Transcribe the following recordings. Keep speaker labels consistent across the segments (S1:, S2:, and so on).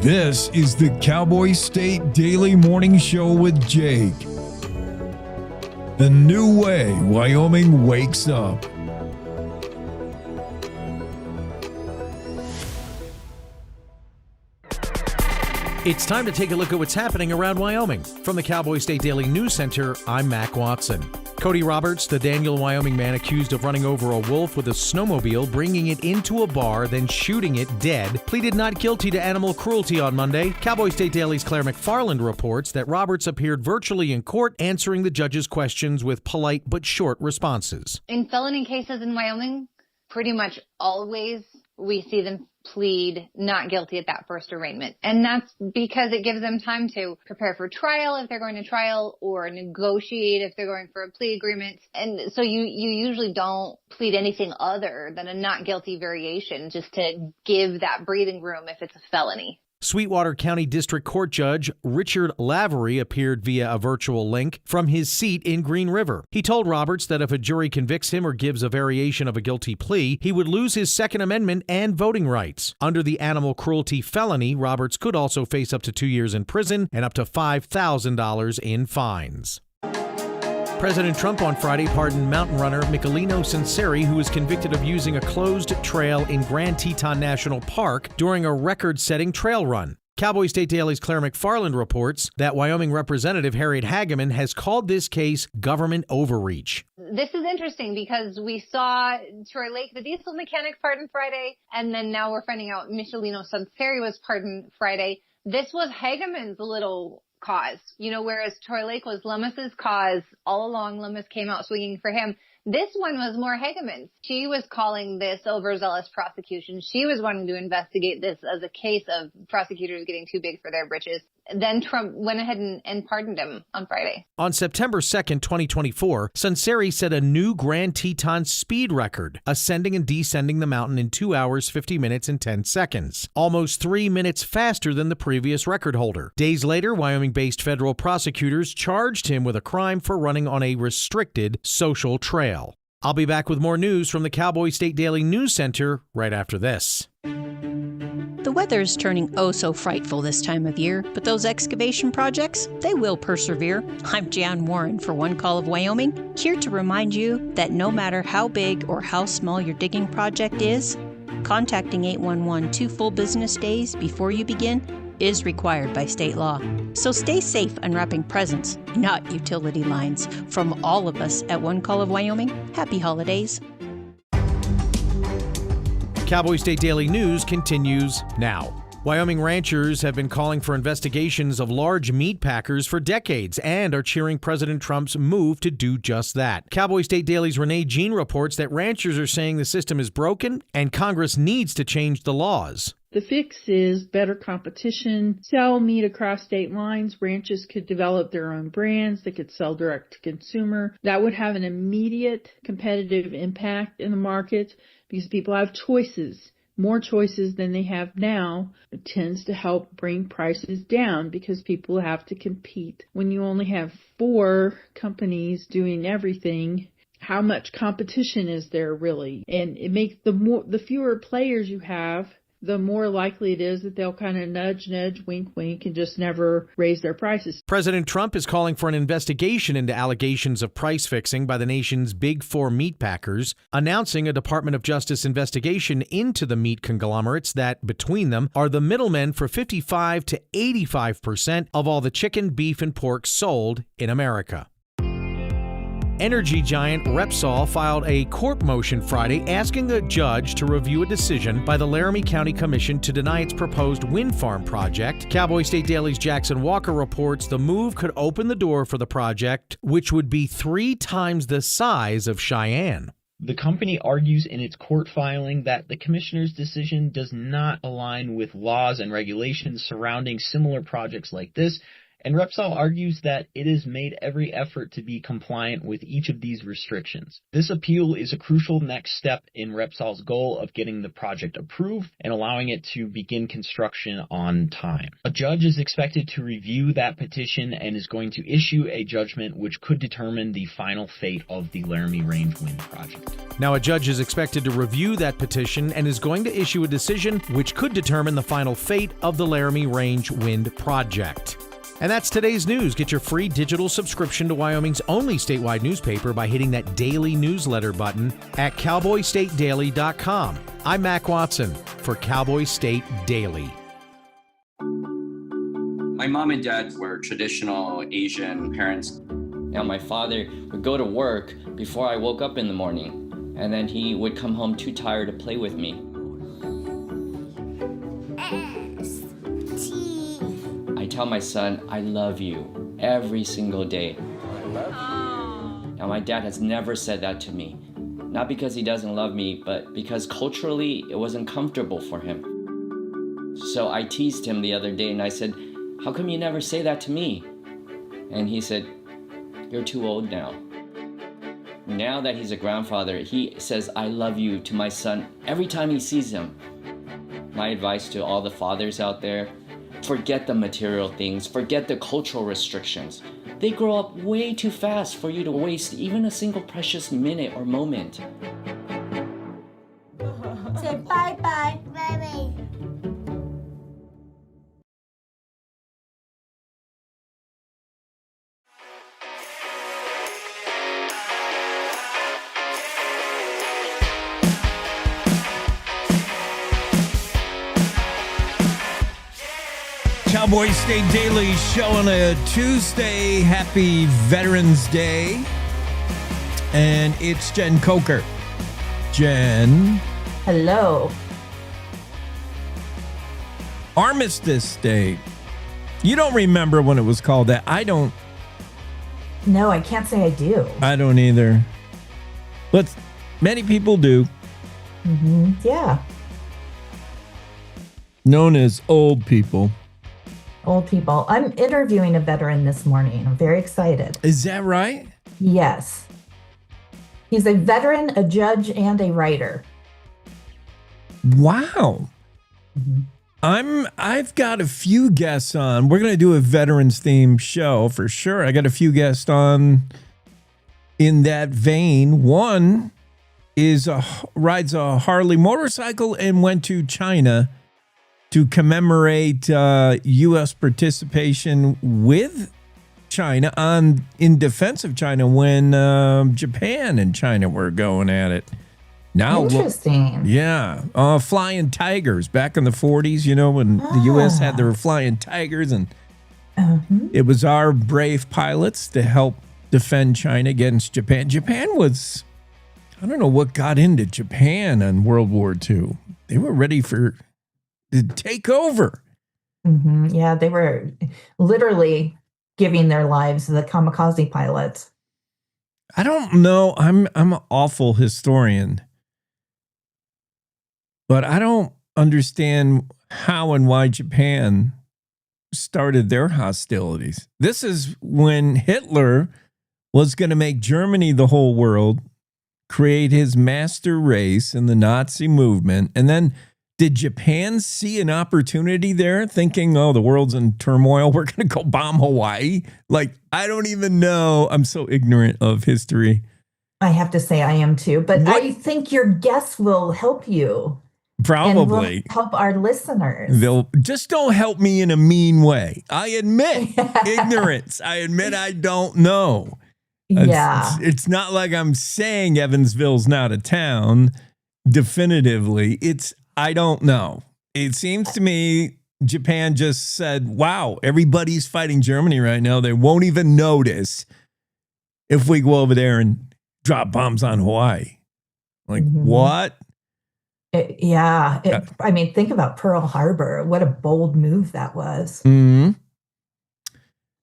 S1: This is the Cowboy State Daily Morning Show with Jake. The new way Wyoming wakes up.
S2: It's time to take a look at what's happening around Wyoming. From the Cowboy State Daily News Center, I'm Mac Watson. Cody Roberts, the Daniel, Wyoming man accused of running over a wolf with a snowmobile, bringing it into a bar, then shooting it dead, pleaded not guilty to animal cruelty on Monday. Cowboy State Daily's Claire McFarland reports that Roberts appeared virtually in court, answering the judge's questions with polite but short responses.
S3: In felony cases in Wyoming, pretty much always we see them plead not guilty at that first arraignment. And that's because it gives them time to prepare for trial if they're going to trial, or negotiate if they're going for a plea agreement. And so you usually don't plead anything other than a not guilty variation, just to give that breathing room if it's a felony.
S2: Sweetwater County District Court Judge Richard Lavery appeared via a virtual link from his seat in Green River. He told Roberts that if a jury convicts him or gives a variation of a guilty plea, he would lose his Second Amendment and voting rights. Under the animal cruelty felony, Roberts could also face up to 2 years in prison and up to $5,000 in fines. President Trump on Friday pardoned mountain runner Michelino Sanseri, who was convicted of using a closed trail in Grand Teton National Park during a record-setting trail run. Cowboy State Daily's Claire McFarland reports that Wyoming Representative Harriet Hageman has called this case government overreach.
S3: This is interesting because we saw Troy Lake, the diesel mechanic, pardoned Friday, and then now we're finding out Michelino Sanseri was pardoned Friday. This was Hageman's little cause, whereas Troy Lake was Lummis's cause all along. Lummis came out swinging for him. This one was more Hageman's. She was calling this overzealous prosecution. She was wanting to investigate this as a case of prosecutors getting too big for their britches. Then Trump went ahead and pardoned him on Friday.
S2: On September 2nd, 2024, Sanseri set a new Grand Teton speed record, ascending and descending the mountain in 2 hours, 50 minutes, and 10 seconds, almost 3 minutes faster than the previous record holder. Days later, Wyoming-based federal prosecutors charged him with a crime for running on a restricted social trail. I'll be back with more news from the Cowboy State Daily News Center right after this.
S4: The weather's turning oh so frightful this time of year, but those excavation projects, they will persevere. I'm Jan Warren for One Call of Wyoming, here to remind you that no matter how big or how small your digging project is, contacting 811 2 full business days before you begin is required by state law. So stay safe unwrapping presents, not utility lines. From all of us at One Call of Wyoming, happy holidays.
S2: Cowboy State Daily News continues now. Wyoming ranchers have been calling for investigations of large meat packers for decades and are cheering President Trump's move to do just that. Cowboy State Daily's Renee Jean reports that ranchers are saying the system is broken and Congress needs to change the laws.
S5: The fix is better competition, sell meat across state lines. Ranches could develop their own brands. They could sell direct to consumer. That would have an immediate competitive impact in the market because people have choices, more choices than they have now. It tends to help bring prices down because people have to compete. When you only have 4 companies doing everything, how much competition is there really? And it makes the fewer players you have, the more likely it is that they'll kind of nudge, wink, wink, and just never raise their prices.
S2: President Trump is calling for an investigation into allegations of price fixing by the nation's big 4 meat packers, announcing a Department of Justice investigation into the meat conglomerates that, between them, are the middlemen for 55 to 85% of all the chicken, beef, and pork sold in America. Energy giant Repsol filed a court motion Friday asking a judge to review a decision by the Laramie County Commission to deny its proposed wind farm project. Cowboy State Daily's Jackson Walker reports the move could open the door for the project, which would be 3 times the size of Cheyenne.
S6: The company argues in its court filing that the commissioner's decision does not align with laws and regulations surrounding similar projects like this, And Repsol argues that it has made every effort to be compliant with each of these restrictions. This appeal is a crucial next step in Repsol's goal of getting the project approved and allowing it to begin construction on time. A judge is expected to review that petition and is going to issue a judgment which could determine the final fate of the Laramie Range Wind project.
S2: Now, a judge is expected to review that petition and is going to issue a decision which could determine the final fate of the Laramie Range Wind project. And that's today's news. Get your free digital subscription to Wyoming's only statewide newspaper by hitting that daily newsletter button at cowboystatedaily.com. I'm Mac Watson for Cowboy State Daily.
S7: My mom and dad were traditional Asian parents.
S8: Now, my father would go to work before I woke up in the morning, and then he would come home too tired to play with me. I tell my son, I love you every single day. I love you. Now, my dad has never said that to me. Not because he doesn't love me, but because culturally it wasn't comfortable for him. So I teased him the other day and I said, how come you never say that to me? And he said, you're too old now. Now that he's a grandfather, he says, I love you to my son every time he sees him. My advice to all the fathers out there, forget the material things, forget the cultural restrictions. They grow up way too fast for you to waste even a single precious minute or moment.
S9: Say bye-bye. Bye-bye.
S1: Cowboy State Daily Show on a Tuesday. Happy Veterans Day. And it's Jen Coker. Jen.
S10: Hello.
S1: Armistice Day. You don't remember when it was called that. I don't.
S10: No, I can't say I do.
S1: I don't either. But many people do.
S10: Mm-hmm. Yeah.
S1: Known as old people.
S10: Old people. I'm interviewing a veteran this morning. I'm very excited.
S1: Is that right?
S10: Yes. He's a veteran, a judge, and a writer.
S1: Wow.
S10: Mm-hmm.
S1: I've got a few guests on. We're going to do a veterans themed show for sure. I got a few guests on in that vein. One rides a Harley motorcycle and went to China to commemorate U.S. participation with China in defense of China when Japan and China were going at it. Now,
S10: interesting.
S1: Yeah. Flying Tigers back in the 40s, you know, when the U.S. had their Flying Tigers, and it was our brave pilots to help defend China against Japan. Japan was, I don't know what got into Japan in World War II. They were ready to take over.
S10: Mm-hmm. Yeah, they were literally giving their lives to the kamikaze pilots.
S1: I don't know. I'm an awful historian, but I don't understand how and why Japan started their hostilities. This is when Hitler was going to make Germany the whole world, create his master race in the Nazi movement, and then did Japan see an opportunity there, thinking, oh, the world's in turmoil, we're going to go bomb Hawaii? Like, I don't even know. I'm so ignorant of history.
S10: I have to say I am too, but I think your guests will help you.
S1: Probably.
S10: And will help our listeners.
S1: They'll just don't help me in a mean way. I admit ignorance. I admit I don't know.
S10: Yeah.
S1: It's not like I'm saying Evansville's not a town definitively. I don't know. It seems to me Japan just said, wow, everybody's fighting Germany right now. They won't even notice if we go over there and drop bombs on Hawaii. Like, what?
S10: I mean, think about Pearl Harbor. What a bold move that was.
S1: Mm-hmm.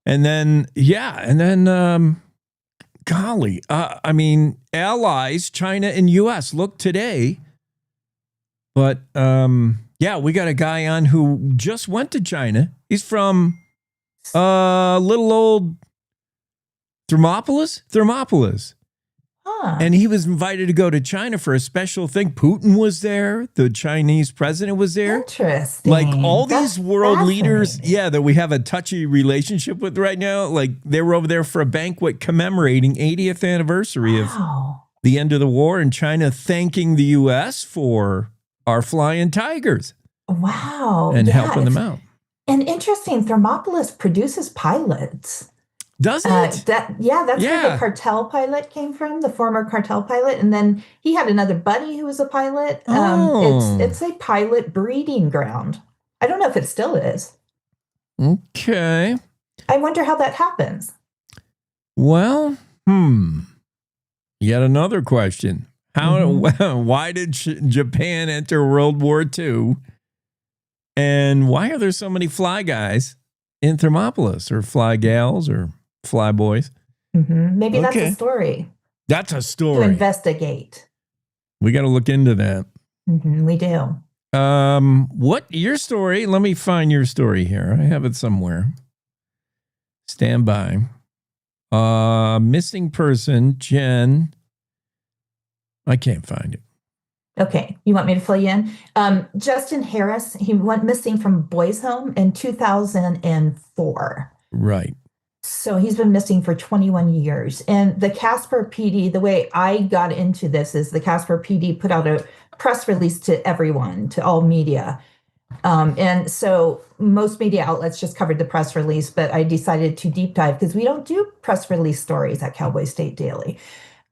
S1: And then, golly, I mean, allies, China and U.S. look today. But, we got a guy on who just went to China. He's from Little old Thermopolis. And he was invited to go to China for a special thing. Putin was there. The Chinese president was there.
S10: Interesting.
S1: Like all these world leaders, that we have a touchy relationship with right now. Like they were over there for a banquet commemorating 80th anniversary of the end of the war, and China thanking the U.S. for our flying tigers.
S10: Wow.
S1: And helping them out.
S10: And interesting, Thermopolis produces pilots.
S1: Does it?
S10: That's where the cartel pilot came from, the former cartel pilot. And then he had another buddy who was a pilot. It's a pilot breeding ground. I don't know if it still is.
S1: Okay.
S10: I wonder how that happens.
S1: Well, yet another question. Why did Japan enter World War II? And why are there so many fly guys in Thermopolis, or fly gals, or fly boys?
S10: Maybe that's a story.
S1: That's a story.
S10: To investigate.
S1: We got to look into that.
S10: We do.
S1: What your story? Let me find your story here. I have it somewhere. Stand by. Missing person, Jen. I can't find it.
S10: Okay, you want me to fill you in? Justin Harris, he went missing from Boys Home in 2004.
S1: Right.
S10: So he's been missing for 21 years. And the Casper PD, the way I got into this is the Casper PD put out a press release to everyone, to all media. And so most media outlets just covered the press release, but I decided to deep dive because we don't do press release stories at Cowboy State Daily.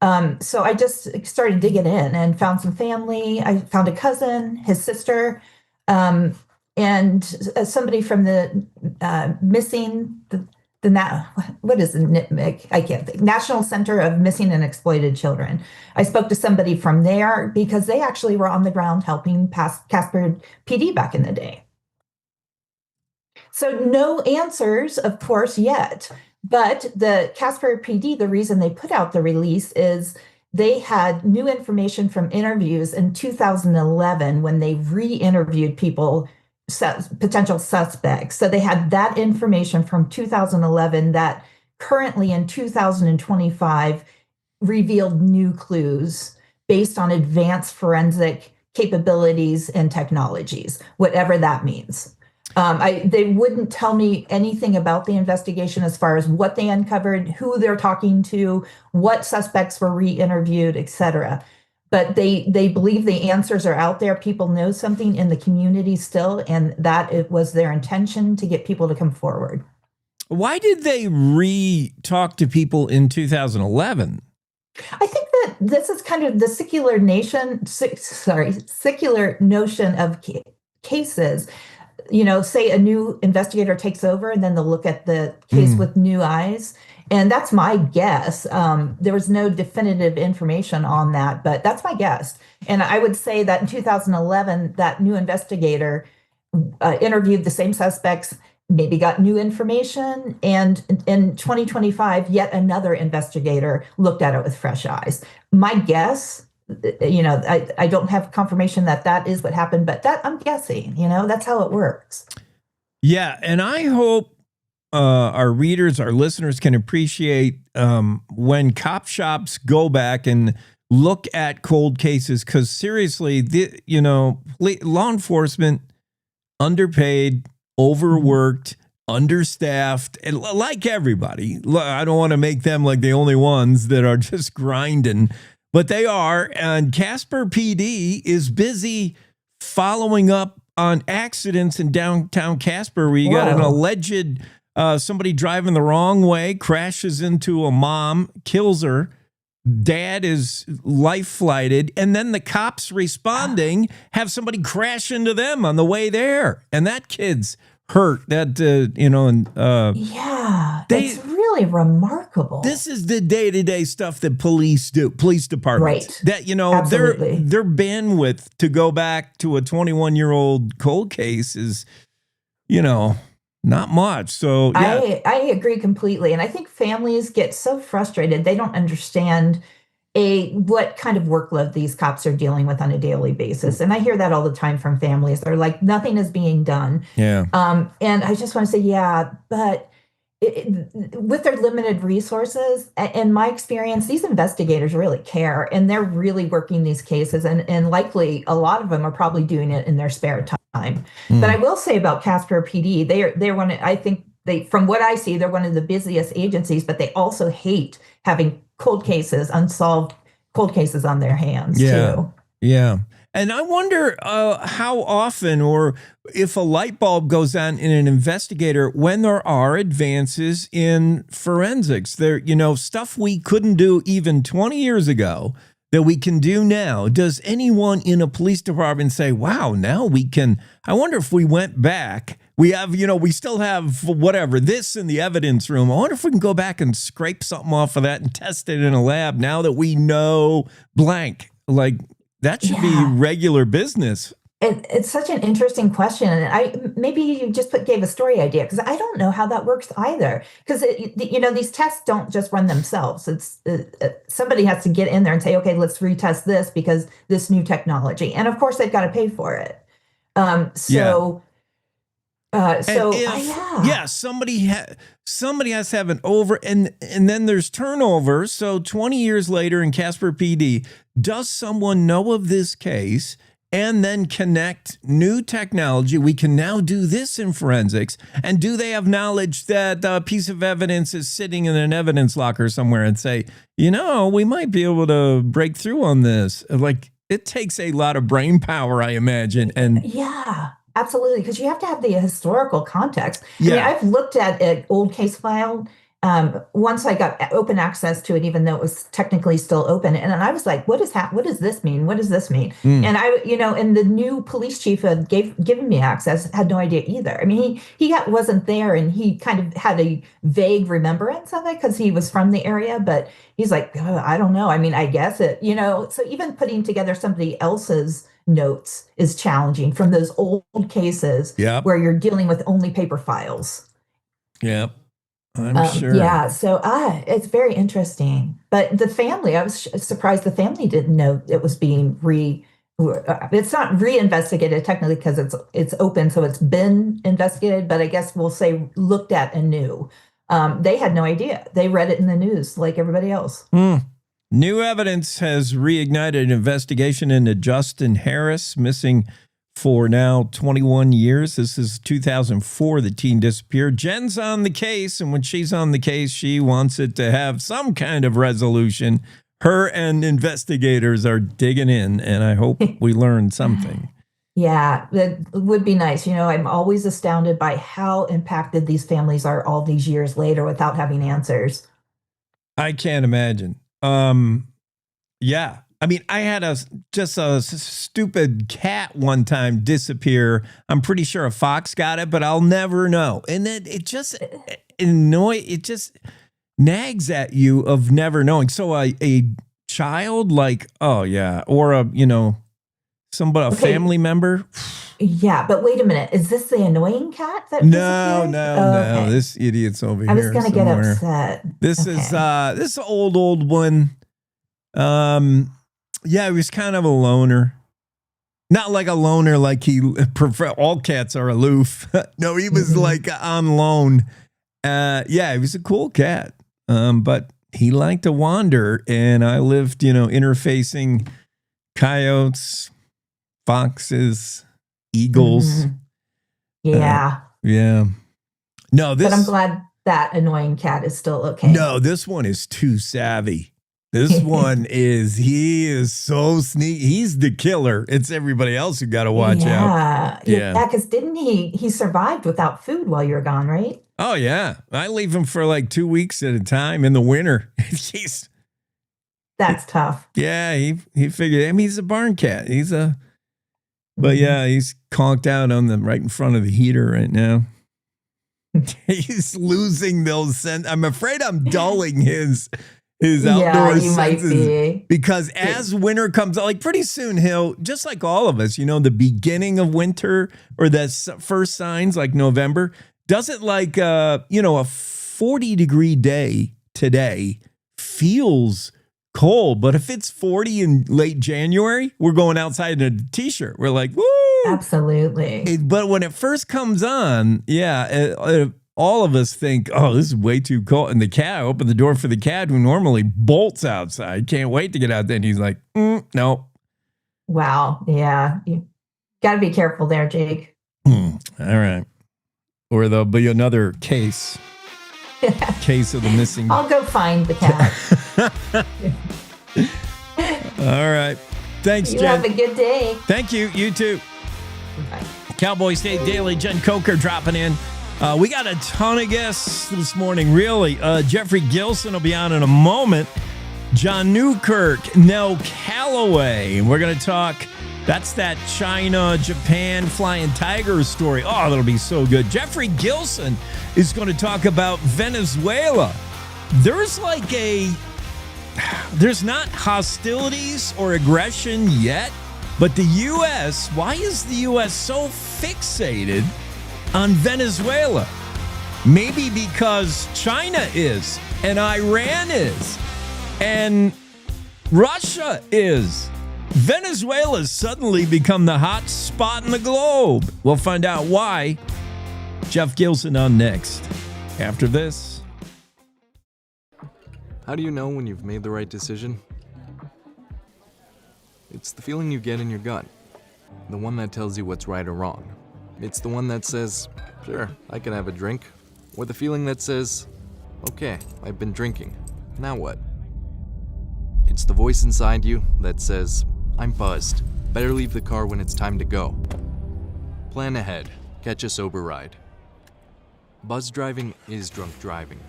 S10: So I just started digging in and found some family. I found a cousin, his sister, and somebody from the missing, what is the NITMIC? I can't think. National Center of Missing and Exploited Children. I spoke to somebody from there because they actually were on the ground helping Casper PD back in the day. So no answers, of course, yet. But the Casper PD, the reason they put out the release is they had new information from interviews in 2011 when they re-interviewed people, potential suspects. So they had that information from 2011 that currently in 2025 revealed new clues based on advanced forensic capabilities and technologies, whatever that means. They wouldn't tell me anything about the investigation as far as what they uncovered, who they're talking to, what suspects were re-interviewed, et cetera. But they believe the answers are out there. People know something in the community still, and that it was their intention to get people to come forward.
S1: Why did they re-talk to people in 2011?
S10: I think that this is kind of the secular notion of cases. You know, say a new investigator takes over and then they'll look at the case with new eyes. And that's my guess. There was no definitive information on that, but that's my guess. And I would say that in 2011, that new investigator interviewed the same suspects, maybe got new information. And in 2025, yet another investigator looked at it with fresh eyes. My guess, you know, I don't have confirmation that is what happened, but that I'm guessing, you know, that's how it works.
S1: Yeah. And I hope our readers, our listeners can appreciate when cop shops go back and look at cold cases, because seriously, law enforcement, underpaid, overworked, understaffed, and like everybody. I don't want to make them like the only ones that are just grinding, but they are. And Casper PD is busy following up on accidents in downtown Casper where you got an alleged somebody driving the wrong way, crashes into a mom, kills her. Dad is life flighted, and then the cops responding have somebody crash into them on the way there, and that kid's hurt. That
S10: it's really remarkable.
S1: This is the day-to-day stuff that police do, police departments. Right. That
S10: Absolutely.
S1: their bandwidth to go back to a 21-year-old cold case is, not much. So yeah.
S10: I agree completely. And I think families get so frustrated. They don't understand what kind of workload these cops are dealing with on a daily basis. And I hear that all the time from families. They're like, nothing is being done.
S1: Yeah.
S10: And I just want to say, but with their limited resources, in my experience, these investigators really care, and they're really working these cases, and likely a lot of them are probably doing it in their spare time. But I will say about Casper PD, they're one. I think from what I see, they're one of the busiest agencies, but they also hate having unsolved cold cases on their hands too.
S1: Yeah. And I wonder how often, or if a light bulb goes on in an investigator when there are advances in forensics. There, stuff we couldn't do even 20 years ago that we can do now. Does anyone in a police department say, wow, now we can? I wonder if we went back. We have, we still have whatever, this in the evidence room. I wonder if we can go back and scrape something off of that and test it in a lab now that we know blank. Like, that should be regular business.
S10: It's such an interesting question. And maybe you just gave a story idea, because I don't know how that works either. Because, these tests don't just run themselves. It's somebody has to get in there and say, okay, let's retest this because this new technology. And of course, they've got to pay for it. Somebody has to have an over, and then there's turnover. So 20 years later in Casper PD, does someone know of this case and then connect new technology? We can now do this in forensics. And do they have knowledge that a piece of evidence is sitting in an evidence locker somewhere and say, we might be able to break through on this? Like, it takes a lot of brain power, I imagine. And yeah. Absolutely, because you have to have the historical context. I mean, I've looked at an old case file once I got open access to it, even though it was technically still open. And I was like, what does this mean? What does this mean? And and the new police chief who had given me access had no idea either. I mean, he wasn't there, and he kind of had a vague remembrance of it because he was from the area, but he's like, I don't know. I mean, I guess it, so even putting together somebody else's notes is challenging from those old cases where you're dealing with only paper files.
S1: Yep. I'm sure.
S10: Yeah. So it's very interesting. But the family, I was surprised the family didn't know it was being it's not reinvestigated technically because it's open. So it's been investigated, but I guess we'll say looked at anew. They had no idea. They read it in the news like everybody else.
S1: New evidence has reignited an investigation into Justin Harris, missing for now 21 years. This is 2004. The teen disappeared. Jen's on the case, and when she's on the case, she wants it to have some kind of resolution. Her and investigators are digging in, and I hope we learn something.
S10: Yeah, that would be nice. I'm always astounded by how impacted these families are all these years later without having answers.
S1: I can't imagine. Yeah. I mean, I had a stupid cat one time disappear. I'm pretty sure a fox got it, but I'll never know. And then it just nags at you of never knowing. So a child, like, oh yeah, or a family member.
S10: Yeah, but wait a minute. Is this the annoying cat that
S1: No.
S10: Okay.
S1: This idiot's over here.
S10: I was going to get upset.
S1: This is this old one. Yeah, he was kind of a loner. Not like a loner like all cats are aloof. No, he was like on loan. Yeah, he was a cool cat. But he liked to wander, and I lived, interfacing coyotes, foxes, eagles.
S10: Yeah.
S1: Yeah. No,
S10: but I'm glad that annoying cat is still okay.
S1: No, this one is too savvy. This one he is so sneaky. He's the killer. It's everybody else who got to watch out.
S10: Yeah, because didn't he survived without food while you were gone, right?
S1: Oh, yeah. I leave him for like 2 weeks at a time in the winter.
S10: That's tough.
S1: Yeah, he figured, I mean, he's a barn cat. But yeah, he's conked out right in front of the heater right now. He's losing those sense. I'm afraid I'm dulling his outdoor senses, because as winter comes on, like pretty soon he'll, just like all of us, the beginning of winter or the first signs like November, doesn't like, a 40-degree day today feels cold, but if it's 40 in late January, we're going outside in a t-shirt. We're like, woo!
S10: Absolutely.
S1: But when it first comes on, all of us think, oh, this is way too cold. And the cat, I opened the door for the cat who normally bolts outside. Can't wait to get out there. And he's like, no.
S10: Wow. Yeah. You got to be careful there, Jake.
S1: All right. Or there'll be another case. Case of the missing.
S10: I'll go find the cat.
S1: All right. Thanks,
S10: You
S1: Jen.
S10: have a good day.
S1: Thank you. You too.
S10: Bye.
S1: Cowboy State Daily, Jen Coker dropping in. We got a ton of guests this morning, really. Geoffrey Gilson will be on in a moment. John Newkirk, Nell Calloway. And we're going to talk, that's that China, Japan flying tiger story. Oh, that'll be so good. Geoffrey Gilson is going to talk about Venezuela. There's not hostilities or aggression yet, but the U.S., why is the U.S. so fixated on Venezuela? Maybe because China is, and Iran is, and Russia is. Venezuela's suddenly become the hot spot in the globe. We'll find out why. Geoff Gilson on next. After this.
S11: How do you know when you've made the right decision? It's the feeling you get in your gut. The one that tells you what's right or wrong. It's the one that says, sure, I can have a drink. Or the feeling that says, okay, I've been drinking. Now what? It's the voice inside you that says, I'm buzzed. Better leave the car when it's time to go. Plan ahead. Catch a sober ride. Buzz driving is drunk driving.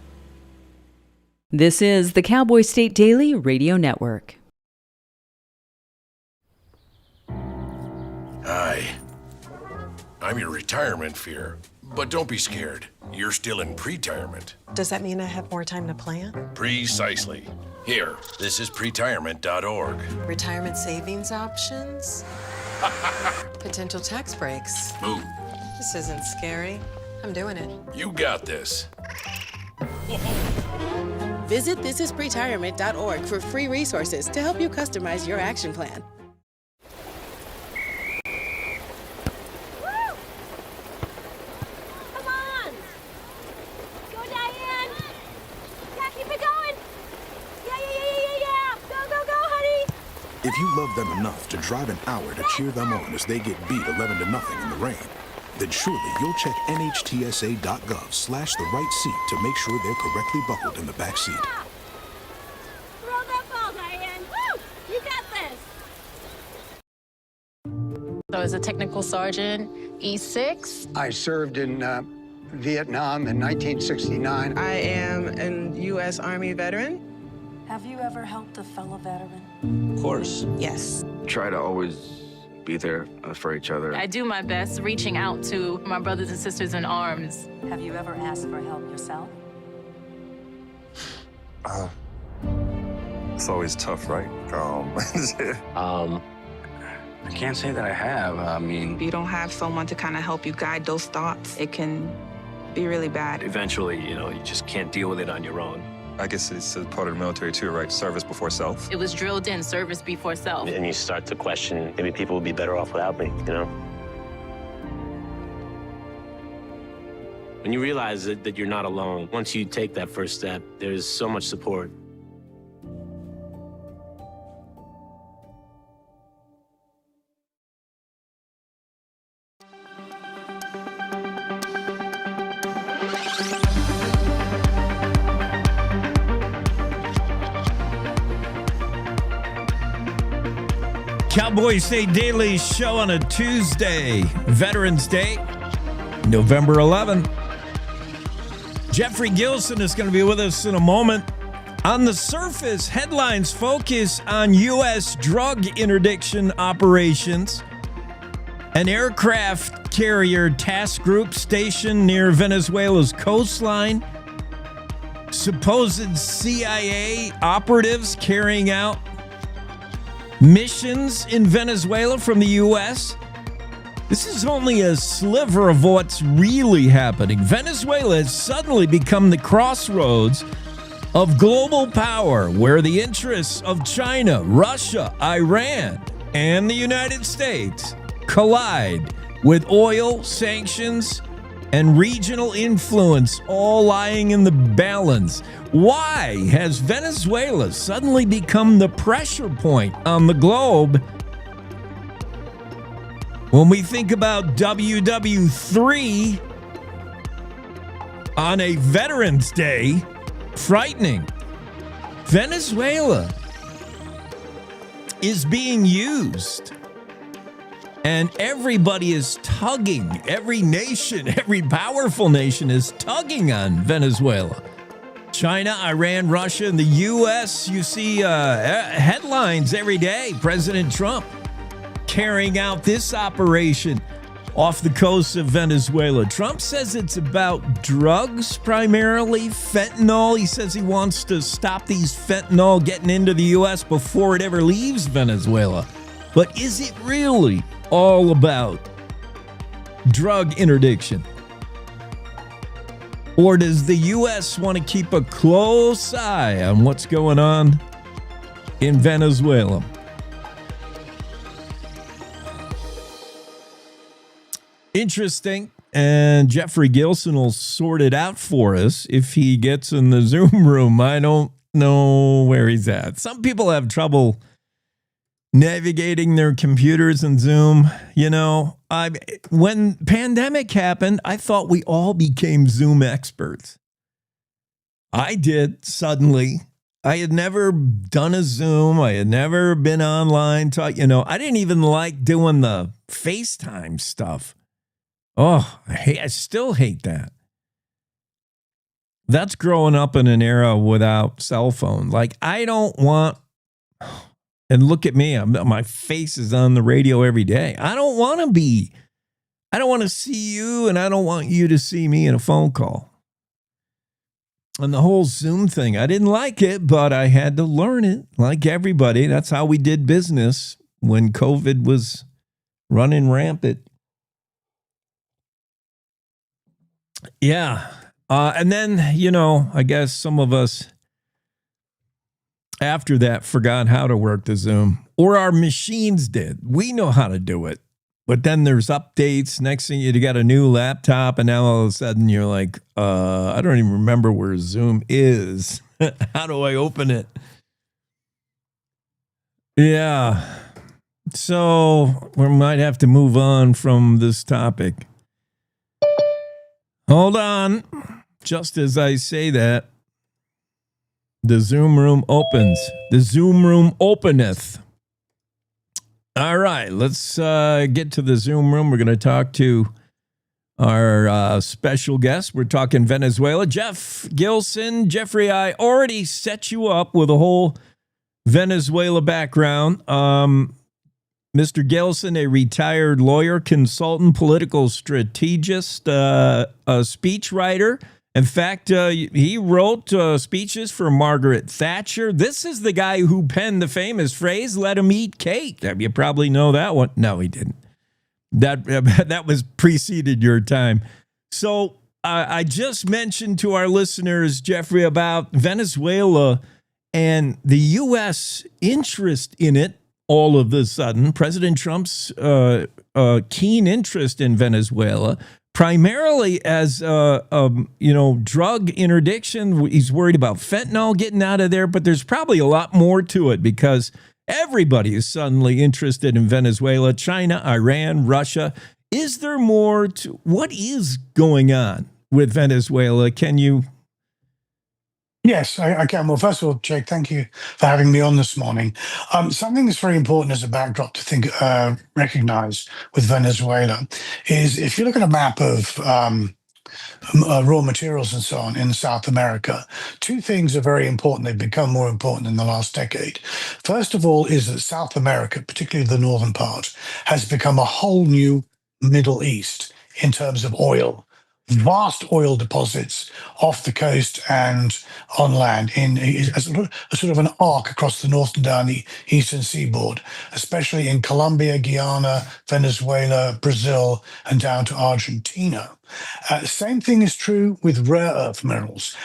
S12: This is the Cowboy State Daily Radio Network.
S13: Hi. I'm your retirement fear. But don't be scared. You're still in pre-retirement.
S14: Does that mean I have more time to plan?
S13: Precisely. Here, this is pretirement.org.
S14: Retirement savings options? Potential tax breaks?
S13: Move.
S14: This isn't scary. I'm doing it.
S13: You got this.
S15: Visit thisispretirement.org for free resources to help you customize your action plan.
S16: If you love them enough to drive an hour to cheer them on as they get beat 11-0 in the rain, then surely you'll check NHTSA.gov/the right seat to make sure they're correctly buckled in the back seat.
S15: Throw that ball, Diane. Woo! You got this.
S17: So as a technical sergeant, E6.
S18: I served in Vietnam in 1969.
S19: I am a U.S. Army veteran.
S20: Have you ever helped a fellow veteran?
S21: Of course.
S20: Yes.
S21: Try to always be there for each other.
S17: I do my best reaching out to my brothers and sisters in arms.
S20: Have you ever asked for help yourself?
S22: It's always tough, right?
S21: I can't say that I have. I mean,
S23: if you don't have someone to kind of help you guide those thoughts, it can be really bad.
S21: Eventually, you just can't deal with it on your own.
S22: I guess it's a part of the military too, right? Service before self.
S17: It was drilled in, service before self.
S21: And you start to question, maybe people would be better off without me, When you realize that you're not alone, once you take that first step, there's so much support.
S1: Cowboy State Daily Show on a Tuesday, Veterans Day, November 11th. Geoffrey Gilson is going to be with us in a moment. On the surface, headlines focus on U.S. drug interdiction operations. An aircraft carrier task group stationed near Venezuela's coastline. Supposed CIA operatives carrying out missions in Venezuela from the U.S. This is only a sliver of what's really happening. Venezuela has suddenly become the crossroads of global power, where the interests of China, Russia, Iran, and the United States collide with oil, sanctions, and regional influence all lying in the balance. Why has Venezuela suddenly become the pressure point on the globe? When we think about WWII on a Veterans Day, frightening. Venezuela is being used, and everybody is tugging. Every nation, every powerful nation is tugging on Venezuela. China, Iran, Russia, and the U.S., you see headlines every day. President Trump carrying out this operation off the coast of Venezuela. Trump says it's about drugs primarily, fentanyl. He says he wants to stop these fentanyl getting into the U.S. before it ever leaves Venezuela. But is it really all about drug interdiction? Or does the U.S. want to keep a close eye on what's going on in Venezuela? Interesting. And Geoffrey Gilson will sort it out for us if he gets in the Zoom room. I don't know where he's at. Some people have trouble navigating their computers in Zoom. You know, when pandemic happened, I thought we all became Zoom experts. I did suddenly. I had never done a Zoom. I had never been online. I didn't even like doing the FaceTime stuff. Oh, I still hate that. That's growing up in an era without cell phone. Like, I don't want, and look at me, my face is on the radio every day. I don't want to see you, and I don't want you to see me in a phone call. And the whole Zoom thing, I didn't like it, but I had to learn it like everybody. That's how we did business when COVID was running rampant. Yeah. And then, I guess some of us after that forgot how to work the Zoom, or our machines did. We know how to do it, but then there's updates. Next thing you got a new laptop, and now all of a sudden you're like, I don't even remember where Zoom is. How do I open it? Yeah. So we might have to move on from this topic. Hold on. Just as I say that, the Zoom room opens. The Zoom room openeth. All right, let's get to the Zoom room. We're going to talk to our special guest. We're talking Venezuela. Jeff Gilson. Geoffrey, I already set you up with a whole Venezuela background. Mr. Gilson, a retired lawyer, consultant, political strategist, a speechwriter. In fact, he wrote speeches for Margaret Thatcher. This is the guy who penned the famous phrase, "Let him eat cake." You probably know that one. No, he didn't. That was preceded your time. So I just mentioned to our listeners, Geoffrey, about Venezuela and the U.S. interest in it. All of a sudden, President Trump's keen interest in Venezuela, primarily as drug interdiction. He's worried about fentanyl getting out of there, but there's probably a lot more to it because everybody is suddenly interested in Venezuela, China, Iran, Russia. Is there more to what is going on with Venezuela? Can you?
S3: Yes, I can. Well, first of all, Jake, thank you for having me on this morning. Something that's very important as a backdrop to recognize with Venezuela is if you look at a map of raw materials and so on in South America, two things are very important. They've become more important in the last decade. First of all is that South America, particularly the northern part, has become a whole new Middle East in terms of oil. Vast oil deposits off the coast and on land in a sort of an arc across the north and down the eastern seaboard, especially in Colombia, Guyana, Venezuela, Brazil, and down to Argentina. Same thing is true with rare earth minerals.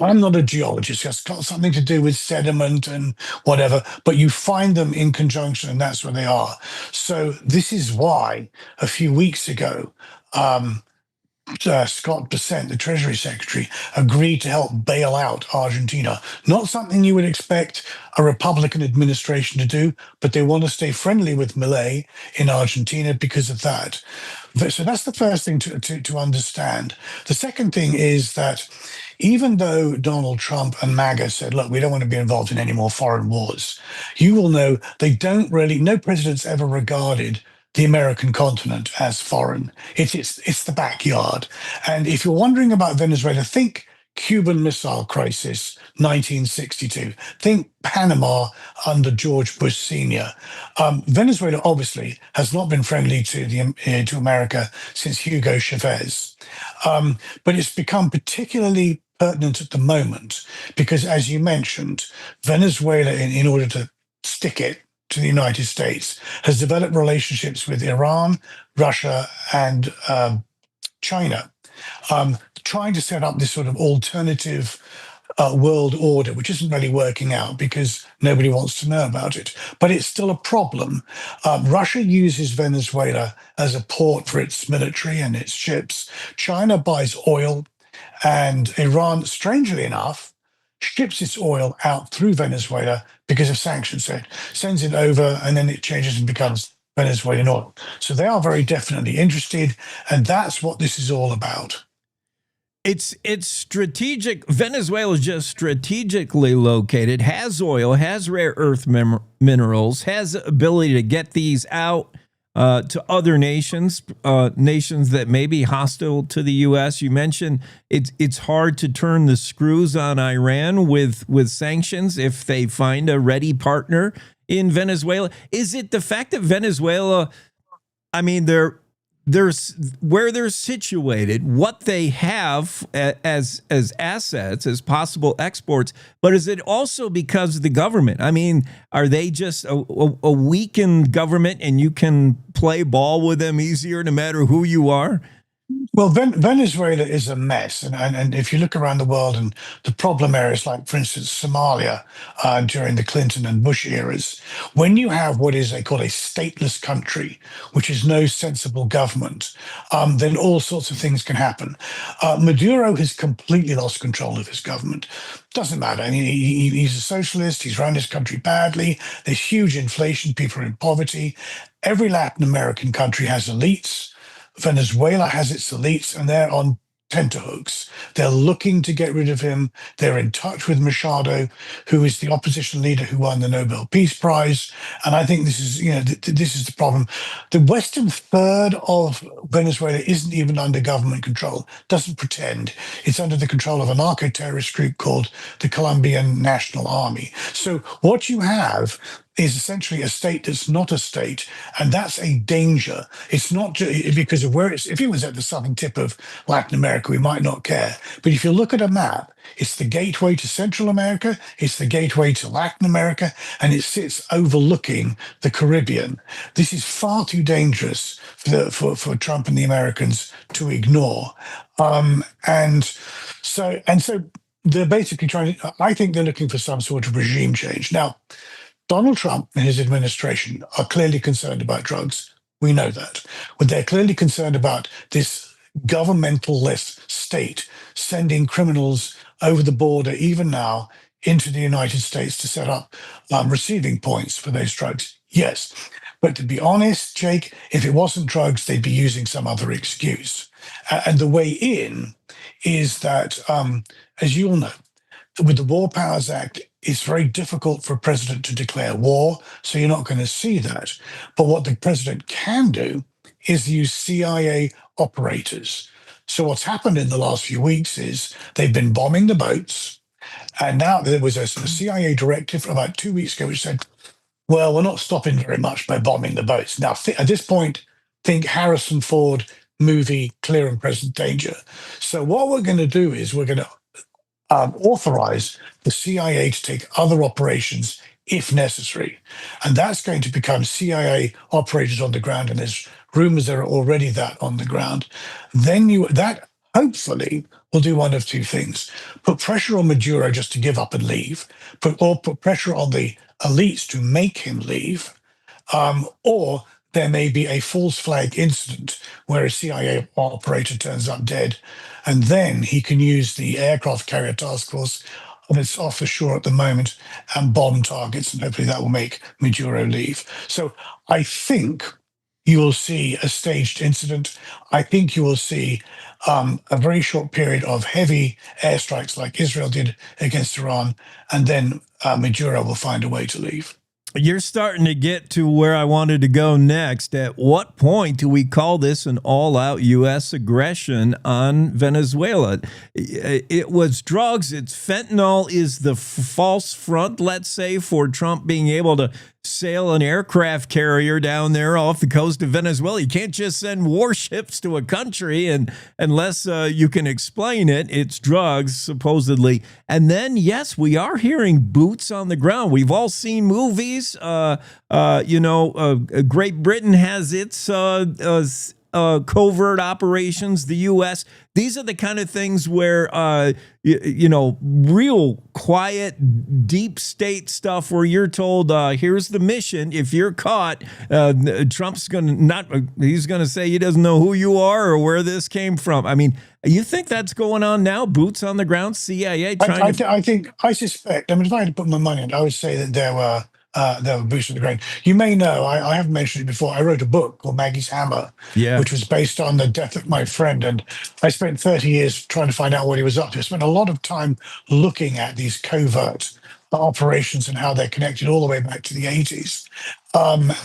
S3: I'm not a geologist. It's got something to do with sediment and whatever, but you find them in conjunction, and that's where they are. So this is why a few weeks ago, Scott Bessent, the Treasury Secretary, agreed to help bail out Argentina. Not something you would expect a Republican administration to do, but they want to stay friendly with Milei in Argentina because of that. So that's the first thing to understand. The second thing is that even though Donald Trump and MAGA said, look, we don't want to be involved in any more foreign wars, you will know they don't really, no president's ever regarded the American continent as foreign. It's the backyard. And if you're wondering about Venezuela, think Cuban Missile Crisis, 1962. Think Panama under George Bush Sr. Venezuela obviously has not been friendly to America since Hugo Chavez, but it's become particularly pertinent at the moment because, as you mentioned, Venezuela, in order to stick it to the United States, has developed relationships with Iran, Russia, and China, trying to set up this sort of alternative world order, which isn't really working out because nobody wants to know about it. But it's still a problem. Russia uses Venezuela as a port for its military and its ships. China buys oil, and Iran, strangely enough, ships its oil out through Venezuela because of sanctions. So it sends it over and then it changes and becomes Venezuelan oil. So they are very definitely interested, and that's what this is all about.
S1: It's strategic. Venezuela is just strategically located, has oil, has rare earth minerals, has the ability to get these out to other nations, nations that may be hostile to the U.S. You mentioned it's hard to turn the screws on Iran with sanctions if they find a ready partner in Venezuela. Is it the fact that Venezuela, I mean, they're where they're situated, what they have as assets, as possible exports, but is it also because of the government? I mean, are they just a weakened government and you can play ball with them easier no matter who you are?
S3: Well, Venezuela is a mess. And if you look around the world and the problem areas like, for instance, Somalia during the Clinton and Bush eras, when you have what is they call a stateless country, which is no sensible government, then all sorts of things can happen. Maduro has completely lost control of his government. Doesn't matter. I mean, he's a socialist. He's run his country badly. There's huge inflation. People are in poverty. Every Latin American country has elites. Venezuela has its elites, and they're on tenterhooks. They're looking to get rid of him. They're in touch with Machado, who is the opposition leader who won the Nobel Peace Prize. And I think this is, this is the problem. The western third of Venezuela isn't even under government control. Doesn't pretend. It's under the control of a narco-terrorist group called the Colombian National Army. So what you have is essentially a state that's not a state, and that's a danger. It's not because of where it's. If it was at the southern tip of Latin America, we might not care. But if you look at a map, it's the gateway to Central America, it's the gateway to Latin America, and it sits overlooking the Caribbean. This is far too dangerous for Trump and the Americans to ignore. And so they're basically trying to. I think they're looking for some sort of regime change now. Donald Trump and his administration are clearly concerned about drugs. We know that. But they're clearly concerned about this governmental-less state sending criminals over the border, even now, into the United States to set up receiving points for those drugs. Yes. But to be honest, Jake, if it wasn't drugs, they'd be using some other excuse. And the way in is that, as you all know, with the War Powers Act, it's very difficult for a president to declare war, so you're not going to see that. But what the president can do is use CIA operators. So what's happened in the last few weeks is they've been bombing the boats, and now there was a CIA directive about 2 weeks ago which said, well, we're not stopping very much by bombing the boats. Now, at this point, think Harrison Ford movie Clear and Present Danger. So what we're going to do is we're going to authorize the CIA to take other operations if necessary. And that's going to become CIA operators on the ground. And there's rumors there are already that on the ground. Then that hopefully will do one of two things. Put pressure on Maduro just to give up and leave, or put pressure on the elites to make him leave, or there may be a false flag incident where a CIA operator turns up dead, and then he can use the aircraft carrier task force that's off the shore at the moment and bomb targets, and hopefully that will make Maduro leave. So I think you will see a staged incident. I think you will see a very short period of heavy airstrikes like Israel did against Iran, and then Maduro will find a way to leave.
S1: You're starting to get to where I wanted to go next. At what point do we call this an all-out U.S. aggression on Venezuela? It was drugs. It's fentanyl is the false front, let's say, for Trump being able to sail an aircraft carrier down there off the coast of Venezuela. You can't just send warships to a country and unless you can explain it. It's drugs, supposedly. And then, yes, we are hearing boots on the ground. We've all seen movies. Great Britain has its covert operations, the U.S. These are the kind of things where, real quiet, deep state stuff where you're told, here's the mission. If you're caught, Trump's he's going to say he doesn't know who you are or where this came from. I mean, you think that's going on now? Boots on the ground, CIA trying
S3: I suspect, if I had to put my money on it, I would say that there were boots on the ground. You may know, I haven't mentioned it before, I wrote a book called Maggie's Hammer, which was based on the death of my friend. And I spent 30 years trying to find out what he was up to. I spent a lot of time looking at these covert operations and how they're connected all the way back to the 80s.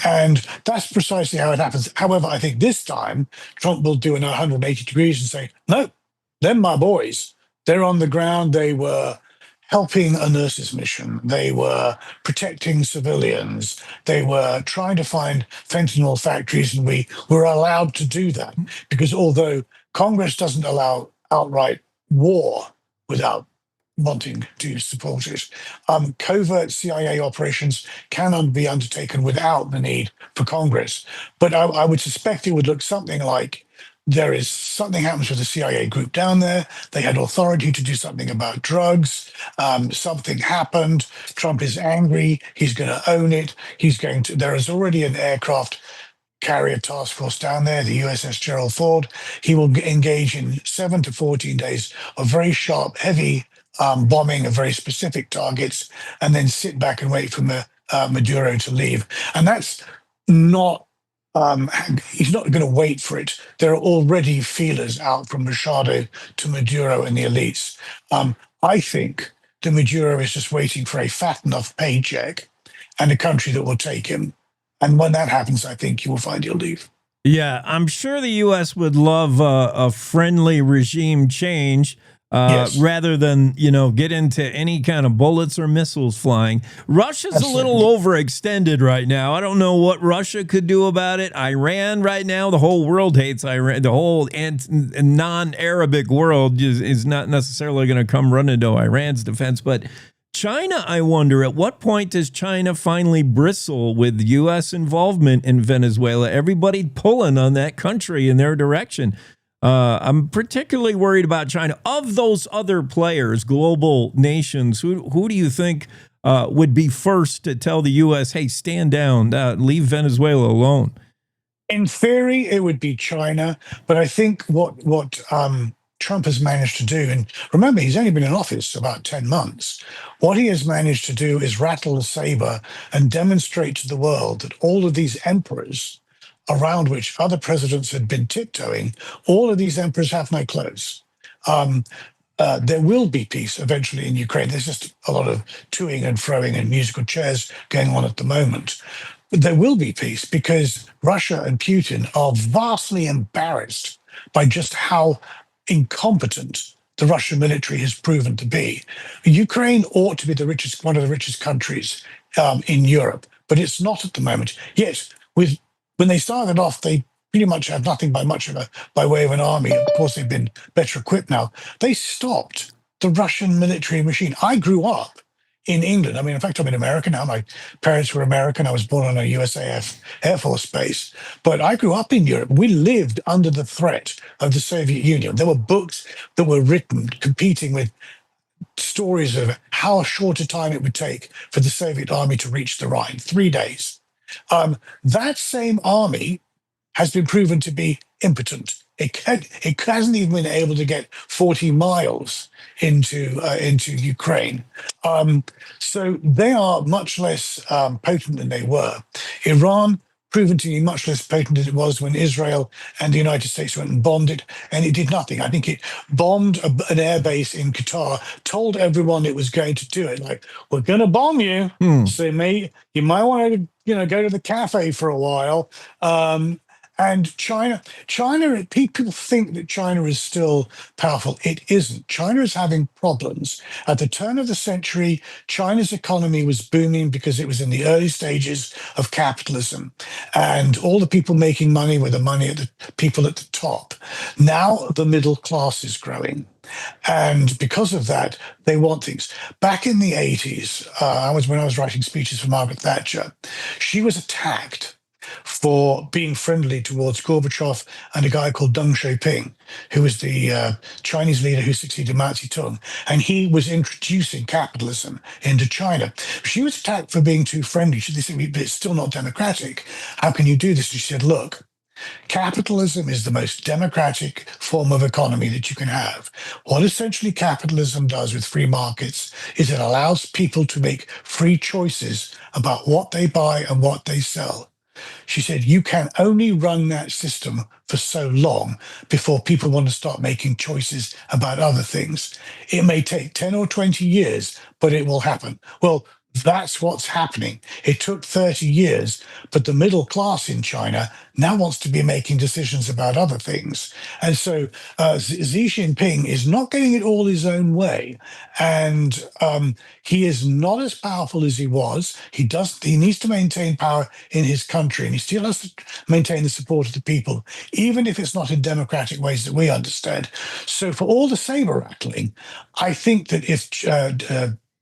S3: And that's precisely how it happens. However, I think this time Trump will do an 180 degrees and say, no, they're my boys. They're on the ground. They were helping a nurse's mission. They were protecting civilians. They were trying to find fentanyl factories, and we were allowed to do that because although Congress doesn't allow outright war without wanting to support it, covert CIA operations can be undertaken without the need for Congress. But I would suspect it would look something like something happens with the CIA group down there. They had authority to do something about drugs. Something happened. Trump is angry. He's going to own it. There is already an aircraft carrier task force down there, the USS Gerald Ford. He will engage in 7 to 14 days of very sharp, heavy bombing of very specific targets, and then sit back and wait for Maduro to leave. And that's not he's not going to wait for it. There are already feelers out from Machado to Maduro and the elites. I think that Maduro is just waiting for a fat enough paycheck and a country that will take him. And when that happens, I think you will find he'll leave.
S1: Yeah, I'm sure the U.S. would love a friendly regime change. Rather than, get into any kind of bullets or missiles flying. Russia's a little overextended right now. I don't know what Russia could do about it. Iran right now, the whole world hates Iran. The whole non-Arabic world is not necessarily going to come running to Iran's defense. But China, I wonder, at what point does China finally bristle with U.S. involvement in Venezuela? Everybody pulling on that country in their direction. I'm particularly worried about China. Of those other players, global nations, who do you think would be first to tell the U.S., hey, stand down, leave Venezuela alone?
S3: In theory, it would be China. But I think what Trump has managed to do, and remember, he's only been in office about 10 months. What he has managed to do is rattle the saber and demonstrate to the world that all of these emperors around which other presidents had been tiptoeing, all of these emperors have no clothes. There will be peace eventually in Ukraine. There's just a lot of toing and froing and musical chairs going on at the moment. But there will be peace because Russia and Putin are vastly embarrassed by just how incompetent the Russian military has proven to be. Ukraine ought to be one of the richest countries in Europe, but it's not at the moment. Yet, when they started off, they pretty much had nothing by way of an army. Of course, they've been better equipped now. They stopped the Russian military machine. I grew up in England. In fact, I'm an American now. My parents were American. I was born on a USAF Air Force base. But I grew up in Europe. We lived under the threat of the Soviet Union. There were books that were written competing with stories of how short a time it would take for the Soviet army to reach the Rhine. 3 days. That same army has been proven to be impotent. It hasn't even been able to get 40 miles into Ukraine. So they are much less potent than they were. Iran, proven to be much less potent than it was when Israel and the United States went and bombed it, and it did nothing. I think it bombed an airbase in Qatar, told everyone it was going to do it. Like, we're going to bomb you, so you might want to go to the cafe for a while. And China, people think that China is still powerful. It isn't. China is having problems. At the turn of the century, China's economy was booming because it was in the early stages of capitalism. And all the people making money were the money at the people at the top. Now the middle class is growing. And because of that, they want things. Back in the 80s, when I was writing speeches for Margaret Thatcher, she was attacked for being friendly towards Gorbachev and a guy called Deng Xiaoping, who was the Chinese leader who succeeded Mao Zedong. And he was introducing capitalism into China. She was attacked for being too friendly. She said, but it's still not democratic. How can you do this? And she said, look, capitalism is the most democratic form of economy that you can have. What essentially capitalism does with free markets is it allows people to make free choices about what they buy and what they sell. She said, you can only run that system for so long before people want to start making choices about other things. It may take 10 or 20 years, but it will happen. Well, that's what's happening. It took 30 years, but the middle class in China now wants to be making decisions about other things. And so Xi Jinping is not getting it all his own way. And he is not as powerful as he was. He needs to maintain power in his country, and he still has to maintain the support of the people, even if it's not in democratic ways that we understand. So for all the saber rattling, I think that if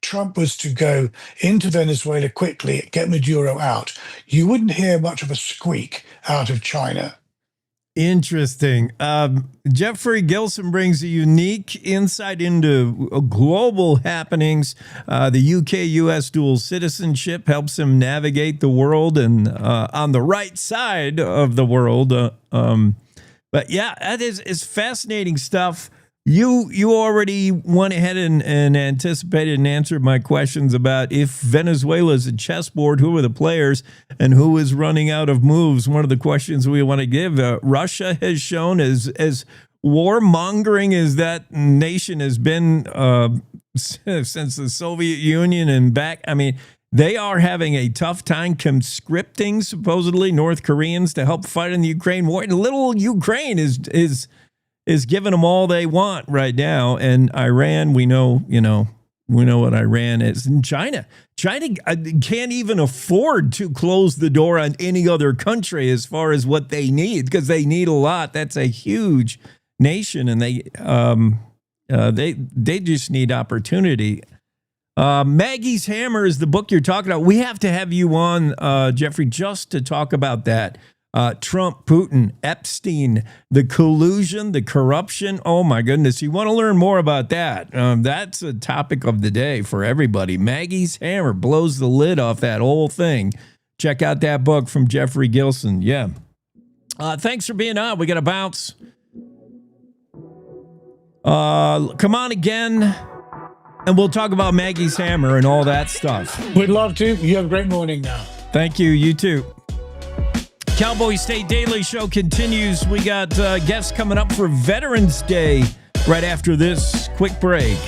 S3: Trump was to go into Venezuela quickly, get Maduro out, you wouldn't hear much of a squeak out of China.
S1: Interesting. Geoffrey Gilson brings a unique insight into global happenings. The UK-US dual citizenship helps him navigate the world and on the right side of the world. But yeah, that is fascinating stuff. You already went ahead and anticipated and answered my questions about if Venezuela is a chessboard, who are the players and who is running out of moves. One of the questions we want to give, Russia has shown as warmongering as that nation has been since the Soviet Union and back. I mean, they are having a tough time conscripting supposedly North Koreans to help fight in the Ukraine war. And little Ukraine is giving them all they want right now. And Iran, we know what Iran is. And China can't even afford to close the door on any other country as far as what they need, because they need a lot. That's a huge nation, and they just need opportunity. Maggie's Hammer is the book you're talking about. We have to have you on, Geoffrey, just to talk about that. Trump, Putin, Epstein, the collusion, the corruption. Oh, my goodness. You want to learn more about that? That's a topic of the day for everybody. Maggie's Hammer blows the lid off that whole thing. Check out that book from Geoffrey Gilson. Yeah. Thanks for being on. We got to bounce. Come on again, and we'll talk about Maggie's Hammer and all that stuff.
S3: We'd love to. You have a great morning now.
S1: Thank you. You too. Cowboy State Daily Show continues. We got guests coming up for Veterans Day right after this quick break.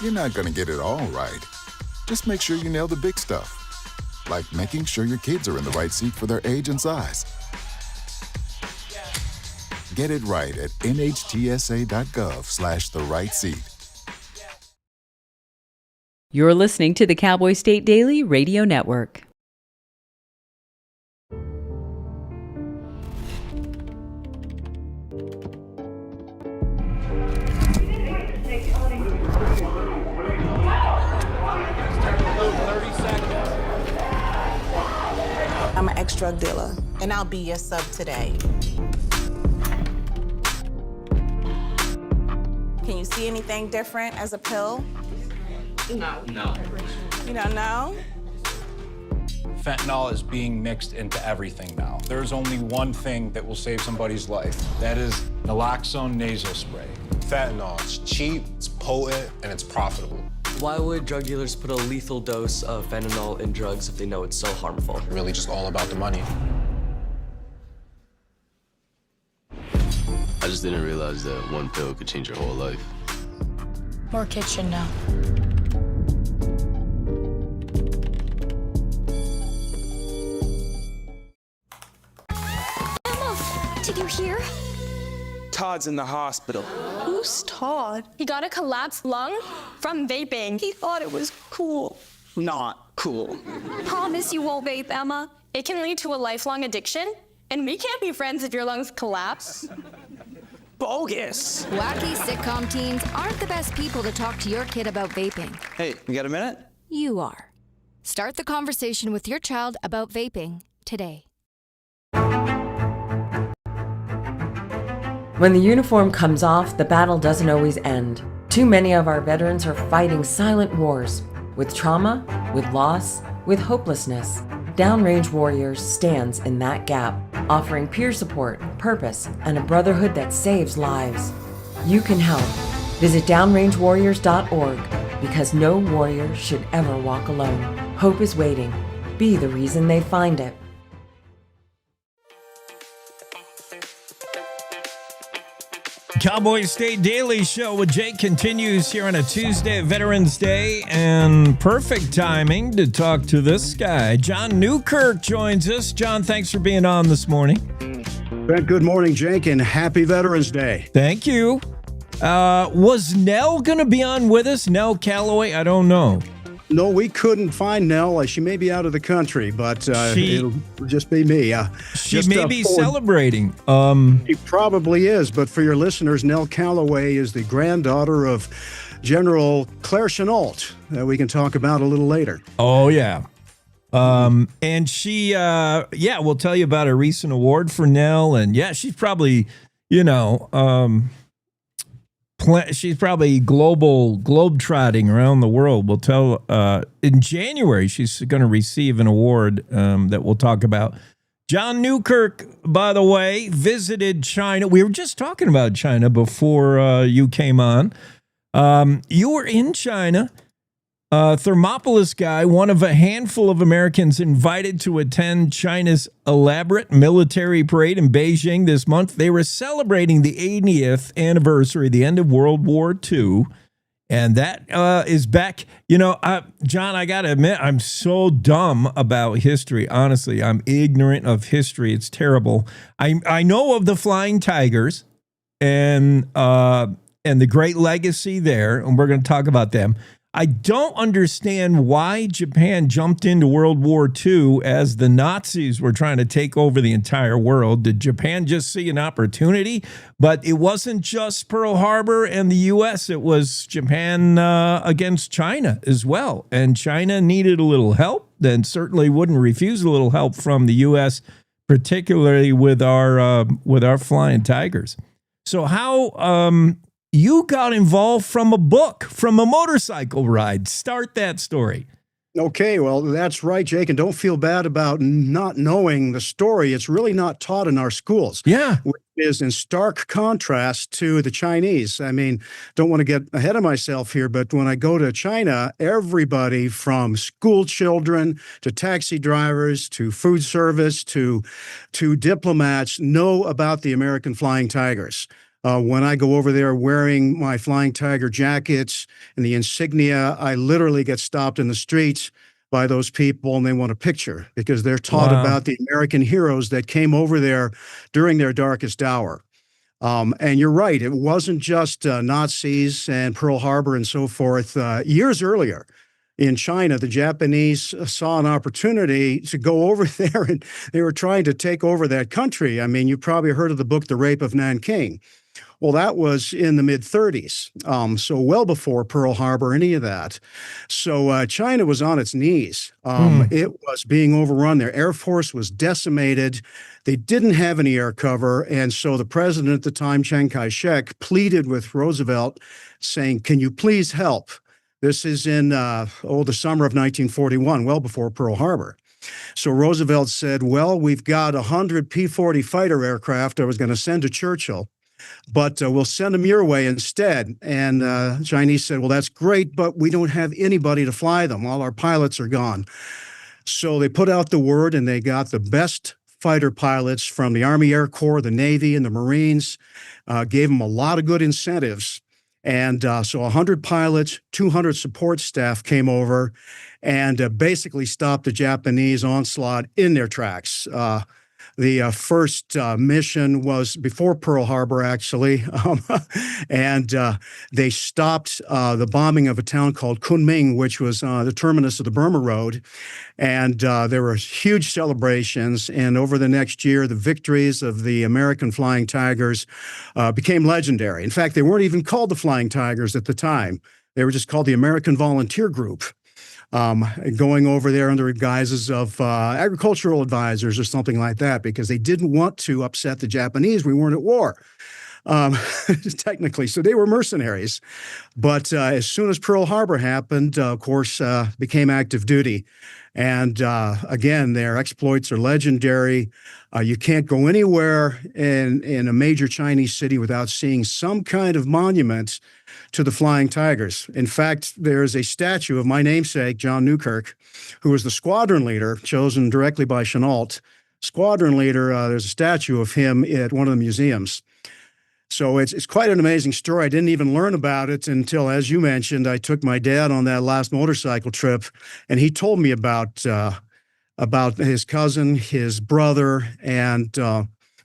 S16: You're not going to get it all right. Just make sure you nail the big stuff. Like making sure your kids are in the right seat for their age and size. Get it right at nhtsa.gov/the-right-seat.
S12: You're listening to the Cowboy State Daily Radio Network.
S4: I'm an ex-drug dealer, and I'll be your sub today. Can you see anything different as a pill?
S21: No.
S4: You don't know?
S5: Fentanyl is being mixed into everything now. There's only one thing that will save somebody's life. That is naloxone nasal spray.
S6: Fentanyl, it's cheap, it's potent, and it's profitable.
S24: Why would drug dealers put a lethal dose of fentanyl in drugs if they know it's so harmful?
S6: Really just all about the money.
S25: I just didn't realize that one pill could change your whole life.
S26: More kids should know.
S27: Emma, did you hear?
S28: Todd's in the hospital.
S27: Who's Todd? He got a collapsed lung from vaping. He thought it was cool.
S28: Not cool.
S27: Promise you won't vape, Emma. It can lead to a lifelong addiction, and we can't be friends if your lungs collapse.
S28: Bogus.
S29: Wacky sitcom teens aren't the best people to talk to your kid about vaping.
S28: Hey, you got a minute?
S29: You are. Start the conversation with your child about vaping today.
S30: When the uniform comes off, the battle doesn't always end. Too many of our veterans are fighting silent wars with trauma, with loss, with hopelessness. Downrange Warriors stands in that gap, offering peer support, purpose, and a brotherhood that saves lives. You can help. Visit downrangewarriors.org because no warrior should ever walk alone. Hope is waiting. Be the reason they find it.
S1: Cowboy State Daily Show with Jake continues here on a Tuesday, Veterans Day, and perfect timing to talk to this guy. John Newkirk joins us. John, thanks for being on this morning.
S31: Good morning, Jake, and happy Veterans Day.
S1: Thank you. Was Nell going to be on with us? Nell Calloway? I don't know.
S31: No, we couldn't find Nell. She may be out of the country, but it'll just be me.
S1: She may be celebrating.
S31: She probably is, but for your listeners, Nell Calloway is the granddaughter of General Claire Chennault that we can talk about a little later.
S1: Oh, yeah. And she, we'll tell you about a recent award for Nell. And yeah, she's probably, she's probably globe-trotting around the world. We'll tell in January she's going to receive an award that we'll talk about. John Newkirk, by the way, visited China. We were just talking about China before you came on. You were in China. Thermopolis guy, one of a handful of Americans invited to attend China's elaborate military parade in Beijing this month. They were celebrating the 80th anniversary, the end of World War II, and that is back. John, I got to admit, I'm so dumb about history. Honestly, I'm ignorant of history. It's terrible. I know of the Flying Tigers and the great legacy there, and we're going to talk about them. I don't understand why Japan jumped into World War II as the Nazis were trying to take over the entire world. Did Japan just see an opportunity? But it wasn't just Pearl Harbor and the U.S. It was Japan against China as well. And China needed a little help, then certainly wouldn't refuse a little help from the U.S., particularly with our Flying Tigers. So how... you got involved from a motorcycle ride. Start that story.
S31: Okay, well, that's right, Jake. And don't feel bad about not knowing the story. It's really not taught in our schools.
S1: Yeah.
S31: Which is in stark contrast to the Chinese. I mean, don't want to get ahead of myself here, but when I go to China, everybody from school children to taxi drivers to food service to diplomats know about the American Flying Tigers. When I go over there wearing my Flying Tiger jackets and the insignia, I literally get stopped in the streets by those people and they want a picture because they're taught about the American heroes that came over there during their darkest hour. And you're right, it wasn't just Nazis and Pearl Harbor and so forth. Years earlier in China, the Japanese saw an opportunity to go over there and they were trying to take over that country. I mean, you've probably heard of the book, The Rape of Nanking. Well, that was in the mid-30s, so well before Pearl Harbor, any of that. So China was on its knees. It was being overrun. Their Air Force was decimated. They didn't have any air cover, and so the president at the time, Chiang Kai-shek, pleaded with Roosevelt, saying, "Can you please help?" This is in the summer of 1941, well before Pearl Harbor. So Roosevelt said, "Well, we've got 100 P-40 fighter aircraft I was going to send to Churchill, but we'll send them your way instead." And Chinese said, "Well, that's great, but we don't have anybody to fly them. All our pilots are gone." So they put out the word, and they got the best fighter pilots from the Army Air Corps, the Navy, and the Marines, gave them a lot of good incentives. And so 100 pilots, 200 support staff came over and basically stopped the Japanese onslaught in their tracks. The first mission was before Pearl Harbor, actually, and they stopped the bombing of a town called Kunming, which was the terminus of the Burma Road, and there were huge celebrations, and over the next year, the victories of the American Flying Tigers became legendary. In fact, they weren't even called the Flying Tigers at the time. They were just called the American Volunteer Group. Going over there under guises of agricultural advisors or something like that, because they didn't want to upset the Japanese. We weren't at war, technically. So they were mercenaries. But as soon as Pearl Harbor happened, of course, became active duty. And again, their exploits are legendary. You can't go anywhere in a major Chinese city without seeing some kind of monument to the Flying Tigers. In fact, there's a statue of my namesake, John Newkirk, who was the squadron leader, chosen directly by Chenault. Squadron leader, there's a statue of him at one of the museums. So it's quite an amazing story. I didn't even learn about it until, as you mentioned, I took my dad on that last motorcycle trip, and he told me about his cousin, his brother, and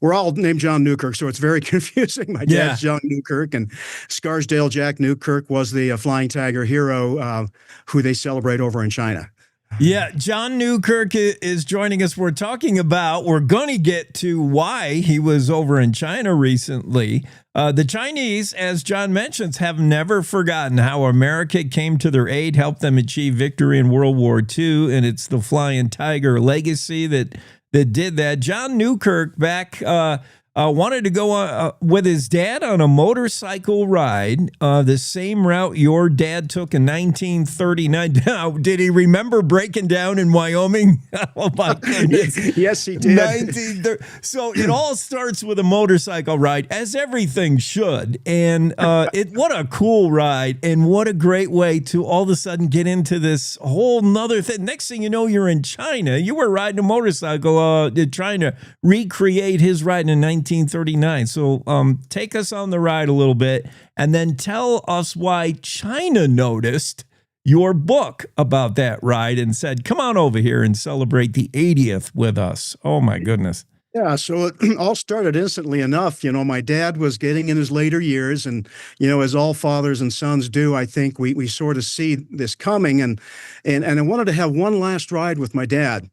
S31: we're all named John Newkirk, so it's very confusing. My dad's John Newkirk, and Scarsdale Jack Newkirk was the Flying Tiger hero who they celebrate over in China.
S1: Yeah, John Newkirk is joining us. We're going to get to why he was over in China recently. The Chinese, as John mentions, have never forgotten how America came to their aid, helped them achieve victory in World War II, and it's the Flying Tiger legacy that did that. John Newkirk back wanted to go with his dad on a motorcycle ride, the same route your dad took in 1939. Now, did he remember breaking down in Wyoming? Oh, my goodness.
S31: Yes, he did.
S1: So it all starts with a motorcycle ride, as everything should. And what a cool ride, and what a great way to all of a sudden get into this whole nother thing. Next thing you know, you're in China. You were riding a motorcycle, trying to recreate his ride in 1939. So take us on the ride a little bit, and then tell us why China noticed your book about that ride and said, "Come on over here and celebrate the 80th with us." Oh, my goodness.
S31: Yeah, so it all started instantly enough. You know, my dad was getting in his later years, and, you know, as all fathers and sons do, I think we sort of see this coming, and I wanted to have one last ride with my dad.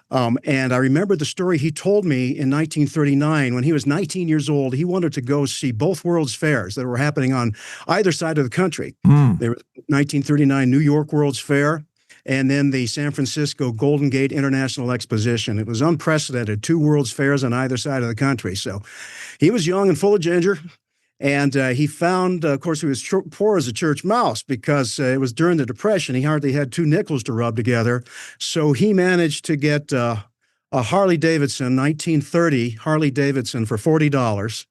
S31: And I remember the story he told me in 1939 when he was 19 years old. He wanted to go see both World's Fairs that were happening on either side of the country. There was 1939 New York World's Fair, and then the San Francisco Golden Gate International Exposition. It was unprecedented, 2 World's Fairs on either side of the country. So he was young and full of ginger. And he found, of course, he was poor as a church mouse because it was during the Depression. He hardly had 2 nickels to rub together. So he managed to get a Harley Davidson, 1930 Harley Davidson for $40.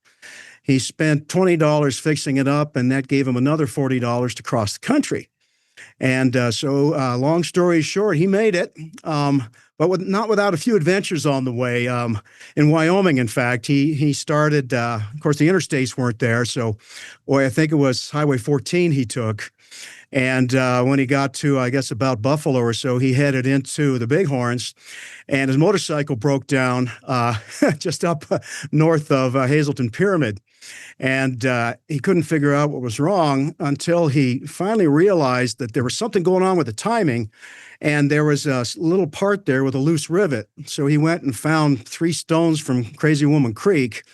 S31: He spent $20 fixing it up, and that gave him another $40 to cross the country. And so long story short, he made it. But not without a few adventures on the way. In Wyoming, in fact, he started, of course, the interstates weren't there. So, I think it was Highway 14 he took. And when he got to, I guess, about Buffalo or so, he headed into the Bighorns, and his motorcycle broke down just up north of Hazelton Pyramid. And he couldn't figure out what was wrong until he finally realized that there was something going on with the timing. And there was a little part there with a loose rivet. So he went and found 3 stones from Crazy Woman Creek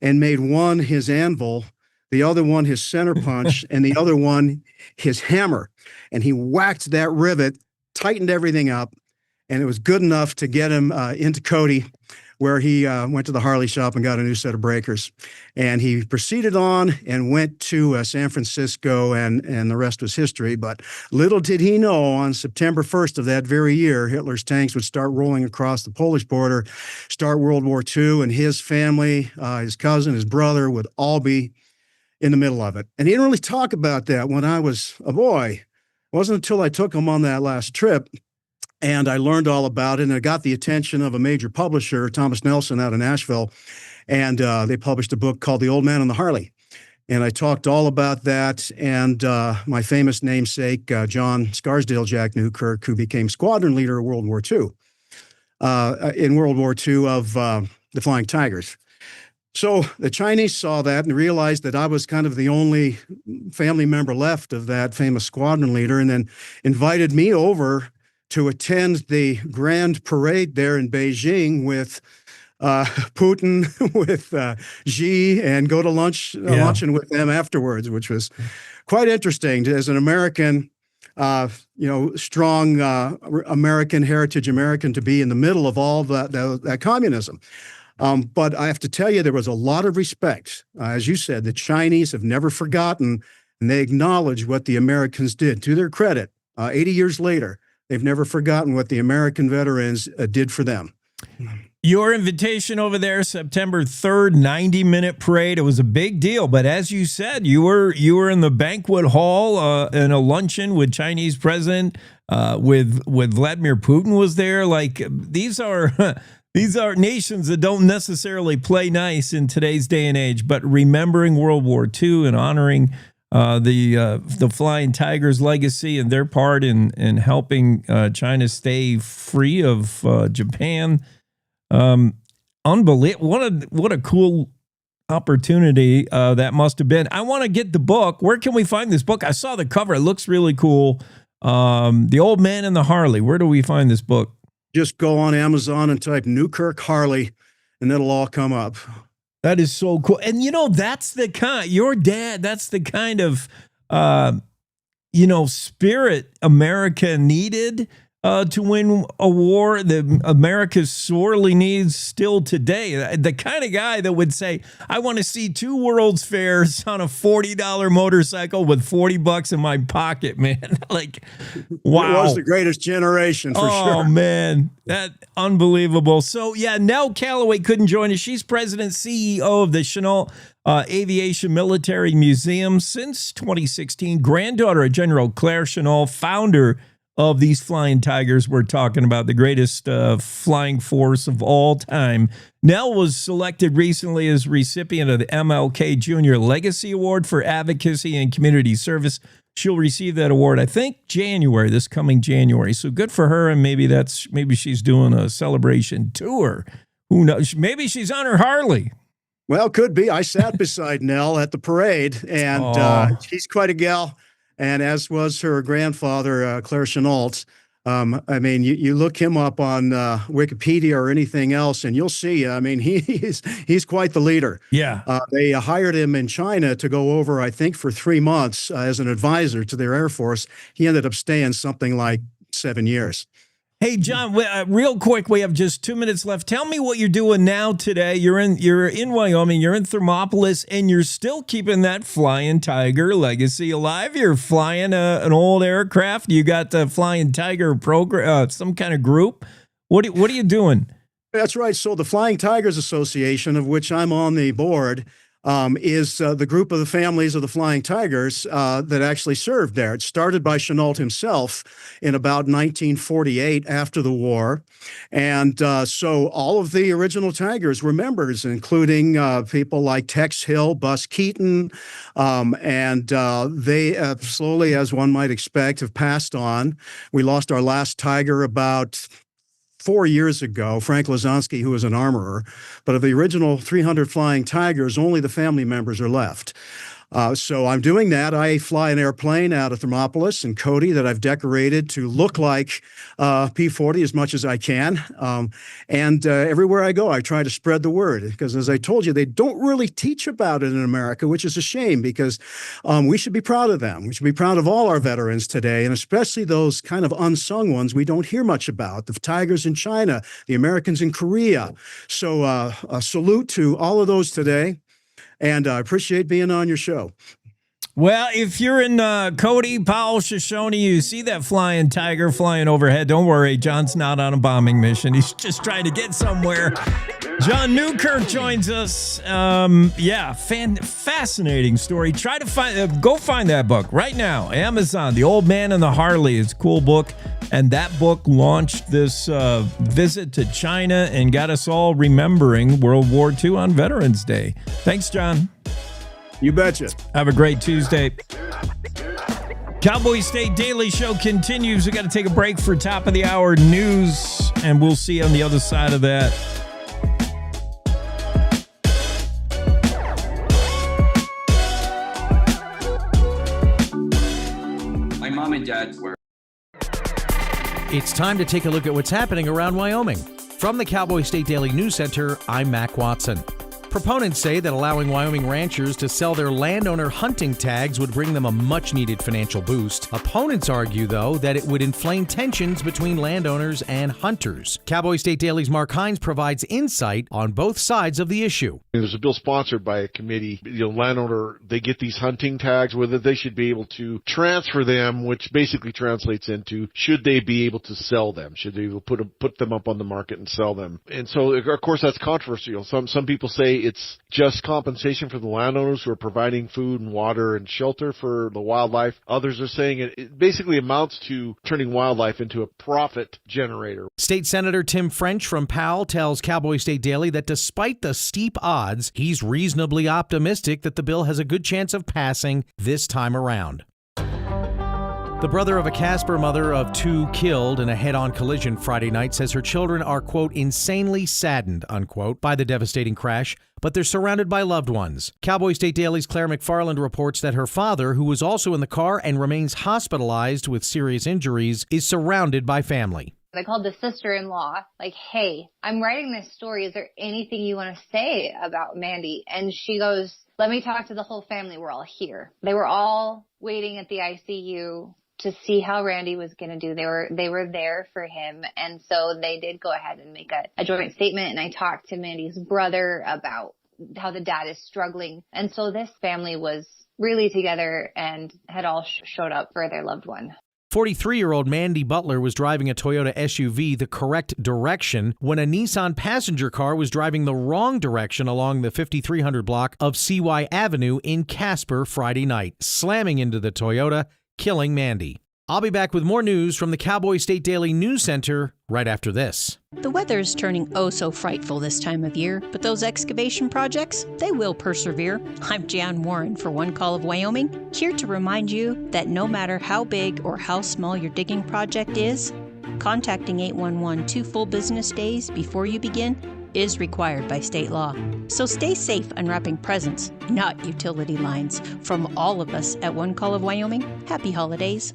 S31: and made one his anvil, the other one his center punch, and the other one his hammer. And he whacked that rivet, tightened everything up, and it was good enough to get him into Cody, where he went to the Harley shop and got a new set of breakers. And he proceeded on and went to San Francisco, and the rest was history. But little did he know, on September 1st of that very year, Hitler's tanks would start rolling across the Polish border, start World War II, and his family, his cousin, his brother, would all be in the middle of it. And he didn't really talk about that when I was a boy. It wasn't until I took him on that last trip and I learned all about it, and I got the attention of a major publisher, Thomas Nelson, out of Nashville, and they published a book called The Old Man and the Harley. And I talked all about that, and my famous namesake, John Scarsdale Jack Newkirk, who became squadron leader of World War II, in World War II of the Flying Tigers. So the Chinese saw that and realized that I was kind of the only family member left of that famous squadron leader, and then invited me over to attend the grand parade there in Beijing with Putin, with Xi, and go to luncheon with them afterwards, which was quite interesting as an American, strong American heritage American, to be in the middle of all that communism. But I have to tell you, there was a lot of respect. As you said, the Chinese have never forgotten, and they acknowledge what the Americans did. To their credit, 80 years later, they've never forgotten what the American veterans did for them.
S1: Your invitation over there, September 3rd, 90-minute parade. It was a big deal, but as you said, you were in the banquet hall in a luncheon with Chinese president, with Vladimir Putin was there. Like, these are nations that don't necessarily play nice in today's day and age, but remembering World War II and honoring the Flying Tigers legacy and their part in helping China stay free of Japan. Unbelievable. What a cool opportunity that must have been. I want to get the book. Where can we find this book? I saw the cover. It looks really cool. The Old Man and the Harley. Where do we find this book?
S31: Just go on Amazon and type Newkirk Harley, and it'll all come up.
S1: That is so cool. And, that's the kind, your dad, that's the kind of, spirit America needed to win a war that America sorely needs still today. The kind of guy that would say, I want to see 2 World's Fairs on a $40 motorcycle with $40 in my pocket, man. Like, wow.
S31: It was the greatest generation, for sure.
S1: Oh, man. That unbelievable. So, yeah, Nell Calloway couldn't join us. She's president, CEO of the Chennault Aviation Military Museum since 2016. Granddaughter of General Claire Chennault, founder of these Flying Tigers. We're talking about the greatest flying force of all time. Nell was selected recently as recipient of the MLK Jr. Legacy Award for Advocacy and Community Service. She'll receive that award, I think, this coming January. So good for her, and maybe she's doing a celebration tour. Who knows? Maybe she's on her Harley.
S31: Well, could be. I sat beside Nell at the parade, and she's quite a gal. And as was her grandfather, Claire Chennault. You look him up on Wikipedia or anything else, and you'll see. He's quite the leader.
S1: Yeah.
S31: They hired him in China to go over, I think, for 3 months as an advisor to their Air Force. He ended up staying something like 7 years.
S1: Hey, John, real quick, we have just 2 minutes left. Tell me what you're doing now today. You're in Wyoming, you're in Thermopolis, and you're still keeping that Flying Tiger legacy alive. You're flying an old aircraft. You got the Flying Tiger program, some kind of group. What are you doing?
S31: That's right. So the Flying Tigers Association, of which I'm on the board, is the group of the families of the Flying Tigers that actually served there. It started by Chennault himself in about 1948 after the war. And so all of the original Tigers were members, including people like Tex Hill, Bus Keaton, and they slowly, as one might expect, have passed on. We lost our last Tiger about 4 years ago, Frank Lazonsky, who was an armorer. But of the original 300 Flying Tigers, only the family members are left. So I'm doing that. I fly an airplane out of Thermopolis and Cody that I've decorated to look like P-40 as much as I can. And everywhere I go, I try to spread the word because, as I told you, they don't really teach about it in America, which is a shame because we should be proud of them. We should be proud of all our veterans today, and especially those kind of unsung ones we don't hear much about, the Tigers in China, the Americans in Korea. So a salute to all of those today. And I appreciate being on your show.
S1: Well, if you're in Cody, Powell, Shoshone, you see that flying tiger flying overhead, don't worry. John's not on a bombing mission. He's just trying to get somewhere. John Newkirk joins us. Fascinating story. Try to go find that book right now. Amazon, The Old Man and the Harley. It's a cool book. And that book launched this visit to China and got us all remembering World War II on Veterans Day. Thanks, John.
S31: You betcha.
S1: Have a great Tuesday. Cowboy State Daily Show continues. We got to take a break for top of the hour news, and we'll see you on the other side of that.
S2: My mom and dad were.
S7: It's time to take a look at what's happening around Wyoming. From the Cowboy State Daily News Center, I'm Mac Watson. Proponents say that allowing Wyoming ranchers to sell their landowner hunting tags would bring them a much-needed financial boost. Opponents argue, though, that it would inflame tensions between landowners and hunters. Cowboy State Daily's Mark Hines provides insight on both sides of the issue.
S8: There's a bill sponsored by a committee. Landowner, they get these hunting tags, whether they should be able to transfer them, which basically translates into should they be able to sell them? Should they put them up on the market and sell them? And so, of course, that's controversial. Some people say it's just compensation for the landowners who are providing food and water and shelter for the wildlife. Others are saying it basically amounts to turning wildlife into a profit generator.
S7: State Senator Tim French from Powell tells Cowboy State Daily that despite the steep odds, he's reasonably optimistic that the bill has a good chance of passing this time around. The brother of a Casper mother of 2 killed in a head-on collision Friday night says her children are, quote, insanely saddened, unquote, by the devastating crash, but they're surrounded by loved ones. Cowboy State Daily's Claire McFarland reports that her father, who was also in the car and remains hospitalized with serious injuries, is surrounded by family.
S9: I called the sister-in-law, like, hey, I'm writing this story. Is there anything you want to say about Mandy? And she goes, let me talk to the whole family. We're all here. They were all waiting at the ICU to see how Randy was going to do. They were there for him. And so they did go ahead and make a joint statement. And I talked to Mandy's brother about how the dad is struggling. And so this family was really together and had all showed up for their loved one.
S7: 43-year-old Mandy Butler was driving a Toyota SUV the correct direction when a Nissan passenger car was driving the wrong direction along the 5300 block of CY Avenue in Casper Friday night, slamming into the Toyota, killing Mandy. I'll be back with more news from the Cowboy State Daily News Center right after this.
S10: The weather's turning oh so frightful this time of year, but those excavation projects, they will persevere. I'm Jan Warren for One Call of Wyoming, here to remind you that no matter how big or how small your digging project is, contacting 811 2 full business days before you begin is required by state law. So stay safe unwrapping presents, not utility lines. From all of us at One Call of Wyoming, happy holidays.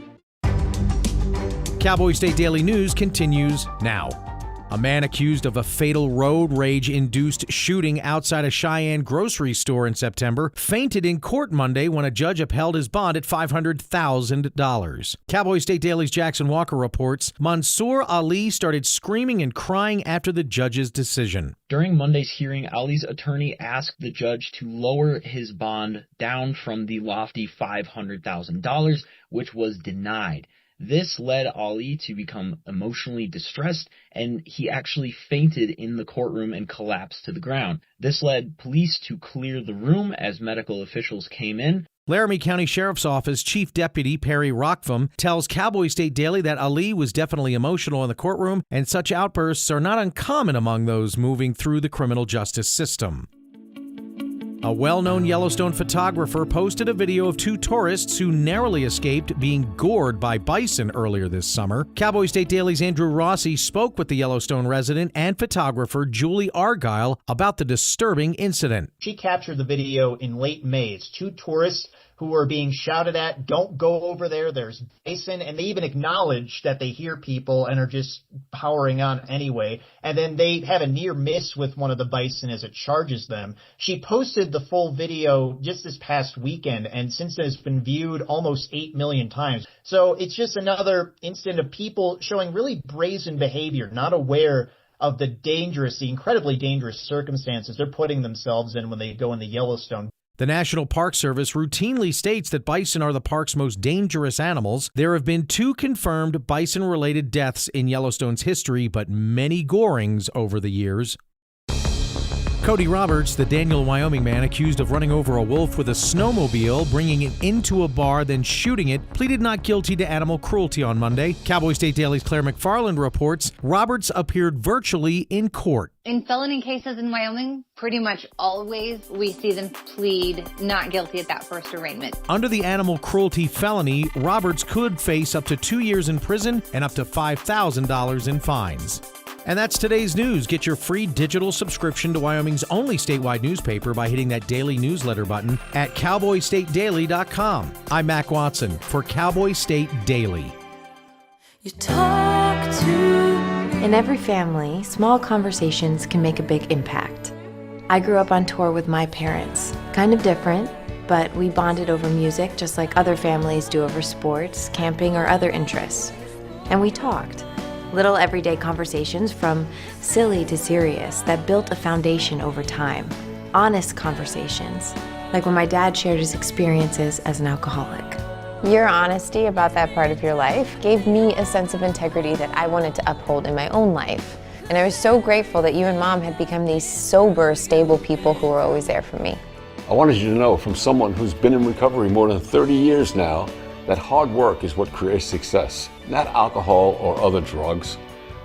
S7: Cowboy State Daily News continues now. A man accused of a fatal road rage-induced shooting outside a Cheyenne grocery store in September fainted in court Monday when a judge upheld his bond at $500,000. Cowboy State Daily's Jackson Walker reports Mansour Ali started screaming and crying after the judge's decision.
S11: During Monday's hearing, Ali's attorney asked the judge to lower his bond down from the lofty $500,000, which was denied. This led Ali to become emotionally distressed, and he actually fainted in the courtroom and collapsed to the ground. This led police to clear the room as medical officials came in.
S7: Laramie County Sheriff's Office Chief Deputy Perry Rockvam tells Cowboy State Daily that Ali was definitely emotional in the courtroom, and such outbursts are not uncommon among those moving through the criminal justice system. A well-known Yellowstone photographer posted a video of two tourists who narrowly escaped being gored by bison earlier this summer. Cowboy State Daily's Andrew Rossi spoke with the Yellowstone resident and photographer Julie Argyle about the disturbing incident.
S3: She captured the video in late May. It's two tourists who are being shouted at, don't go over there, there's bison, and they even acknowledge that they hear people and are just powering on anyway. And then they have a near miss with one of the bison as it charges them. She posted the full video just this past weekend, and since then it's been viewed almost 8 million times. So it's just another incident of people showing really brazen behavior, not aware of the incredibly dangerous circumstances they're putting themselves in when they go into Yellowstone.
S7: The National Park Service routinely states that bison are the park's most dangerous animals. There have been 2 confirmed bison-related deaths in Yellowstone's history, but many gorings over the years. Cody Roberts, the Daniel, Wyoming man accused of running over a wolf with a snowmobile, bringing it into a bar, then shooting it, pleaded not guilty to animal cruelty on Monday. Cowboy State Daily's Claire McFarland reports Roberts appeared virtually in court.
S9: In felony cases in Wyoming, pretty much always we see them plead not guilty at that first arraignment.
S7: Under the animal cruelty felony, Roberts could face up to 2 years in prison and up to $5,000 in fines. And that's today's news. Get your free digital subscription to Wyoming's only statewide newspaper by hitting that daily newsletter button at cowboystatedaily.com. I'm Mac Watson for Cowboy State Daily.
S13: You talk to... In every family, small conversations can make a big impact. I grew up on tour with my parents. Kind of different, but we bonded over music just like other families do over sports, camping, or other interests. And we talked. Little everyday conversations from silly to serious that built a foundation over time. Honest conversations, like when my dad shared his experiences as an alcoholic.
S14: Your honesty about that part of your life gave me a sense of integrity that I wanted to uphold in my own life. And I was so grateful that you and Mom had become these sober, stable people who were always there for me.
S15: I wanted you to know from someone who's been in recovery more than 30 years now that hard work is what creates success, not alcohol or other drugs,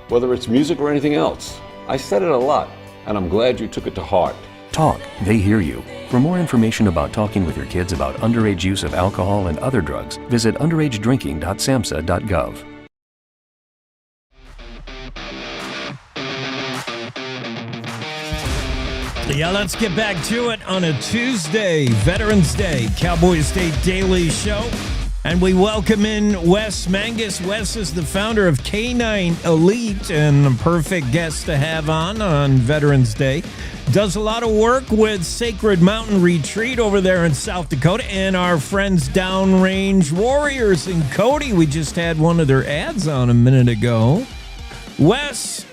S15: whether it's music or anything else. I said it a lot, and I'm glad you took it to heart.
S16: Talk, they hear you. For more information about talking with your kids about underage use of alcohol and other drugs, visit underagedrinking.samhsa.gov.
S1: Yeah, let's get back to it on a Tuesday, Veterans Day, Cowboy State Daily Show. And we welcome in Wes Mangus. Wes is the founder of K9 Elite and a perfect guest to have on Veterans Day. Does a lot of work with Sacred Mountain Retreat over there in South Dakota and our friends Downrange Warriors in Cody. We just had one of their ads on a minute ago. Wes,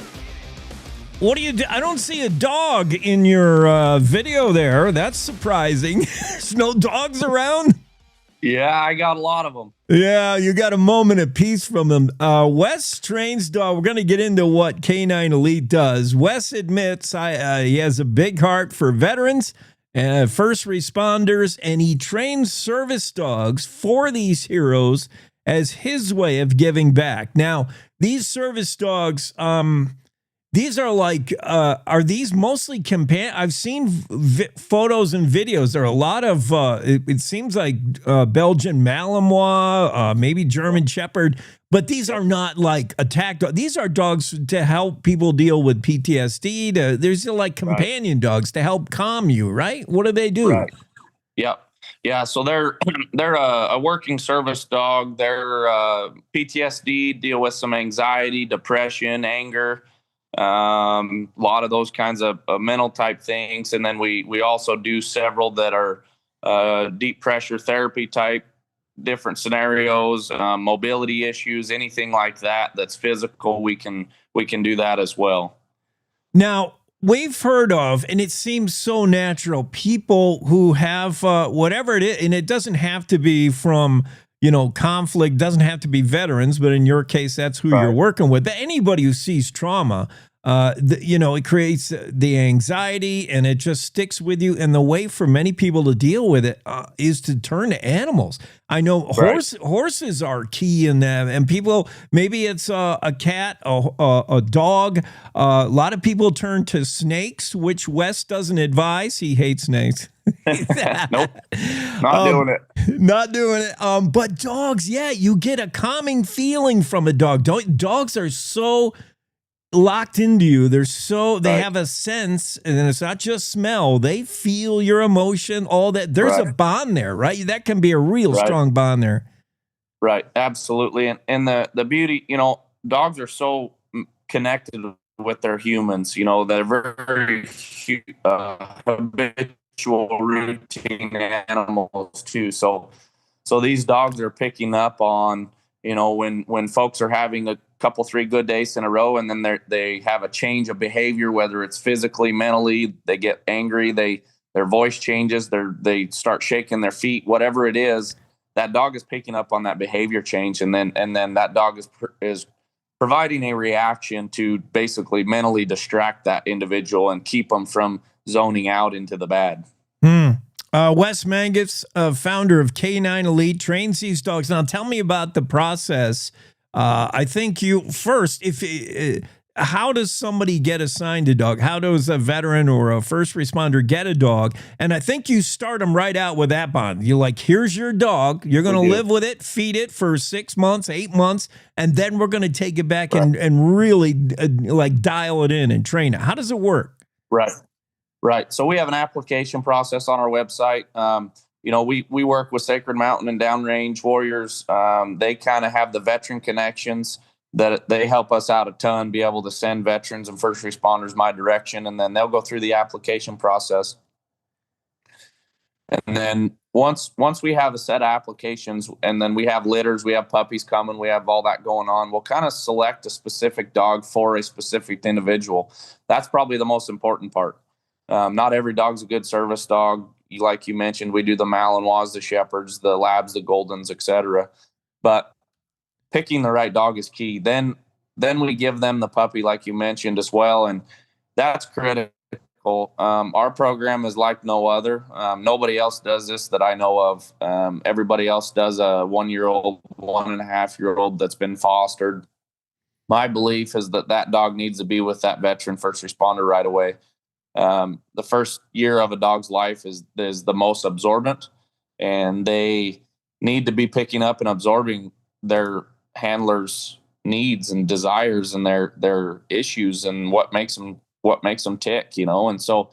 S1: what do you do? I don't see a dog in your video there. That's surprising. There's no dogs around?
S17: Yeah, I got a lot of them.
S1: Yeah, you got a moment of peace from them. Wes trains dog. We're going to get into what K9 Elite does. Wes admits he has a big heart for veterans and first responders, and he trains service dogs for these heroes as his way of giving back. Now, these service dogs, these are like, are these mostly companion? I've seen photos and videos. There are a lot of, it seems like Belgian Malinois, maybe German Shepherd, but these are not like attack dogs. These are dogs to help people deal with PTSD. There's like companion dogs to help calm you, right? What do they do?
S17: Right. Yep. Yeah, so they're a working service dog. They're PTSD, deal with some anxiety, depression, anger. A lot of those kinds of mental type things. And then we also do several that are deep pressure therapy type, different scenarios, mobility issues, anything like that that's physical. We can do that as well.
S1: Now, we've heard of, and it seems so natural, people who have whatever it is, and it doesn't have to be from conflict, doesn't have to be veterans, but in your case, that's who you're working with. But anybody who sees trauma, it creates the anxiety, and it just sticks with you. And the way for many people to deal with it is to turn to animals. I know horses are key in that, and people, maybe it's a cat, a dog. A lot of people turn to snakes, which Wes doesn't advise. He hates snakes.
S17: Nope, not doing it.
S1: Not doing it. But dogs, yeah, you get a calming feeling from a dog. Dogs are so locked into you. They have a sense, and it's not just smell. They feel your emotion, all that. There's a bond there, right? That can be a real strong bond there.
S17: Right. Absolutely. And the beauty, dogs are so connected with their humans, they're very habitual routine animals too. So these dogs are picking up on, when folks are having a couple, 3 good days in a row, and then they have a change of behavior, whether it's physically, mentally, they get angry, their voice changes, they start shaking their feet, whatever it is, that dog is picking up on that behavior change. And then that dog is providing a reaction to basically mentally distract that individual and keep them from zoning out into the bad.
S1: Wes Mangus, founder of K9 Elite, trains these dogs. Now tell me about the process. I think how does somebody get assigned a dog? How does a veteran or a first responder get a dog? And I think you start them right out with that bond. You're like, here's your dog. You're going to live with it, feed it for 6 months, 8 months, and then we're going to take it back and really dial it in and train it. How does it work?
S17: Right. So we have an application process on our website. We work with Sacred Mountain and Downrange Warriors. They kind of have the veteran connections that they help us out a ton, be able to send veterans and first responders my direction, and then they'll go through the application process. And then once we have a set of applications, and then we have litters, we have puppies coming, we have all that going on, we'll kind of select a specific dog for a specific individual. That's probably the most important part. Not every dog's a good service dog. Like you mentioned, we do the Malinois, the Shepherds, the Labs, the Goldens, etc. But picking the right dog is key. Then we give them the puppy, like you mentioned as well, and that's critical. Our program is like no other. Nobody else does this that I know of. Everybody else does a 1-year-old, 1.5-year-old that's been fostered. My belief is that dog needs to be with that veteran first responder right away. The first year of a dog's life is the most absorbent, and they need to be picking up and absorbing their handler's needs and desires and their issues and what makes them tick, and so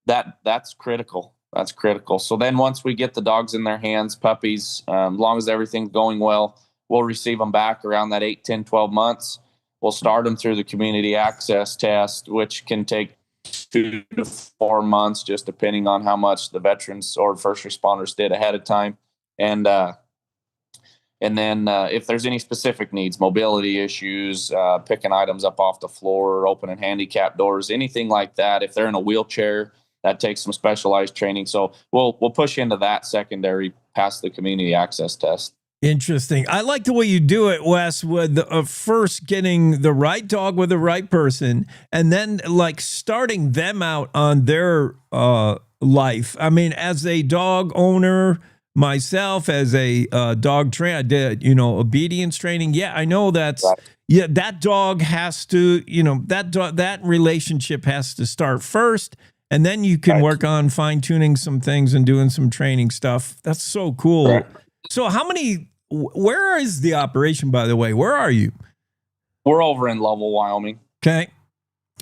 S17: that's critical. That's critical. So then once we get the dogs in their hands, puppies, as long as everything's going well, we'll receive them back around that 8, 10, 12 months. We'll start them through the community access test, which can take 2 to 4 months, just depending on how much the veterans or first responders did ahead of time. And then if there's any specific needs, mobility issues, picking items up off the floor, opening handicap doors, anything like that, if they're in a wheelchair, that takes some specialized training. So we'll push into that secondary past the community access test.
S1: Interesting. I like the way you do it, Wes, with first getting the right dog with the right person, and then starting them out on their life. I mean, as a dog owner, myself, as a dog trainer, I did, obedience training. Yeah, I know that's, that dog has to, that relationship has to start first, and then you can work on fine tuning some things and doing some training stuff. That's so cool. Right. So where is the operation, by the way? Where are you?
S17: We're over in Lovell, Wyoming.
S1: Okay.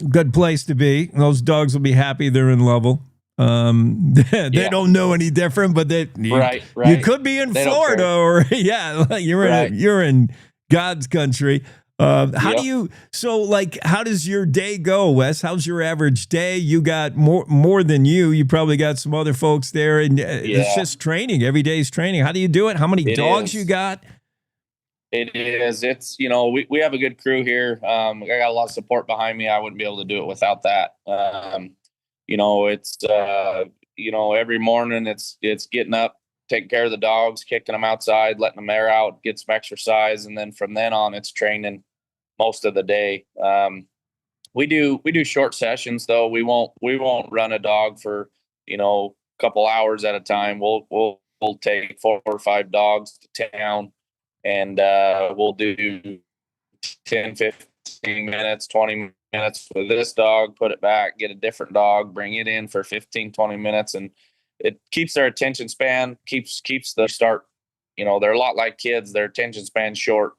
S1: Good place to be. Those dogs will be happy they're in Lovell. They don't know any different, but you could be in Florida or you're in God's country. How does your day go, Wes? How's your average day? You got more than you probably got some other folks there, and it's just training. Every day's training. How do you do it? How many dogs you got?
S17: It is. It's, we have a good crew here. I got a lot of support behind me. I wouldn't be able to do it without that. It's every morning it's getting up, taking care of the dogs, kicking them outside, letting them air out, get some exercise. And then from then on, it's training most of the day. We do short sessions though. We won't run a dog for, a couple hours at a time. We'll take 4 or 5 dogs to town, and we'll do 10, 15 minutes, 20 minutes with this dog, put it back, get a different dog, bring it in for 15, 20 minutes. And it keeps their attention span, keeps the start, they're a lot like kids, their attention span's short.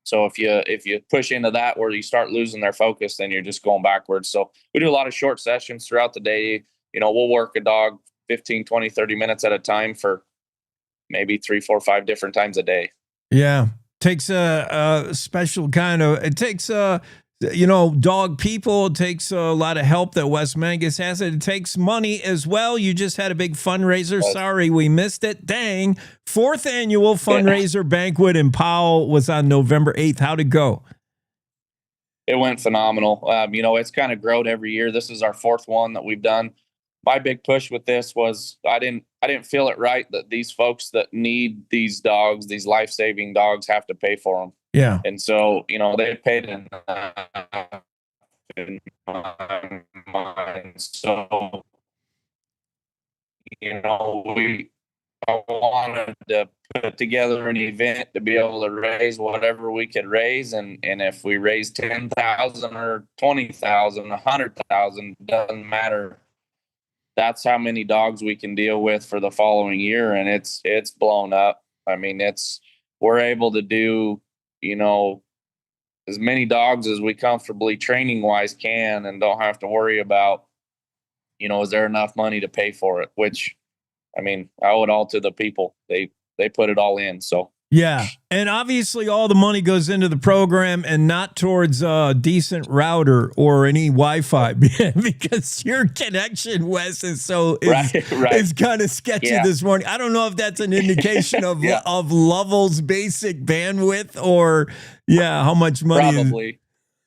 S17: So if you push into that where you start losing their focus, then you're just going backwards. So we do a lot of short sessions throughout the day. We'll work a dog 15, 20, 30 minutes at a time for maybe 3, 4, 5 different times a day.
S1: Yeah. Takes a special kind of, it takes dog people. It takes a lot of help that Wes Mangus has. It takes money as well. You just had a big fundraiser. Sorry, we missed it. Dang. 4th annual fundraiser banquet in Powell was on November 8th. How'd it go?
S17: It went phenomenal. It's kind of grown every year. This is our 4th one that we've done. My big push with this was I didn't feel it right that these folks that need these dogs, these life-saving dogs, have to pay for them.
S1: Yeah.
S17: And so, they paid enough in my mind. So, I wanted to put together an event to be able to raise whatever we could raise. And if we raise 10,000 or 20,000, 100,000, doesn't matter. That's how many dogs we can deal with for the following year. And it's blown up. I mean, we're able to do, as many dogs as we comfortably training wise can, and don't have to worry about, is there enough money to pay for it? Which, I owe it all to the people. They put it all in. So.
S1: Yeah. And obviously all the money goes into the program and not towards a decent router or any Wi-Fi because your connection, Wes, is kind of sketchy this morning. I don't know if that's an indication of of Lovell's basic bandwidth or how much money.
S17: Probably.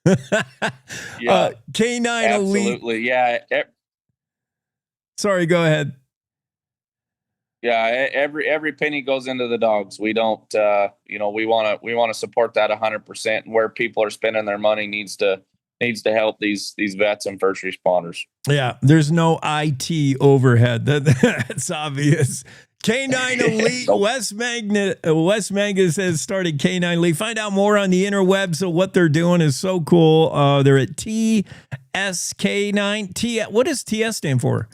S1: K9 Elite.
S17: Absolutely. Yeah.
S1: Sorry, go ahead.
S17: Yeah, every penny goes into the dogs. We don't, we want to support that 100%. And where people are spending their money needs to help these vets and first responders.
S1: Yeah, there's no IT overhead. That's obvious. K9 Elite Wes Mangus has started K9 Elite. Find out more on the interwebs. So what they're doing is so cool. They're at TSK9. What does TS stand for?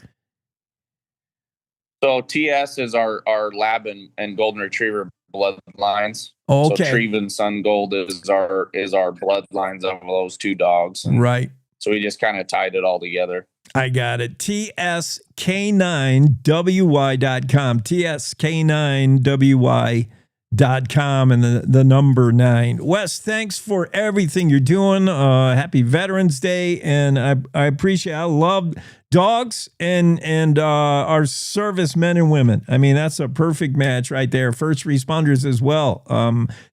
S17: So TS is our lab and golden retriever bloodlines.
S1: Okay.
S17: So Treve and Sun Gold is our bloodlines of those 2 dogs. And
S1: right.
S17: So we just kind of tied it all together.
S1: I got it. TSK9WY.com. TSK9WY.com and the number 9. Wes, thanks for everything you're doing. Happy Veterans Day. And I appreciate it. I love dogs and our service men and women. That's a perfect match right there. First responders as well.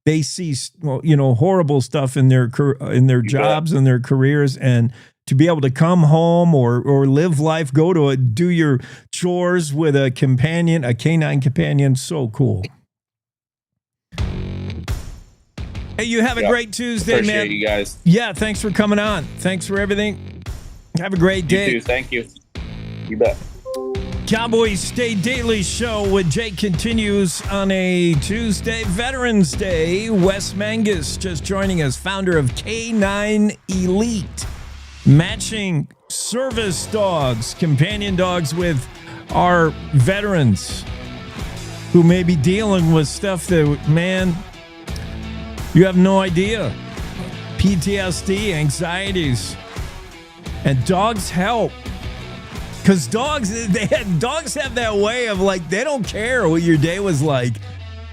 S1: They see, horrible stuff in their jobs and their careers, and to be able to come home or live life, do your chores with a companion, a canine companion. So cool. Hey, you have a great Tuesday,
S17: Appreciate
S1: man.
S17: You guys.
S1: Yeah, thanks for coming on. Thanks for everything. Have a great day.
S17: You too. Thank you. You bet.
S1: Cowboy State Daily Show with Jake continues on a Tuesday, Veterans Day. Wes Mangus just joining us, founder of K9 Elite, matching service dogs, companion dogs with our veterans who may be dealing with stuff that, man, you have no idea. PTSD, anxieties. And dogs help. Because dogs have that way of, like, they don't care what your day was like.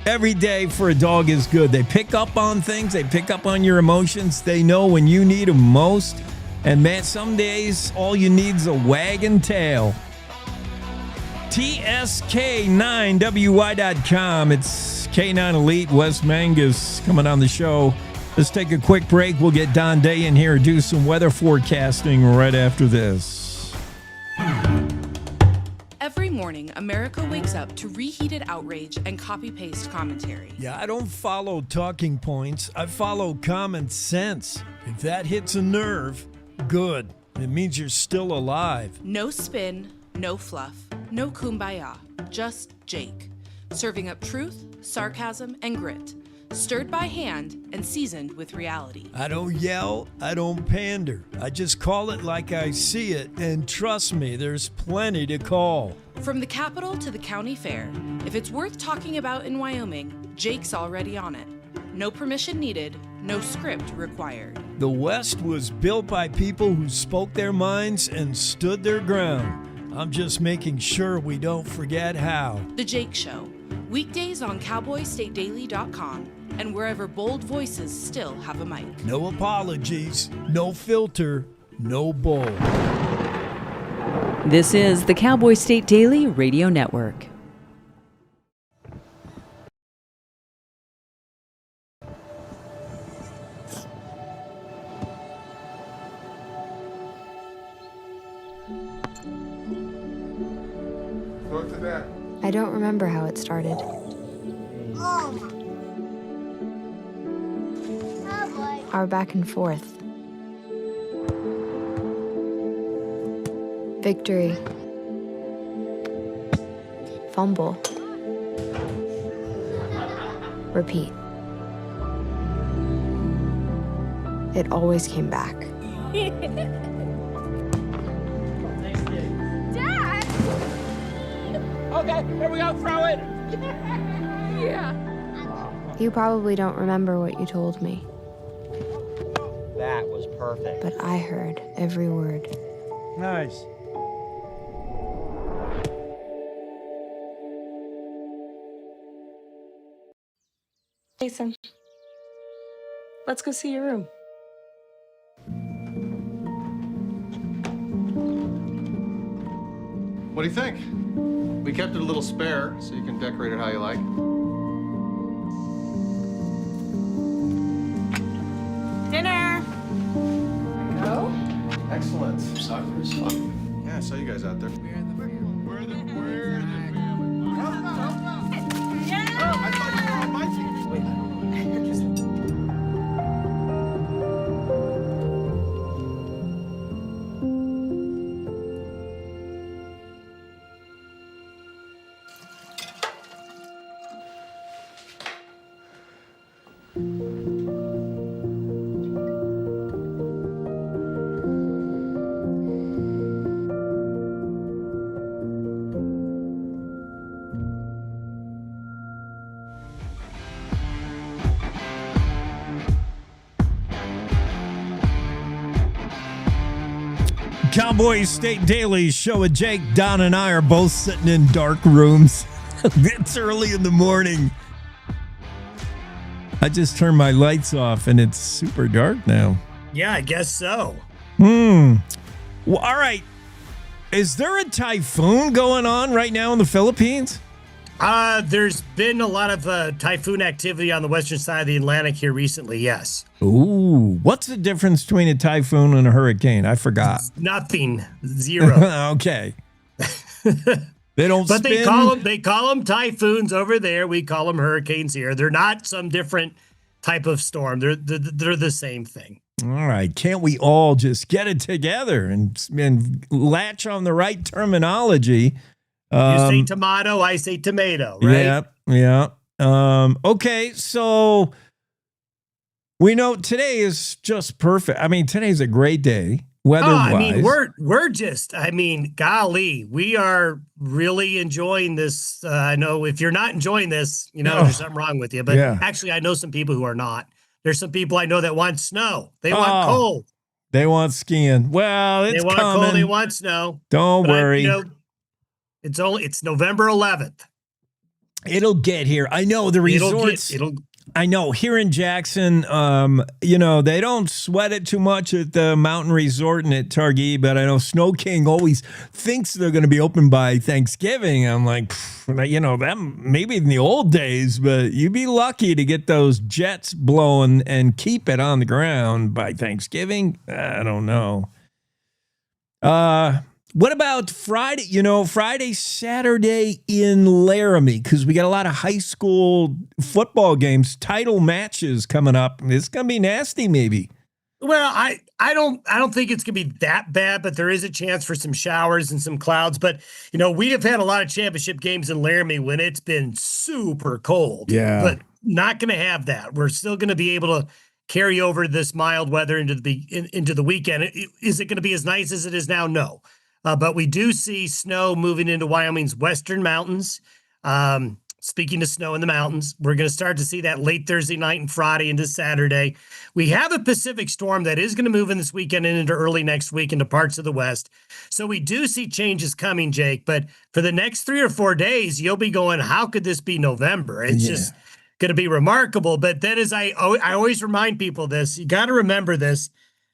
S1: Every day for a dog is good. They pick up on things. They pick up on your emotions. They know when you need them most. And, man, some days all you need is a wagging tail. TSK9WY.com. It's K9 Elite Wes Mangus coming on the show. Let's take a quick break. We'll get Don Day in here and do some weather forecasting right after this.
S4: Every morning, America wakes up to reheated outrage and copy-paste commentary.
S1: Yeah, I don't follow talking points. I follow common sense. If that hits a nerve, Good. It means you're still alive.
S4: No spin, no fluff, no kumbaya, just Jake. Serving up truth, sarcasm, and grit. Stirred by hand and seasoned with reality.
S1: I don't yell, I don't pander. I just call it like I see it, and trust me, there's plenty to call.
S4: From the capital to the county fair, if it's worth talking about in Wyoming, Jake's already on it. No permission needed, no script required.
S1: The West was built by people who spoke their minds and stood their ground. I'm just making sure we don't forget how.
S4: The Jake Show, weekdays on cowboystatedaily.com and wherever bold voices still have a mic.
S1: No apologies, no filter, no bull.
S5: This is the Cowboy State Daily Radio Network.
S13: I don't remember how it started. Our back and forth. Victory. Fumble. Repeat. It always came back.
S6: Dad! Okay, here we go, throw it! Yeah.
S13: You probably don't remember what you told me,
S3: That was perfect.
S13: but I heard every word.
S1: Nice.
S26: Jason, let's go see your room.
S12: What do you think? We kept it a little spare, so you can decorate it how you like.
S26: Dinner!
S12: Go. Excellent. Yeah, I saw you guys out there.
S1: Cowboy State Daily Show with Jake, Don, and I are both sitting in dark rooms. It's early in the morning. I just turned my lights off and it's super dark now.
S18: Yeah, I guess so.
S1: Well, all right. Is there a typhoon going on right now in the Philippines?
S18: There's been a lot of typhoon activity on the western side of the Atlantic here recently, yes.
S1: Ooh, what's the difference between a typhoon and a hurricane? I forgot.
S18: Nothing. Zero.
S1: Okay. They don't
S18: But
S1: spin.
S18: they call them typhoons over there. We call them hurricanes here. They're not some different type of storm. They're the same thing.
S1: All right. Can't we all just get it together and latch on the right terminology?
S18: You say tomato, I say tomato, right?
S1: Yeah. Okay, so we know today is just perfect. I mean, today's a great day weather-wise.
S18: I mean, we're just, golly, we are really enjoying this. I know if you're not enjoying this, there's something wrong with you. But actually, I know some people who are not. There's some people I know that want snow. They want cold.
S1: They want skiing. Well, it's
S18: They want
S1: coming.
S18: cold. They want snow.
S1: Don't worry.
S18: It's November 11th.
S1: It'll get here. I know the resorts. I know here in Jackson, they don't sweat it too much at the mountain resort and at Targhee, but I know Snow King always thinks they're going to be open by Thanksgiving. I'm like, that maybe in the old days, but you'd be lucky to get those jets blowing and keep it on the ground by Thanksgiving. I don't know. What about Friday? Friday, Saturday in Laramie, because we got a lot of high school football games, title matches coming up. It's going to be nasty, maybe.
S18: Well, I don't think it's gonna be that bad, but there is a chance for some showers and some clouds. But we have had a lot of championship games in Laramie when it's been super cold.
S1: Yeah.
S18: But not gonna have that. We're still gonna be able to carry over this mild weather into the weekend. Is it gonna be as nice as it is now? No. But we do see snow moving into Wyoming's western mountains. Speaking of snow in the mountains, we're going to start to see that late Thursday night and Friday into Saturday. We have a Pacific storm that is going to move in this weekend and into early next week into parts of the West. So we do see changes coming, Jake. But for the next 3 or 4 days, you'll be going, how could this be November? It's just going to be remarkable. But then as I always remind people this, you got to remember this.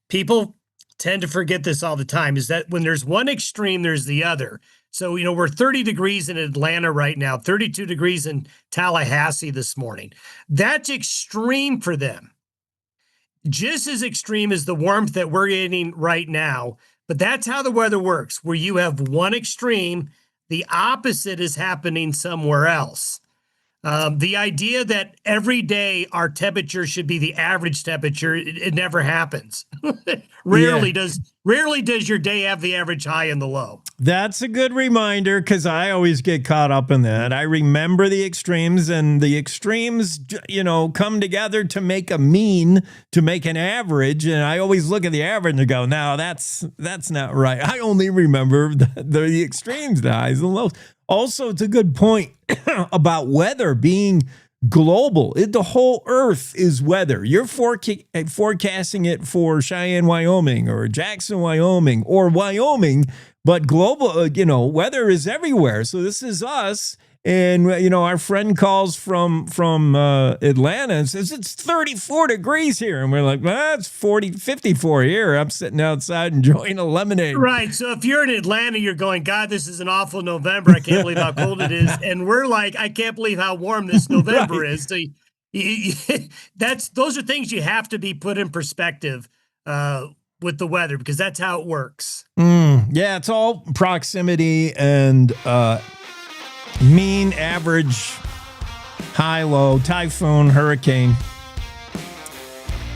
S18: People tend to forget this all the time, is that when there's one extreme, there's the other. So, we're 30 degrees in Atlanta right now, 32 degrees in Tallahassee this morning. That's extreme for them. Just as extreme as the warmth that we're getting right now. But that's how the weather works, where you have one extreme, the opposite is happening somewhere else. The idea that every day our temperature should be the average temperature, it never happens. Rarely does your day have the average high and the low.
S1: That's a good reminder, because I always get caught up in that. I remember the extremes, and the extremes, come together to make a mean, to make an average. And I always look at the average and go, no, that's not right. I only remember the extremes, the highs and lows. Also, it's a good point about weather being global. The whole earth is weather. You're forecasting it for Cheyenne, Wyoming, or Jackson, Wyoming, or Wyoming, but global, weather is everywhere. So this is us. And, our friend calls from Atlanta and says, it's 34 degrees here. And we're like, well, it's 54 here. I'm sitting outside enjoying a lemonade.
S18: Right. So if you're in Atlanta, you're going, God, this is an awful November. I can't believe how cold it is. And we're like, I can't believe how warm this November is. So those are things you have to be put in perspective with the weather, because that's how it works.
S1: Yeah, it's all proximity and mean, average, high, low, typhoon, hurricane.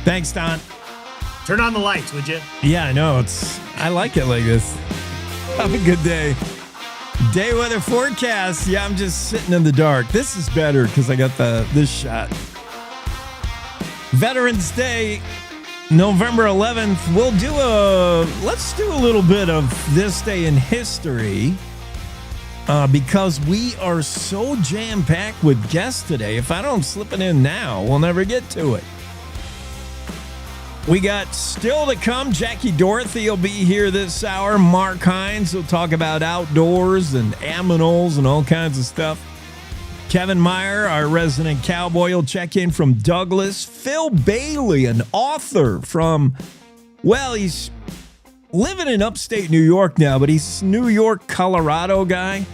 S1: Thanks, Don.
S18: Turn on the lights, would you?
S1: Yeah, I know. I like it like this. Have a good day. Day weather forecast. Yeah, I'm just sitting in the dark. This is better because I got this shot. Veterans Day, November 11th. Let's do a little bit of this day in history. Because we are so jam-packed with guests today. If I don't slip it in now, we'll never get to it. We got still to come. Jackie Dorothy will be here this hour. Mark Hines will talk about outdoors and aminals and all kinds of stuff. Kevin Meyer, our resident cowboy, will check in from Douglas. Phil Bailey, an author from, he's living in upstate New York now, but he's a New York, Colorado guy.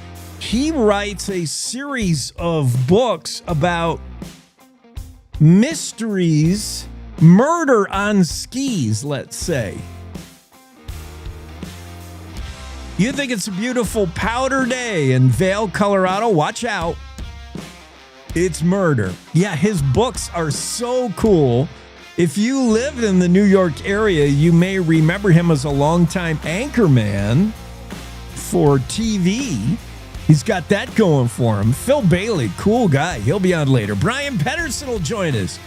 S1: He writes a series of books about mysteries, murder on skis, let's say. You think it's a beautiful powder day in Vail, Colorado? Watch out. It's murder. Yeah, his books are so cool. If you lived in the New York area, you may remember him as a longtime anchorman for TV. He's got that going for him. Phil Bailey, cool guy. He'll be on later. Bryan Pedersen will join us.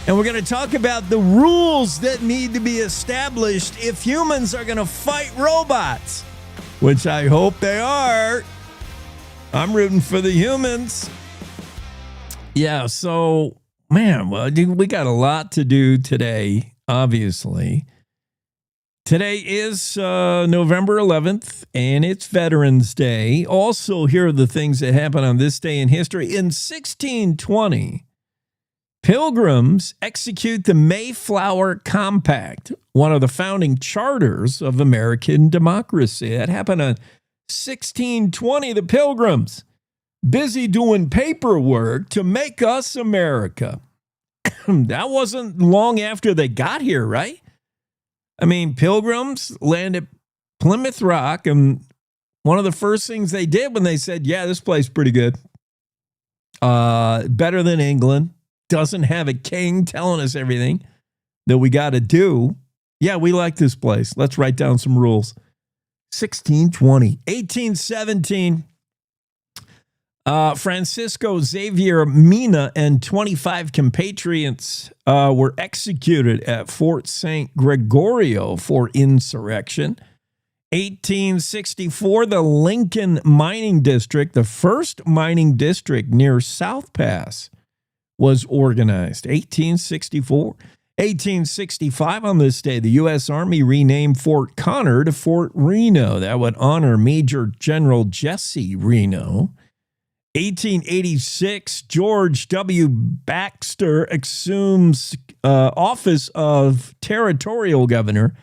S1: And we're going to talk about the rules that need to be established if humans are going to fight robots, which I hope they are. I'm rooting for the humans. Yeah, so, man, we got a lot to do today, obviously. Today is November 11th, and it's Veterans Day. Also, here are the things that happened on this day in history. In 1620, Pilgrims execute the Mayflower Compact, one of the founding charters of American democracy. That happened in 1620, the Pilgrims, busy doing paperwork to make us America. That wasn't long after they got here, right? I mean, Pilgrims landed Plymouth Rock, and one of the first things they did when they said, yeah, this place is pretty good, better than England, doesn't have a king telling us everything that we got to do. Yeah, we like this place. Let's write down some rules. 1620. 1817. Francisco Xavier Mina and 25 compatriots were executed at Fort St. Gregorio for insurrection. 1864, the Lincoln Mining District, the first mining district near South Pass, was organized. 1864. 1865, on this day, the U.S. Army renamed Fort Connor to Fort Reno. That would honor Major General Jesse Reno. 1886, George W. Baxter assumes office of territorial governor.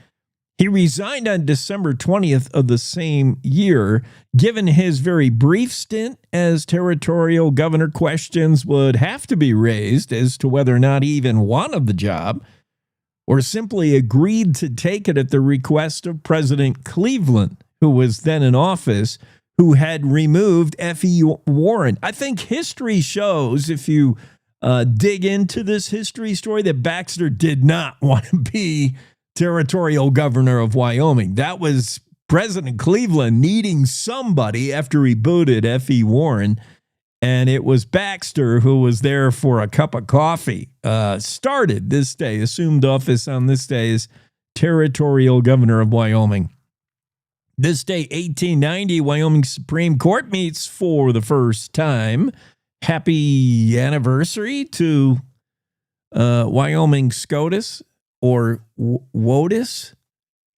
S1: He resigned on December 20th of the same year. Given his very brief stint as territorial governor, questions would have to be raised as to whether or not he even wanted the job or simply agreed to take it at the request of President Cleveland, who was then in office, who had removed F.E. Warren. I think history shows, if you dig into this history story, that Baxter did not want to be territorial governor of Wyoming. That was President Cleveland needing somebody after he booted F.E. Warren, and it was Baxter who was there for a cup of coffee. Started this day, assumed office on this day as territorial governor of Wyoming. This day, 1890, Wyoming Supreme Court meets for the first time. Happy anniversary to Wyoming SCOTUS. Or WOTUS.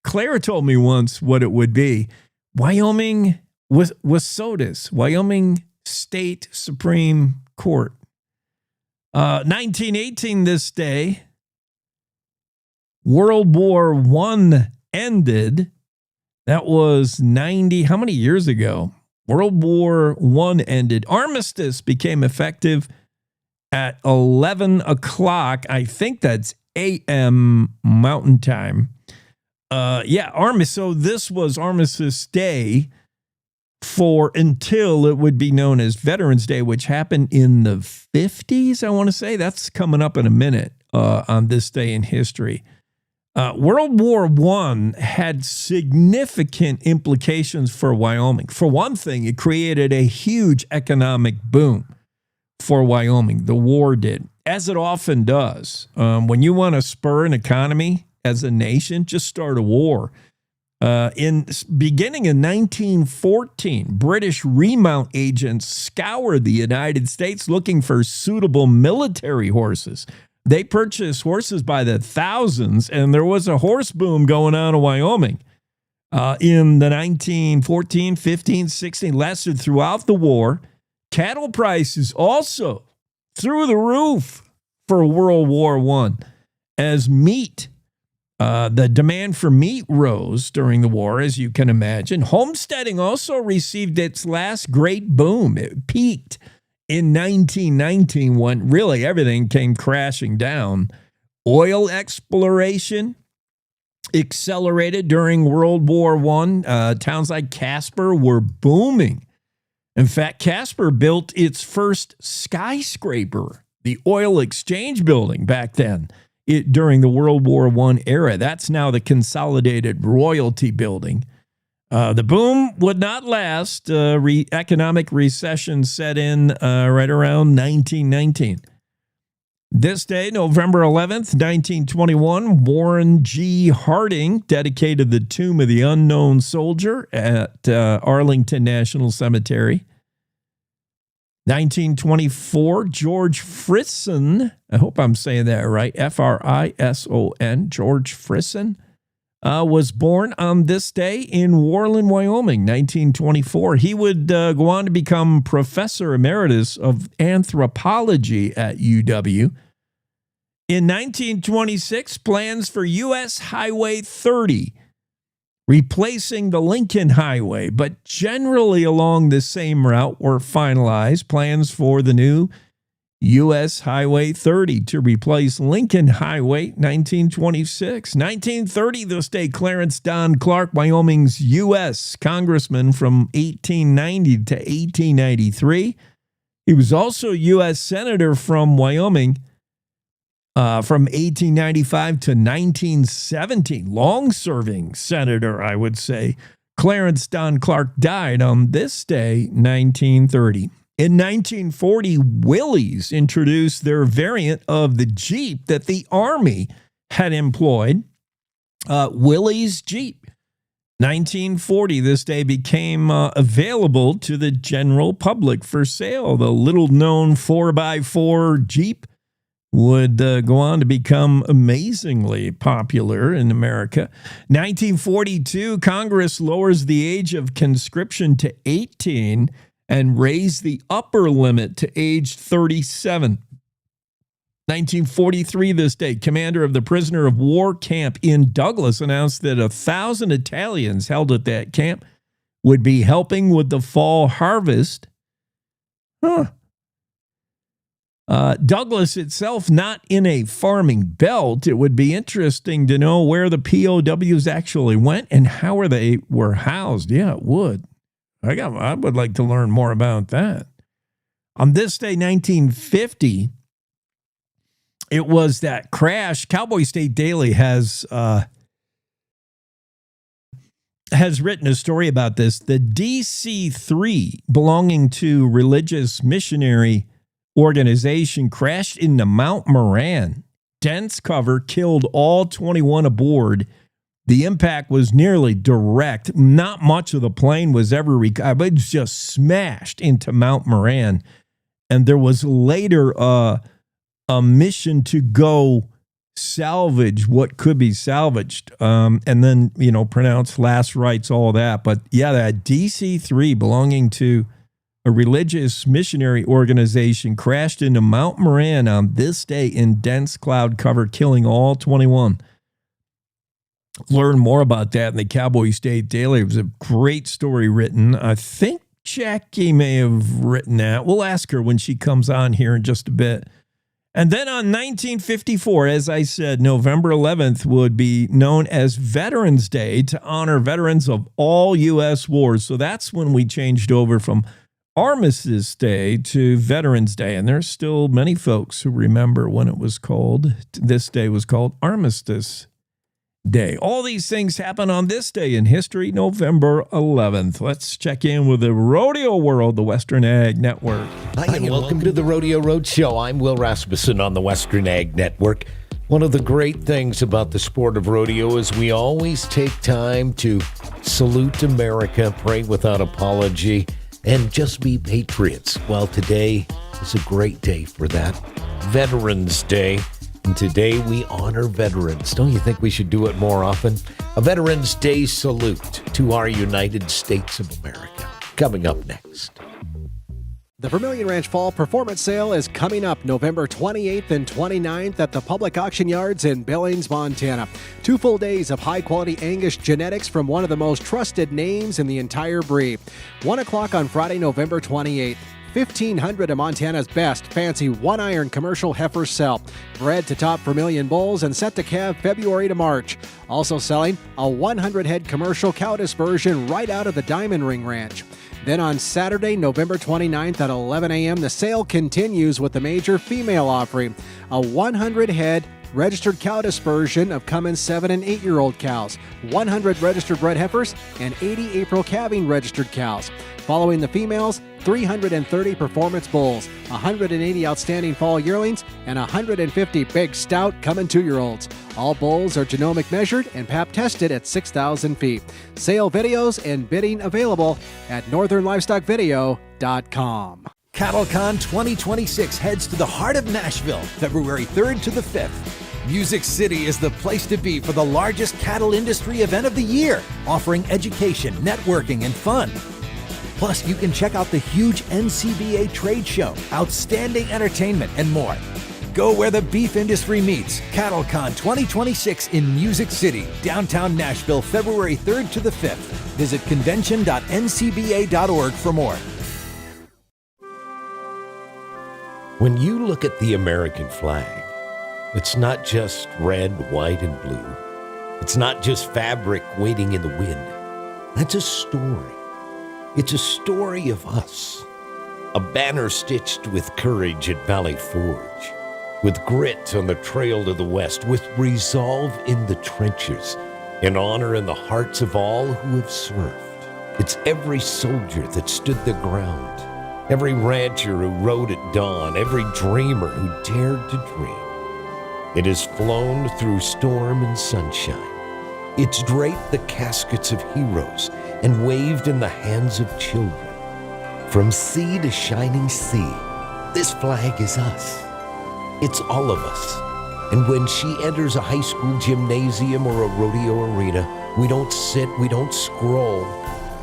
S1: Claire told me once what it would be. Wyoming was SOTUS, Wyoming State Supreme Court. 1918 this day, World War I ended. That was 90, how many years ago? World War I ended. Armistice became effective at 11 o'clock. I think that's a.m. Mountain Time. Armistice. So this was Armistice Day for until it would be known as Veterans Day, which happened in the 50s, I want to say. That's coming up in a minute on this day in history. World War I had significant implications for Wyoming. For one thing, it created a huge economic boom for Wyoming. The war did. As it often does, when you want to spur an economy as a nation, just start a war. Beginning in 1914, British remount agents scoured the United States looking for suitable military horses. They purchased horses by the thousands, and there was a horse boom going on in Wyoming. In the 1914, 15, 16, lasted throughout the war. Cattle prices also through the roof for World War I as meat. The demand for meat rose during the war, as you can imagine. Homesteading also received its last great boom. It peaked in 1919 when really everything came crashing down. Oil exploration accelerated during World War I. Towns like Casper were booming. In fact, Casper built its first skyscraper, the Oil Exchange Building back then, during the World War I era. That's now the Consolidated Royalty Building. The boom would not last. Economic recession set in right around 1919. This day, November 11th, 1921, Warren G. Harding dedicated the Tomb of the Unknown Soldier at Arlington National Cemetery. 1924, George Frisson, I hope I'm saying that right, Frison, George Frisson, was born on this day in Worland, Wyoming, 1924. He would go on to become Professor Emeritus of Anthropology at UW. In 1926, plans for U.S. Highway 30, replacing the Lincoln Highway, but generally along the same route, were finalized. Plans for the new U.S. Highway 30 to replace Lincoln Highway, 1926. 1930, this day, Clarence Don Clark, Wyoming's U.S. Congressman from 1890 to 1893. He was also U.S. Senator from Wyoming from 1895 to 1917. Long-serving senator, I would say. Clarence Don Clark died on this day, 1930. In 1940, Willys introduced their variant of the Jeep that the Army had employed. Willys Jeep. 1940, this day became available to the general public for sale. The little-known 4x4 Jeep would go on to become amazingly popular in America. 1942, Congress lowers the age of conscription to 18 and raised the upper limit to age 37. 1943, this day, commander of the prisoner of war camp in Douglas announced that 1,000 Italians held at that camp would be helping with the fall harvest. Douglas itself not in a farming belt. It would be interesting to know where the POWs actually went and how they were housed. Yeah, it would. I would like to learn more about that. On this day, 1950, it was that crash. Cowboy State Daily has written a story about this. The DC-3, belonging to Religious Missionary Organization, crashed into Mount Moran. Dense cover killed all 21 aboard. The impact was nearly direct. Not much of the plane was ever recovered. It was just smashed into Mount Moran. And there was later a mission to go salvage what could be salvaged. And then, pronounce last rites, all that. But yeah, that DC-3 belonging to a religious missionary organization crashed into Mount Moran on this day in dense cloud cover, killing all 21. Learn more about that in the Cowboy State Daily. It was a great story written. I think Jackie may have written that. We'll ask her when she comes on here in just a bit. And then on 1954, as I said, November 11th would be known as Veterans Day to honor veterans of all U.S. wars. So that's when we changed over from Armistice Day to Veterans Day. And there's still many folks who remember when it was called, this day was called Armistice Day. All these things happen on this day in history, November 11th. Let's check in with the rodeo world, the Western Ag Network.
S19: Hi, and welcome to the Rodeo Road Show. I'm Will Rasmussen on the Western Ag Network. One of the great things about the sport of rodeo is we always take time to salute America, pray without apology, and just be patriots. Well, today is a great day for that. Veterans Day. And today we honor veterans. Don't you think we should do it more often? A Veterans Day salute to our United States of America. Coming up next.
S20: The Vermilion Ranch Fall Performance Sale is coming up November 28th and 29th at the Public Auction Yards in Billings, Montana. 2 full days of high-quality Angus genetics from one of the most trusted names in the entire breed. 1 o'clock on Friday, November 28th. 1,500 of Montana's best fancy one-iron commercial heifers sell. Bred to top Vermilion bulls and set to calve February to March. Also selling a 100-head commercial cow dispersion right out of the Diamond Ring Ranch. Then on Saturday, November 29th at 11 a.m., the sale continues with the major female offering. A 100-head registered cow dispersion of Cummins 7 and 8-year-old cows, 100 registered bred heifers, and 80 April calving registered cows. Following the females, 330 performance bulls, 180 outstanding fall yearlings, and 150 big stout coming 2-year-olds. All bulls are genomic measured and pap tested at 6,000 feet. Sale videos and bidding available at northernlivestockvideo.com.
S21: CattleCon 2026 heads to the heart of Nashville, February 3rd to the 5th. Music City is the place to be for the largest cattle industry event of the year, offering education, networking, and fun. Plus, you can check out the huge NCBA trade show, outstanding entertainment, and more. Go where the beef industry meets. CattleCon 2026 in Music City, downtown Nashville, February 3rd to the 5th. Visit convention.ncba.org for more.
S19: When you look at the American flag, it's not just red, white, and blue. It's not just fabric waiting in the wind. That's a story. It's a story of us. A banner stitched with courage at Valley Forge. with grit on the trail to the west, with resolve in the trenches, and honor in the hearts of all who have served. It's every soldier that stood the ground, every rancher who rode at dawn, every dreamer who dared to dream. It has flown through storm and sunshine. It's draped the caskets of heroes and waved in the hands of children. From sea to shining sea, this flag is us. It's all of us. And when she enters a high school gymnasium or a rodeo arena, we don't sit, we don't scroll,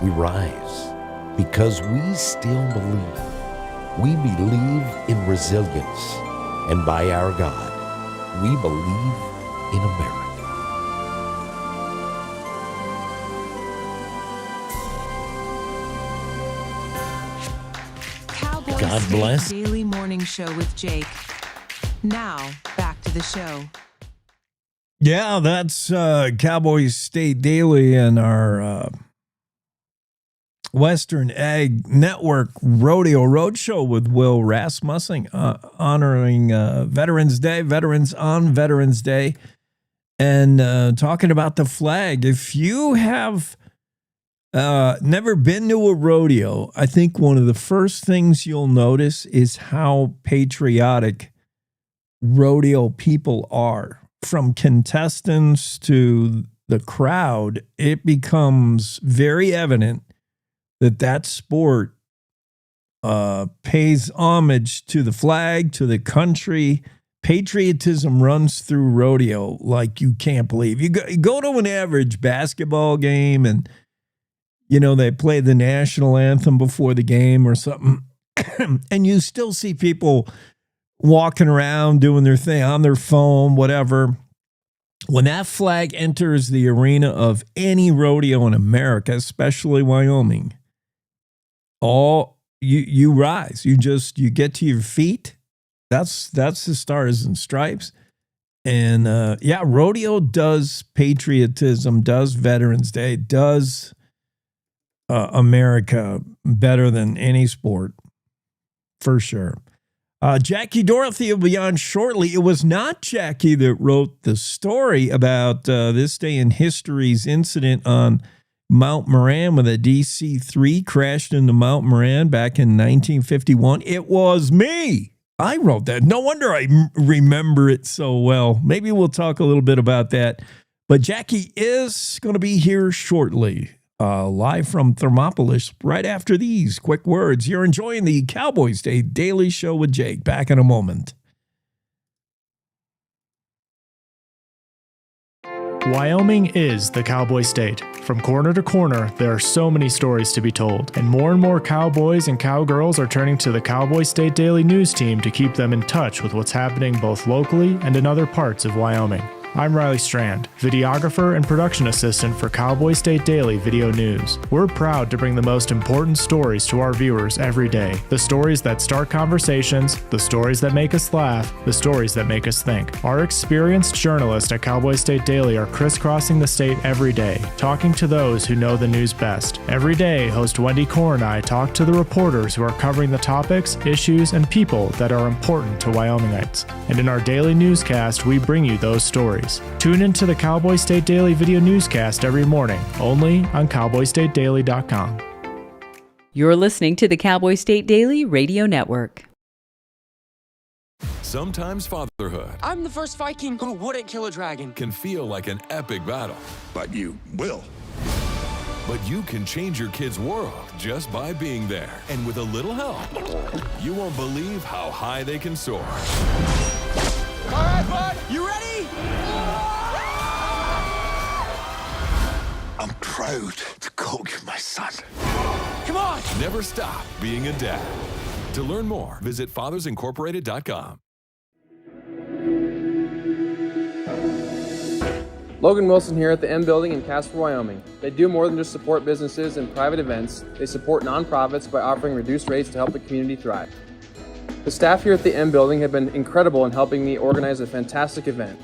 S19: we rise. Because we still believe. We believe in resilience. And by our God, we believe in America.
S2: Cowboy
S19: God
S2: State
S19: bless.
S2: Daily Morning Show with Jake. Now, back to the show.
S1: Yeah, that's Cowboy State Daily and our Western Ag Network Rodeo Roadshow with Will Rasmussen, honoring Veterans Day, Veterans on Veterans Day, and talking about the flag. If you have never been to a rodeo, I think one of the first things you'll notice is how patriotic rodeo people are. From contestants to the crowd, it becomes very evident that sport pays homage to the flag, to the country. Patriotism runs through rodeo like you can't believe. You go to an average basketball game and, you know, they play the national anthem before the game or something, and you still see people walking around doing their thing on their phone, whatever. When that flag enters the arena of any rodeo in America, especially Wyoming, you rise. You get to your feet. That's the Stars and Stripes. And rodeo does patriotism, does Veterans Day, does America better than any sport, for sure. Jackie Dorothy will be on shortly. It was not Jackie that wrote the story about this day in history's incident on Mount Moran when the DC-3 crashed into Mount Moran back in 1951. It was me. I wrote that. No wonder I remember it so well. Maybe we'll talk a little bit about that. But Jackie is going to be here shortly. Live from Thermopolis right after these quick words. You're enjoying the Cowboy State Daily Show with Jake. Back in a moment.
S8: Wyoming is the Cowboy State. From corner to corner, there are so many stories to be told, and more cowboys and cowgirls are turning to the Cowboy State Daily News team to keep them in touch with what's happening both locally and in other parts of Wyoming. I'm Riley Strand, videographer and production assistant for Cowboy State Daily Video News. We're proud to bring the most important stories to our viewers every day. The stories that start conversations, the stories that make us laugh, the stories that make us think. Our experienced journalists at Cowboy State Daily are crisscrossing the state every day, talking to those who know the news best. Every day, host Wendy Core and I talk to the reporters who are covering the topics, issues, and people that are important to Wyomingites. And in our daily newscast, we bring you those stories. Tune into the Cowboy State Daily Video Newscast every morning, only on CowboyStateDaily.com.
S5: You're listening to the Cowboy State Daily Radio Network.
S22: Sometimes fatherhood
S6: I'm the first Viking who wouldn't kill a dragon.
S22: can feel like an epic battle.
S23: But you will.
S22: But you can change your kid's world just by being there. And with a little help, you won't believe how high they can soar.
S6: All right, bud, you ready?
S23: I'm proud to call you my son.
S6: Come on!
S22: Never stop being a dad. To learn more, visit fathersincorporated.com.
S24: Logan Wilson here at the M Building in Casper, Wyoming. They do more than just support businesses and private events. They support nonprofits by offering reduced rates to help the community thrive. The staff here at the M Building have been incredible in helping me organize a fantastic event.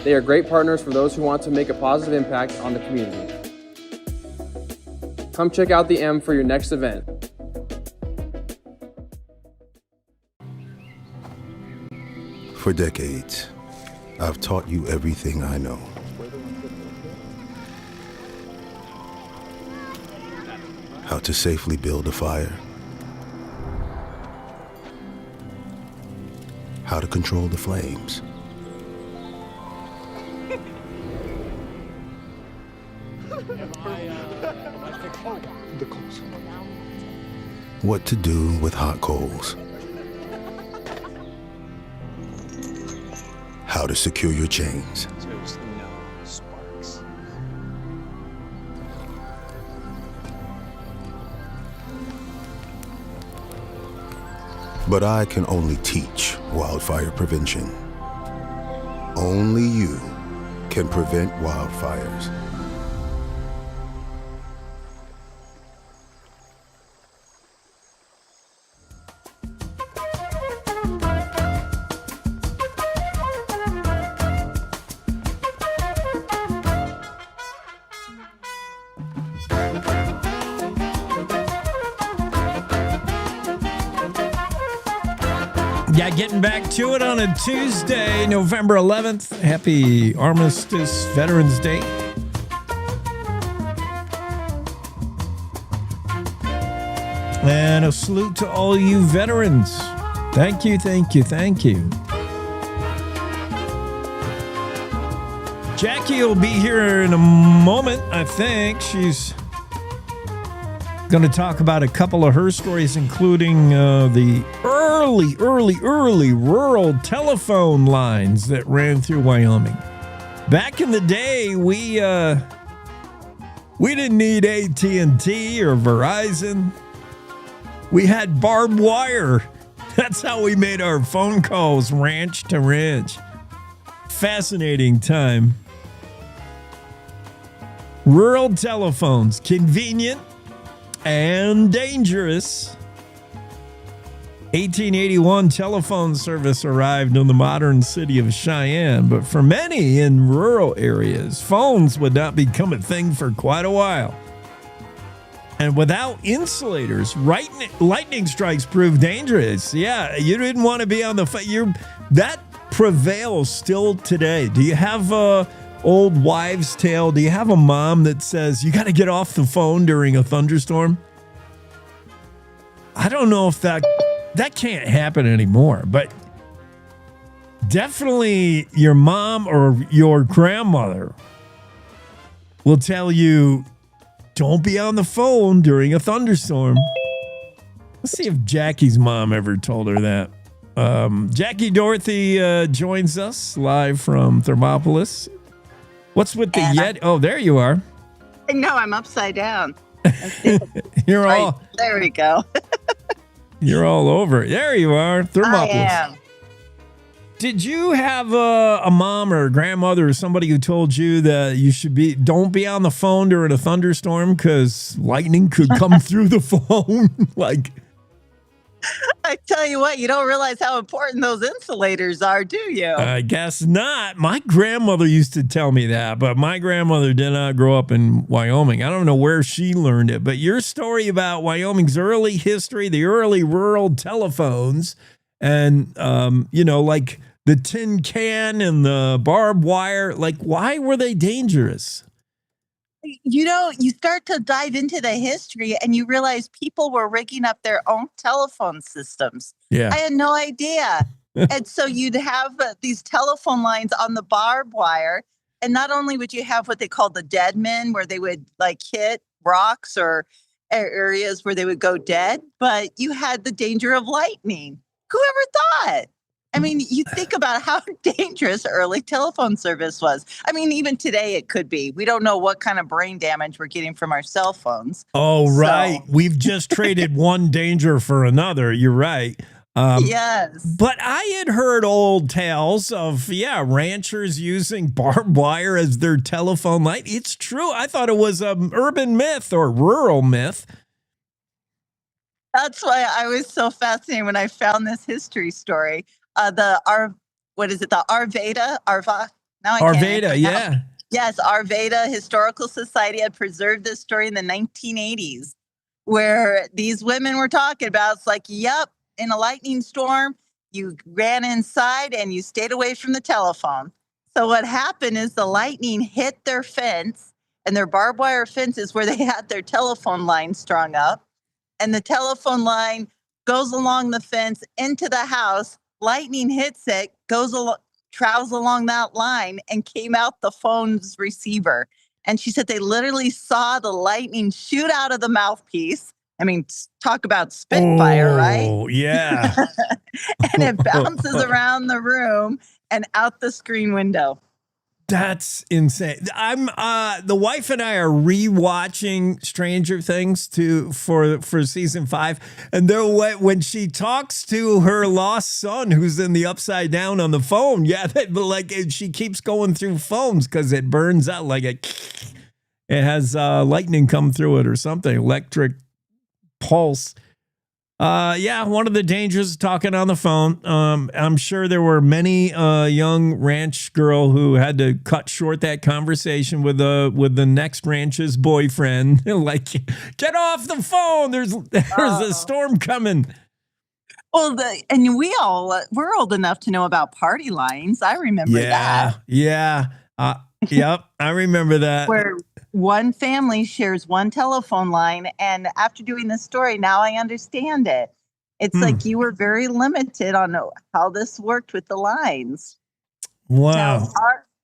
S24: They are great partners for those who want to make a positive impact on the community. Come check out the M for your next event.
S7: For decades, I've taught you everything I know. How to safely build a fire. How to control the flames. What to do with hot coals. How to secure your chains. But I can only teach wildfire prevention. Only you can prevent wildfires.
S1: Yeah, getting back to it on a Tuesday, November 11th. Happy Armistice Veterans Day. And a salute to all you veterans. Thank you, thank you, thank you. Jackie will be here in a moment, I think. She's going to talk about a couple of her stories, including the early rural telephone lines that ran through Wyoming. Back in the day, we didn't need AT&T or Verizon. We had barbed wire. That's how we made our phone calls, ranch to ranch. Fascinating time. Rural telephones, convenient and dangerous. 1881 telephone service arrived in the modern city of Cheyenne, but for many in rural areas, phones would not become a thing for quite a while. And without insulators, lightning strikes proved dangerous. Yeah, you didn't want to be on the phone. That prevails still today. Do you have a old wives' tale? Do you have a mom that says you got to get off the phone during a thunderstorm? I don't know if that can't happen anymore, but definitely your mom or your grandmother will tell you, don't be on the phone during a thunderstorm. Let's see if Jackie's mom ever told her that. Jackie Dorothy joins us live from Thermopolis. What's with the Yeti? Oh, there you are.
S9: No, I'm upside down.
S1: You're all.
S9: There we go.
S1: You're all over. There you are, Thermopolis.
S9: I am.
S1: Did you have a mom or a grandmother or somebody who told you that you should don't be on the phone during a thunderstorm because lightning could come through the phone? Like,
S9: I tell you what, you don't realize how important those insulators are, do you?
S1: I guess not. My grandmother used to tell me that, but my grandmother did not grow up in Wyoming. I don't know where she learned it, but your story about Wyoming's early history, the early rural telephones, and, like the tin can and the barbed wire, like, why were they dangerous?
S9: You start to dive into the history and you realize people were rigging up their own telephone systems.
S1: Yeah.
S9: I had no idea. And so you'd have these telephone lines on the barbed wire. And not only would you have what they call the dead men, where they would like hit rocks or areas where they would go dead, but you had the danger of lightning. Whoever thought? I mean, you think about how dangerous early telephone service was. I mean, even today it could be. We don't know what kind of brain damage we're getting from our cell phones.
S1: Oh, right. We've just traded one danger for another. You're right.
S9: Yes.
S1: But I had heard old tales of, ranchers using barbed wire as their telephone line. It's true. I thought it was an urban myth or rural myth.
S9: That's why I was so fascinated when I found this history story. The Arvada? Now I can't.
S1: Arvada, yeah.
S9: Yes, Arvada Historical Society had preserved this story in the 1980s, where these women were talking about. It's like, yep, in a lightning storm, you ran inside and you stayed away from the telephone. So what happened is the lightning hit their fence, and their barbed wire fence is where they had their telephone line strung up. And the telephone line goes along the fence into the house. Lightning hits it, travels along that line, and came out the phone's receiver. And she said they literally saw the lightning shoot out of the mouthpiece. I mean, talk about spitfire, right?
S1: Oh, yeah.
S9: And it bounces around the room and out the screen window.
S1: That's insane. The wife and I are rewatching Stranger Things for season 5, and when she talks to her lost son who's in the Upside Down on the phone, she keeps going through phones because it burns out it has lightning come through it or something, electric pulse. One of the dangers of talking on the phone. I'm sure there were many young ranch girl who had to cut short that conversation with the next ranch's boyfriend. Get off the phone. There's a storm coming.
S9: Well, we're old enough to know about party lines. I remember that.
S1: Yeah. Yep, I remember that.
S9: Where one family shares one telephone line, and after doing this story, now I understand it. It's like you were very limited on how this worked with the lines.
S1: Wow.
S9: Now,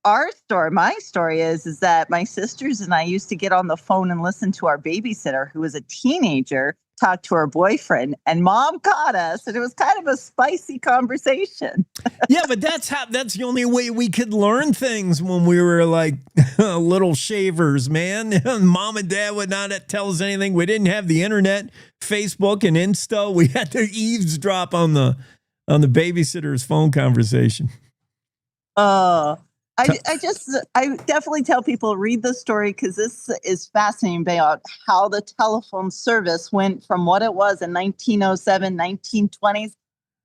S9: our story, my story is that my sisters and I used to get on the phone and listen to our babysitter, who was a teenager, talk to her boyfriend, and Mom caught us, and it was kind of a spicy conversation.
S1: Yeah, but that's the only way we could learn things when we were little shavers, man. Mom and Dad would not tell us anything. We didn't have the internet, Facebook, and Insta. We had to eavesdrop on the babysitter's phone conversation.
S9: I definitely tell people read the story, because this is fascinating about how the telephone service went from what it was in 1907, 1920s,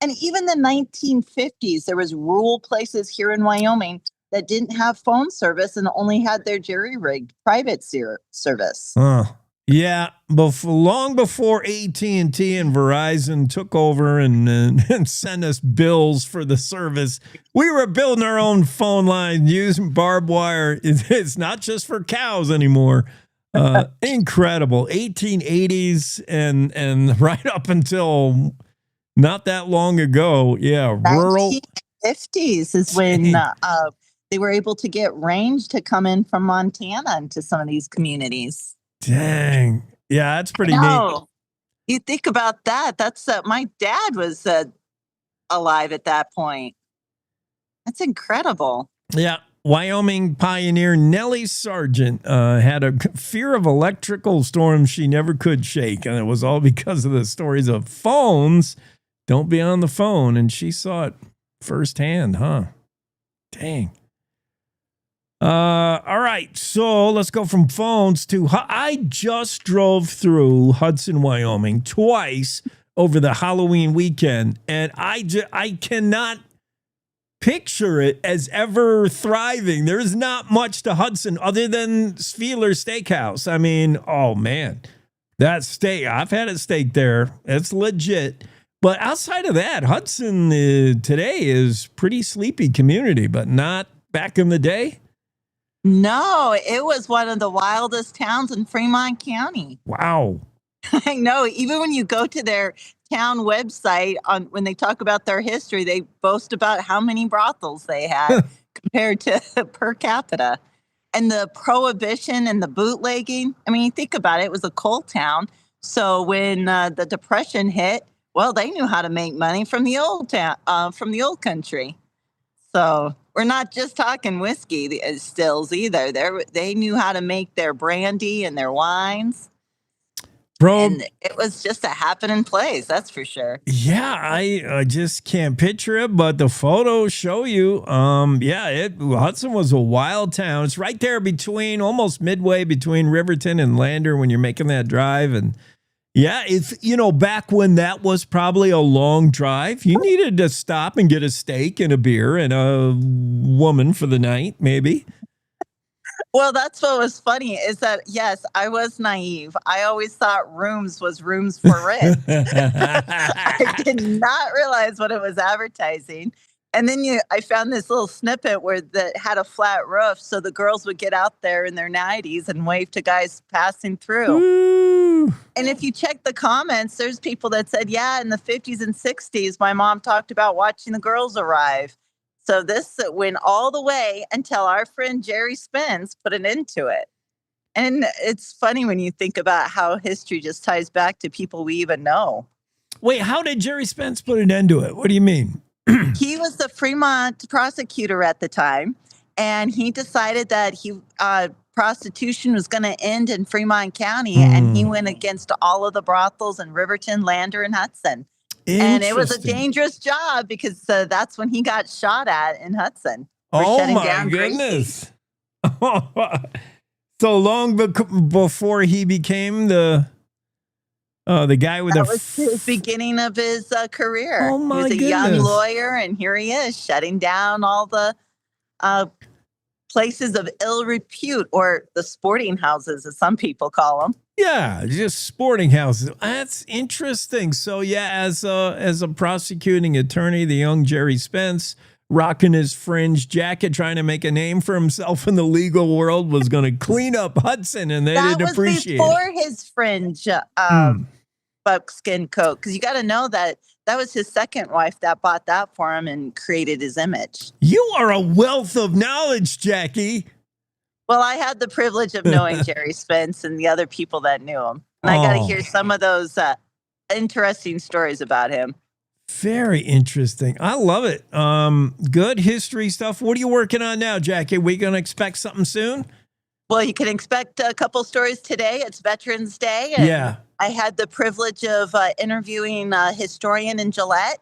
S9: and even the 1950s. There was rural places here in Wyoming that didn't have phone service and only had their jerry-rigged private service.
S1: Yeah, long before AT&T and Verizon took over and sent us bills for the service, we were building our own phone line using barbed wire. It's not just for cows anymore. Incredible. 1880s and right up until not that long ago. Yeah, rural.
S9: 1950s is when they were able to get range to come in from Montana into some of these communities.
S1: Dang. Yeah, that's pretty neat.
S9: You think about that. That's my dad was alive at that point. That's incredible.
S1: Yeah. Wyoming pioneer Nellie Sargent had a fear of electrical storms she never could shake. And it was all because of the stories of phones. Don't be on the phone. And she saw it firsthand, huh? Dang. All right, so let's go from phones to... I just drove through Hudson, Wyoming twice over the Halloween weekend, and I cannot picture it as ever thriving. There's not much to Hudson other than Spheler Steakhouse. I mean, oh, man, that steak, I've had a steak there. It's legit. But outside of that, Hudson today is pretty sleepy community, but not back in the day.
S9: No, it was one of the wildest towns in Fremont County.
S1: Wow.
S9: I know. Even when you go to their town website, when they talk about their history, they boast about how many brothels they had compared to per capita. And the prohibition and the bootlegging. I mean, you think about it. It was a coal town. So when the Depression hit, well, they knew how to make money from the old town, from the old country. So we're not just talking whiskey stills either. They knew how to make their brandy and their wines.
S1: Bro,
S9: and it was just a happening place, that's for sure.
S1: Yeah, I just can't picture it, but the photos show you. Hudson was a wild town. It's right there between, almost midway between Riverton and Lander when you're making that drive. And yeah, back when that was probably a long drive, you needed to stop and get a steak and a beer and a woman for the night, maybe.
S9: Well, that's what was funny is that, yes, I was naive. I always thought rooms was rooms for rent. I did not realize what it was advertising. And then I found this little snippet where that had a flat roof, so the girls would get out there in their 90s and wave to guys passing through.
S1: Ooh.
S9: And if you check the comments, there's people that said, yeah, in the 50s and 60s, my mom talked about watching the girls arrive. So this went all the way until our friend Jerry Spence put an end to it. And it's funny when you think about how history just ties back to people we even know.
S1: Wait, how did Jerry Spence put an end to it? What do you mean?
S9: He was the Fremont prosecutor at the time, and he decided that prostitution was going to end in Fremont County, and he went against all of the brothels in Riverton, Lander, and Hudson. And it was a dangerous job because that's when he got shot at in Hudson.
S1: Oh, my goodness. So long before he became the guy with
S9: that was his beginning of his career.
S1: Oh, my
S9: goodness. He was a young lawyer, and here he is shutting down all the places of ill repute, or the sporting houses, as some people call them.
S1: Yeah, just sporting houses. That's interesting. So, yeah, as a prosecuting attorney, the young Jerry Spence, rocking his fringe jacket, trying to make a name for himself in the legal world, was going to clean up Hudson, and they didn't appreciate it.
S9: That was before his fringe buckskin coat, because you got to know that was his second wife that bought that for him and created his image.
S1: You are a wealth of knowledge, Jackie.
S9: Well, I had the privilege of knowing Jerry Spence and the other people that knew him. And I got to hear some of those interesting stories about him.
S1: Very interesting. I love it. Good history stuff. What are you working on now, Jackie? We going to expect something soon?
S9: Well, you can expect a couple stories today. It's Veterans Day. And
S1: yeah.
S9: I had the privilege of interviewing a historian in Gillette.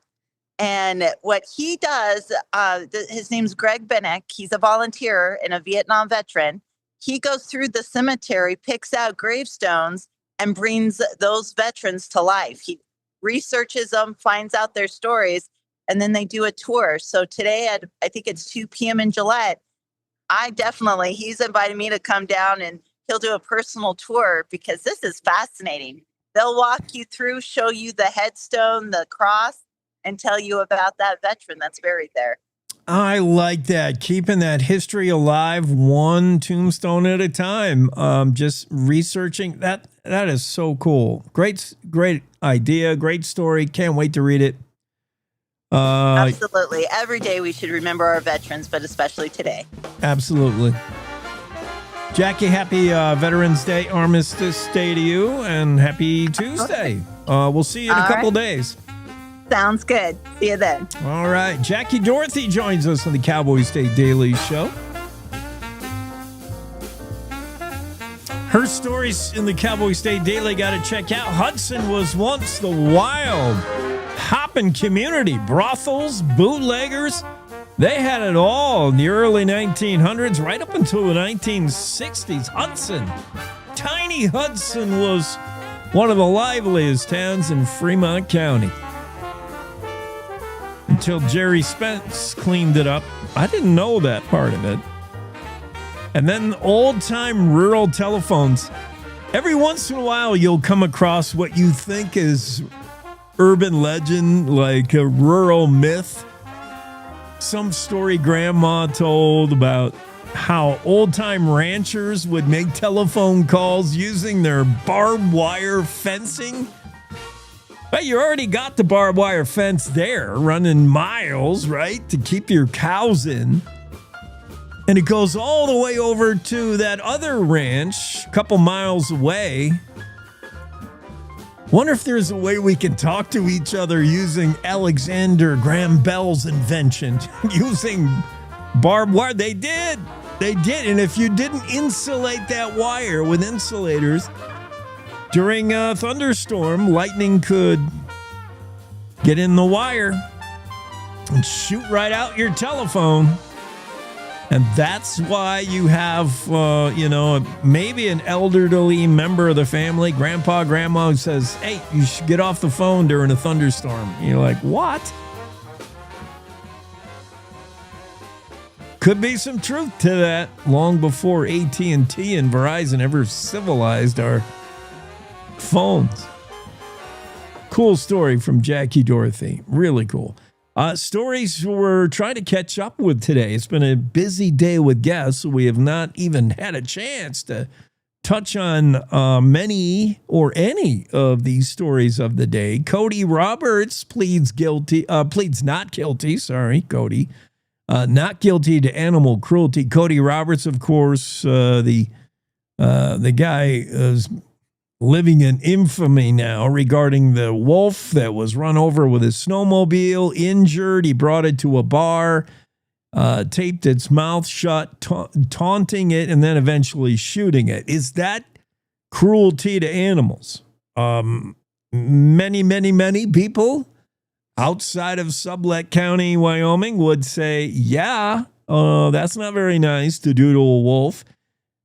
S9: And what he does, his name's Greg Bennick. He's a volunteer and a Vietnam veteran. He goes through the cemetery, picks out gravestones, and brings those veterans to life. He researches them, finds out their stories, and then they do a tour. So today, I think it's 2 p.m. in Gillette, he's invited me to come down, and he'll do a personal tour because this is fascinating. They'll walk you through, show you the headstone, the cross, and tell you about that veteran that's buried there.
S1: I like that. Keeping that history alive, one tombstone at a time. Just researching that. That is so cool. Great idea. Great story. Can't wait to read it.
S9: Absolutely. Every day we should remember our veterans, but especially today.
S1: Absolutely. Jackie, happy Veterans Day, Armistice Day to you, and happy Tuesday. We'll see you in a couple days.
S9: Sounds good. See you then.
S1: All right. Jackie Dorothy joins us on the Cowboy State Daily Show. Her stories in the Cowboy State Daily got to check out. Hudson was once the wild, hopping community. Brothels, bootleggers. They had it all in the early 1900s, right up until the 1960s. Hudson. Tiny Hudson was one of the liveliest towns in Fremont County. Until Jerry Spence cleaned it up. I didn't know that part of it. And then old-time rural telephones. Every once in a while, you'll come across what you think is urban legend, like a rural myth. Some story grandma told about how old-time ranchers would make telephone calls using their barbed wire fencing. But you already got the barbed wire fence there, running miles, right, to keep your cows in. And it goes all the way over to that other ranch a couple miles away. Wonder if there's a way we can talk to each other using Alexander Graham Bell's invention, using barbed wire. They did. And if you didn't insulate that wire with insulators, during a thunderstorm, lightning could get in the wire and shoot right out your telephone. And that's why you have, maybe an elderly member of the family, grandpa, grandma, who says, hey, you should get off the phone during a thunderstorm. And you're like, what? Could be some truth to that. Long before AT&T and Verizon ever civilized our phones. Cool story from Jackie Dorothy. Really cool. Stories we're trying to catch up with today. It's been a busy day with guests, so we have not even had a chance to touch on many or any of these stories of the day. Cody Roberts pleads not guilty. Sorry, Cody. Not guilty to animal cruelty. Cody Roberts, of course, the guy is living in infamy now regarding the wolf that was run over with his snowmobile, injured. He brought it to a bar, taped its mouth shut, taunting it, and then eventually shooting it. Is that cruelty to animals? Many people outside of Sublette County, Wyoming would say, yeah, that's not very nice to do to a wolf.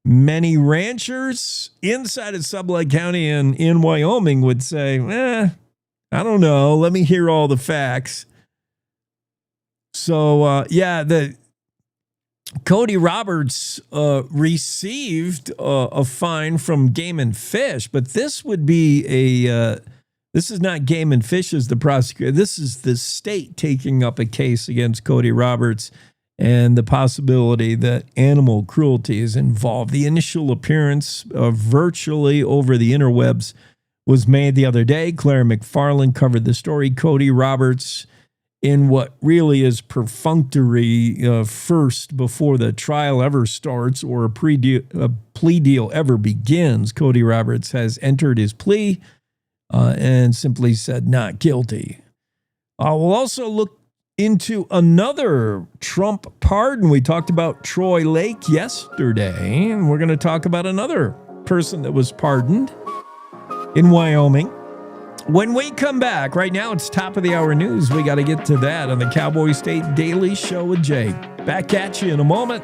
S1: Many ranchers inside of Sublette County and in Wyoming would say, I don't know. Let me hear all the facts. So, the Cody Roberts received a fine from Game and Fish, but this would be this is not Game and Fish as the prosecutor. This is the state taking up a case against Cody Roberts and the possibility that animal cruelty is involved. The initial appearance virtually over the interwebs was made the other day. Claire McFarland covered the story. Cody Roberts, in what really is perfunctory first before the trial ever starts or a plea deal ever begins, Cody Roberts has entered his plea and simply said not guilty. We'll also look into another Trump pardon. We talked about Troy Lake yesterday, and we're going to talk about another person that was pardoned in Wyoming. When we come back, right now it's top of the hour news. We got to get to that on the Cowboy State Daily Show with Jake. Back at you in a moment.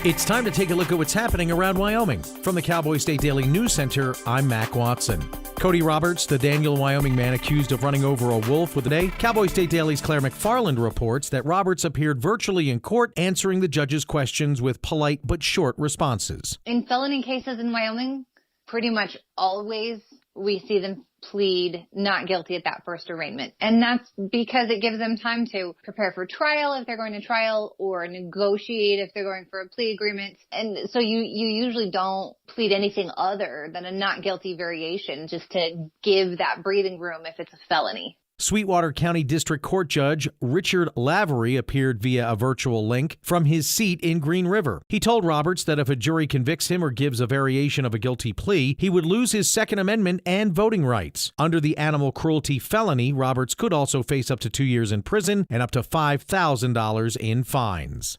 S10: It's time to take a look at what's happening around Wyoming. From the Cowboy State Daily News Center, I'm Mac Watson. Cody Roberts, the Daniel, Wyoming man accused of running over a wolf with a day. Cowboy State Daily's Claire McFarland reports that Roberts appeared virtually in court, answering the judge's questions with polite but short responses.
S11: In felony cases in Wyoming, pretty much always we see them plead not guilty at that first arraignment. And that's because it gives them time to prepare for trial if they're going to trial or negotiate if they're going for a plea agreement. And so you usually don't plead anything other than a not guilty variation just to give that breathing room if it's a felony.
S10: Sweetwater County District Court Judge Richard Lavery appeared via a virtual link from his seat in Green River. He told Roberts that if a jury convicts him or gives a variation of a guilty plea, he would lose his Second Amendment and voting rights. Under the animal cruelty felony, Roberts could also face up to 2 years in prison and up to $5,000 in fines.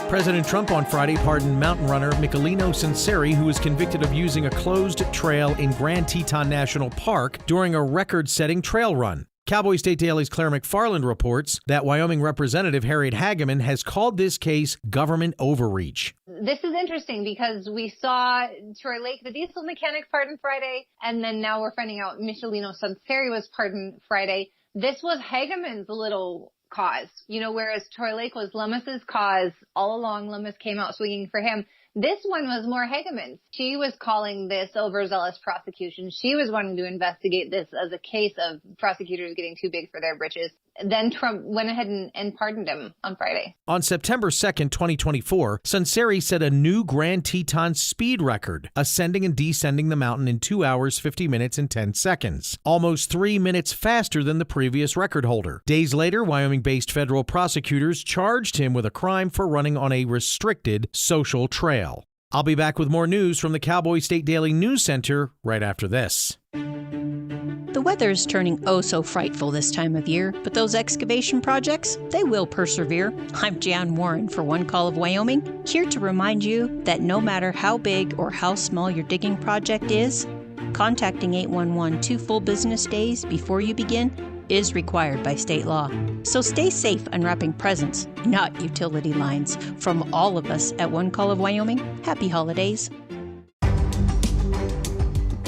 S10: President Trump on Friday pardoned mountain runner Michelino Sanseri, who was convicted of using a closed trail in Grand Teton National Park during a record-setting trail run. Cowboy State Daily's Claire McFarland reports that Wyoming Representative Harriet Hageman has called this case government overreach.
S11: This is interesting because we saw Troy Lake, the diesel mechanic, pardoned Friday, and then now we're finding out Michelino Sanseri was pardoned Friday. This was Hageman's little cause, whereas Troy Lake was Lummis's cause all along. Lummis came out swinging for him. This one was more Hageman's. She was calling this overzealous prosecution. She was wanting to investigate this as a case of prosecutors getting too big for their britches. Then Trump went ahead and pardoned him on Friday.
S10: On September 2nd, 2024, Sanseri set a new Grand Teton speed record, ascending and descending the mountain in 2 hours, 50 minutes, and 10 seconds, almost 3 minutes faster than the previous record holder. Days later, Wyoming-based federal prosecutors charged him with a crime for running on a restricted social trail. I'll be back with more news from the Cowboy State Daily News Center right after this.
S14: The weather's turning oh so frightful this time of year, but those excavation projects, they will persevere. I'm Jan Warren for One Call of Wyoming, here to remind you that no matter how big or how small your digging project is, contacting 811 2 full business days before you begin is required by state law. So stay safe unwrapping presents, not utility lines. From all of us at One Call of Wyoming, happy holidays.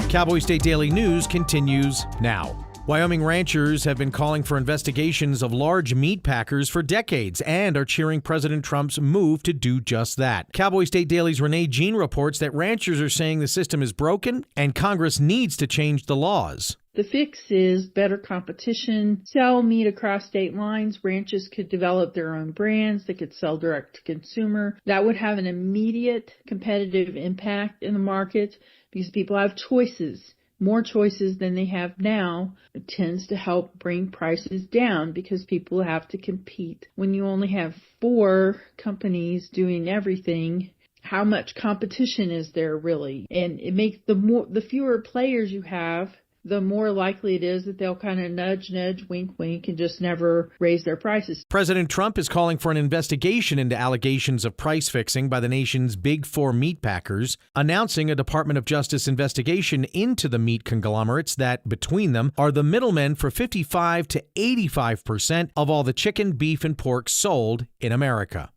S10: Cowboy State Daily News continues now. Wyoming ranchers have been calling for investigations of large meat packers for decades and are cheering President Trump's move to do just that. Cowboy State Daily's Renee Jean reports that ranchers are saying the system is broken and Congress needs to change the laws.
S3: The fix is better competition, sell meat across state lines. Ranches could develop their own brands. They could sell direct to consumer. That would have an immediate competitive impact in the market because people have choices. More choices than they have now. It tends to help bring prices down because people have to compete. When you only have 4 companies doing everything, how much competition is there really? And it makes the fewer players you have, the more likely it is that they'll kind of nudge, wink, wink, and just never raise their prices.
S10: President Trump is calling for an investigation into allegations of price fixing by the nation's big 4 meat packers, announcing a Department of Justice investigation into the meat conglomerates that, between them, are the middlemen for 55 to 85% of all the chicken, beef, and pork sold in America.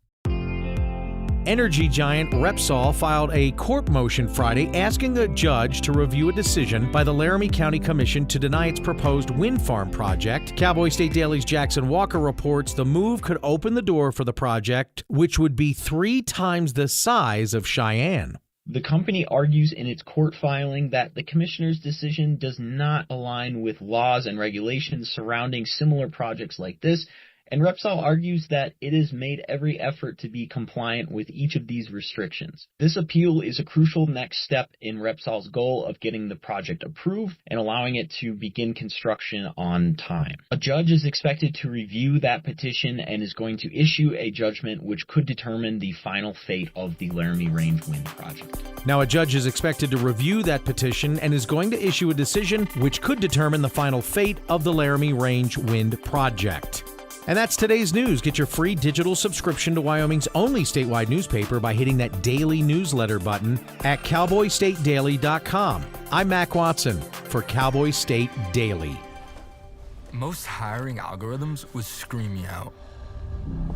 S10: Energy giant Repsol filed a court motion Friday asking a judge to review a decision by the Laramie County Commission to deny its proposed wind farm project. Cowboy State Daily's Jackson Walker reports the move could open the door for the project, which would be 3 times the size of Cheyenne.
S4: The company argues in its court filing that the commissioner's decision does not align with laws and regulations surrounding similar projects like this, and Repsol argues that it has made every effort to be compliant with each of these restrictions. This appeal is a crucial next step in Repsol's goal of getting the project approved and allowing it to begin construction on time. A judge is expected to review that petition and is going to issue a judgment which could determine the final fate of the Laramie Range Wind project.
S10: Now, a judge is expected to review that petition and is going to issue a decision which could determine the final fate of the Laramie Range Wind project. And that's today's news. Get your free digital subscription to Wyoming's only statewide newspaper by hitting that daily newsletter button at cowboystatedaily.com. I'm Mac Watson for Cowboy State Daily.
S15: Most hiring algorithms would scream me out.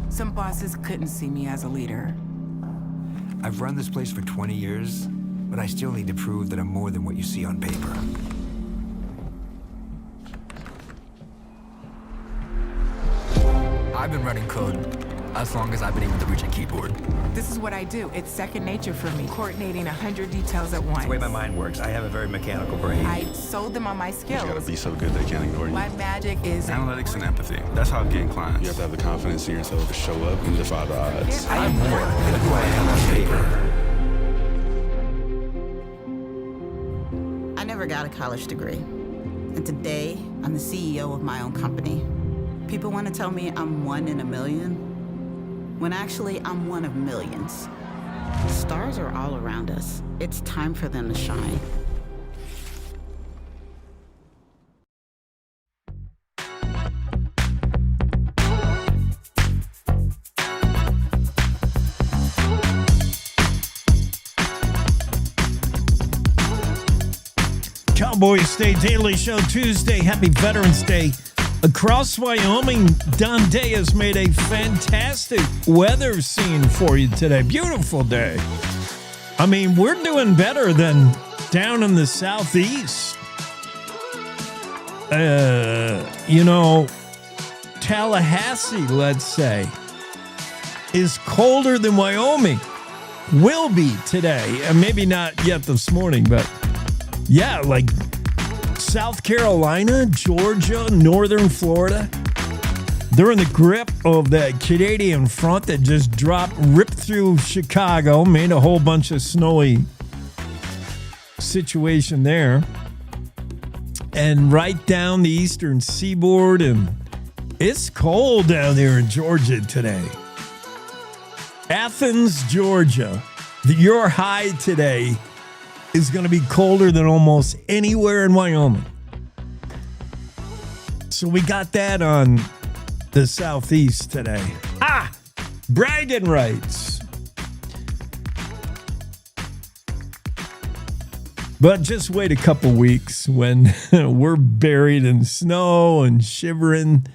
S16: Some bosses couldn't see me as a leader.
S17: I've run this place for 20 years, but I still need to prove that I'm more than what you see on paper.
S15: I've been running code as long as I've been able to reach a keyboard.
S16: This is what I do. It's second nature for me, coordinating 100 details at once.
S17: It's the way my mind works. I have a very mechanical brain.
S16: I sold them on my skills.
S12: You gotta be so good they can't ignore you.
S16: My magic is
S12: analytics and empathy. That's how getting clients. You have to have the confidence in yourself to show up and defy the odds.
S17: I'm more than who I am on paper.
S25: I never got a college degree. And today, I'm the CEO of my own company. People want to tell me I'm 1 in a million, when actually I'm one of millions. The stars are all around us. It's time for them to shine.
S1: Cowboy State Daily Show Tuesday. Happy Veterans Day. Across Wyoming, Don Day has made a fantastic weather scene for you today. Beautiful day. I mean, we're doing better than down in the southeast. Tallahassee, let's say, is colder than Wyoming. Will be today. And maybe not yet this morning, but yeah, like South Carolina, Georgia, northern Florida, they're in the grip of that Canadian front that just ripped through Chicago, made a whole bunch of snowy situation there. And right down the eastern seaboard, and it's cold down there in Georgia today. Athens, Georgia, your high today is going to be colder than almost anywhere in Wyoming. So we got that on the southeast today. Bragging rights. But just wait a couple weeks when we're buried in snow and shivering.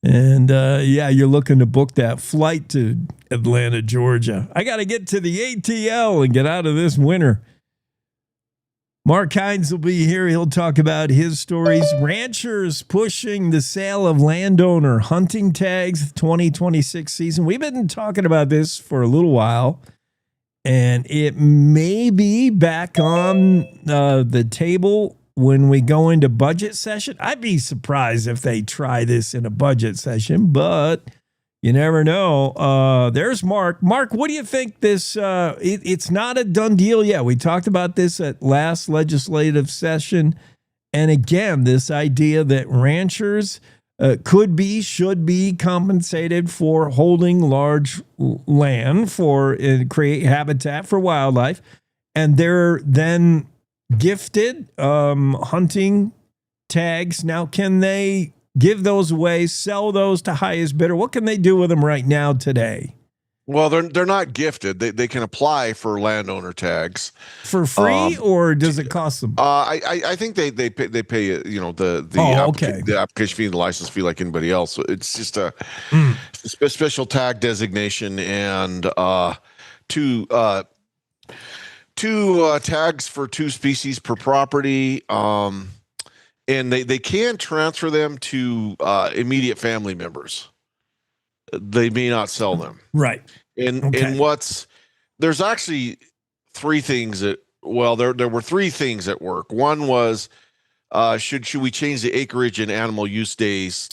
S1: And you're looking to book that flight to Atlanta, Georgia. I got to get to the ATL and get out of this winter. Mark Hines will be here. He'll talk about his stories. Ranchers pushing the sale of landowner hunting tags 2026 season. We've been talking about this for a little while, and it may be back on the table when we go into budget session. I'd be surprised if they try this in a budget session, but you never know. There's Mark. Mark, what do you think this, it's not a done deal yet. We talked about this at last legislative session. And again, this idea that ranchers should be compensated for holding large land for create habitat for wildlife. And they're then gifted hunting tags. Now, can they give those away, sell those to highest bidder? What can they do with them right now today?
S13: Well, they're not gifted. They can apply for landowner tags
S1: for free, or does it cost them?
S13: I think they pay the application fee and the license fee like anybody else. So it's just a special tag designation and two tags for 2 species per property. And they can transfer them to immediate family members. They may not sell them.
S1: Right.
S13: And there's actually 3 things there were 3 things at work. One was, should we change the acreage and animal use days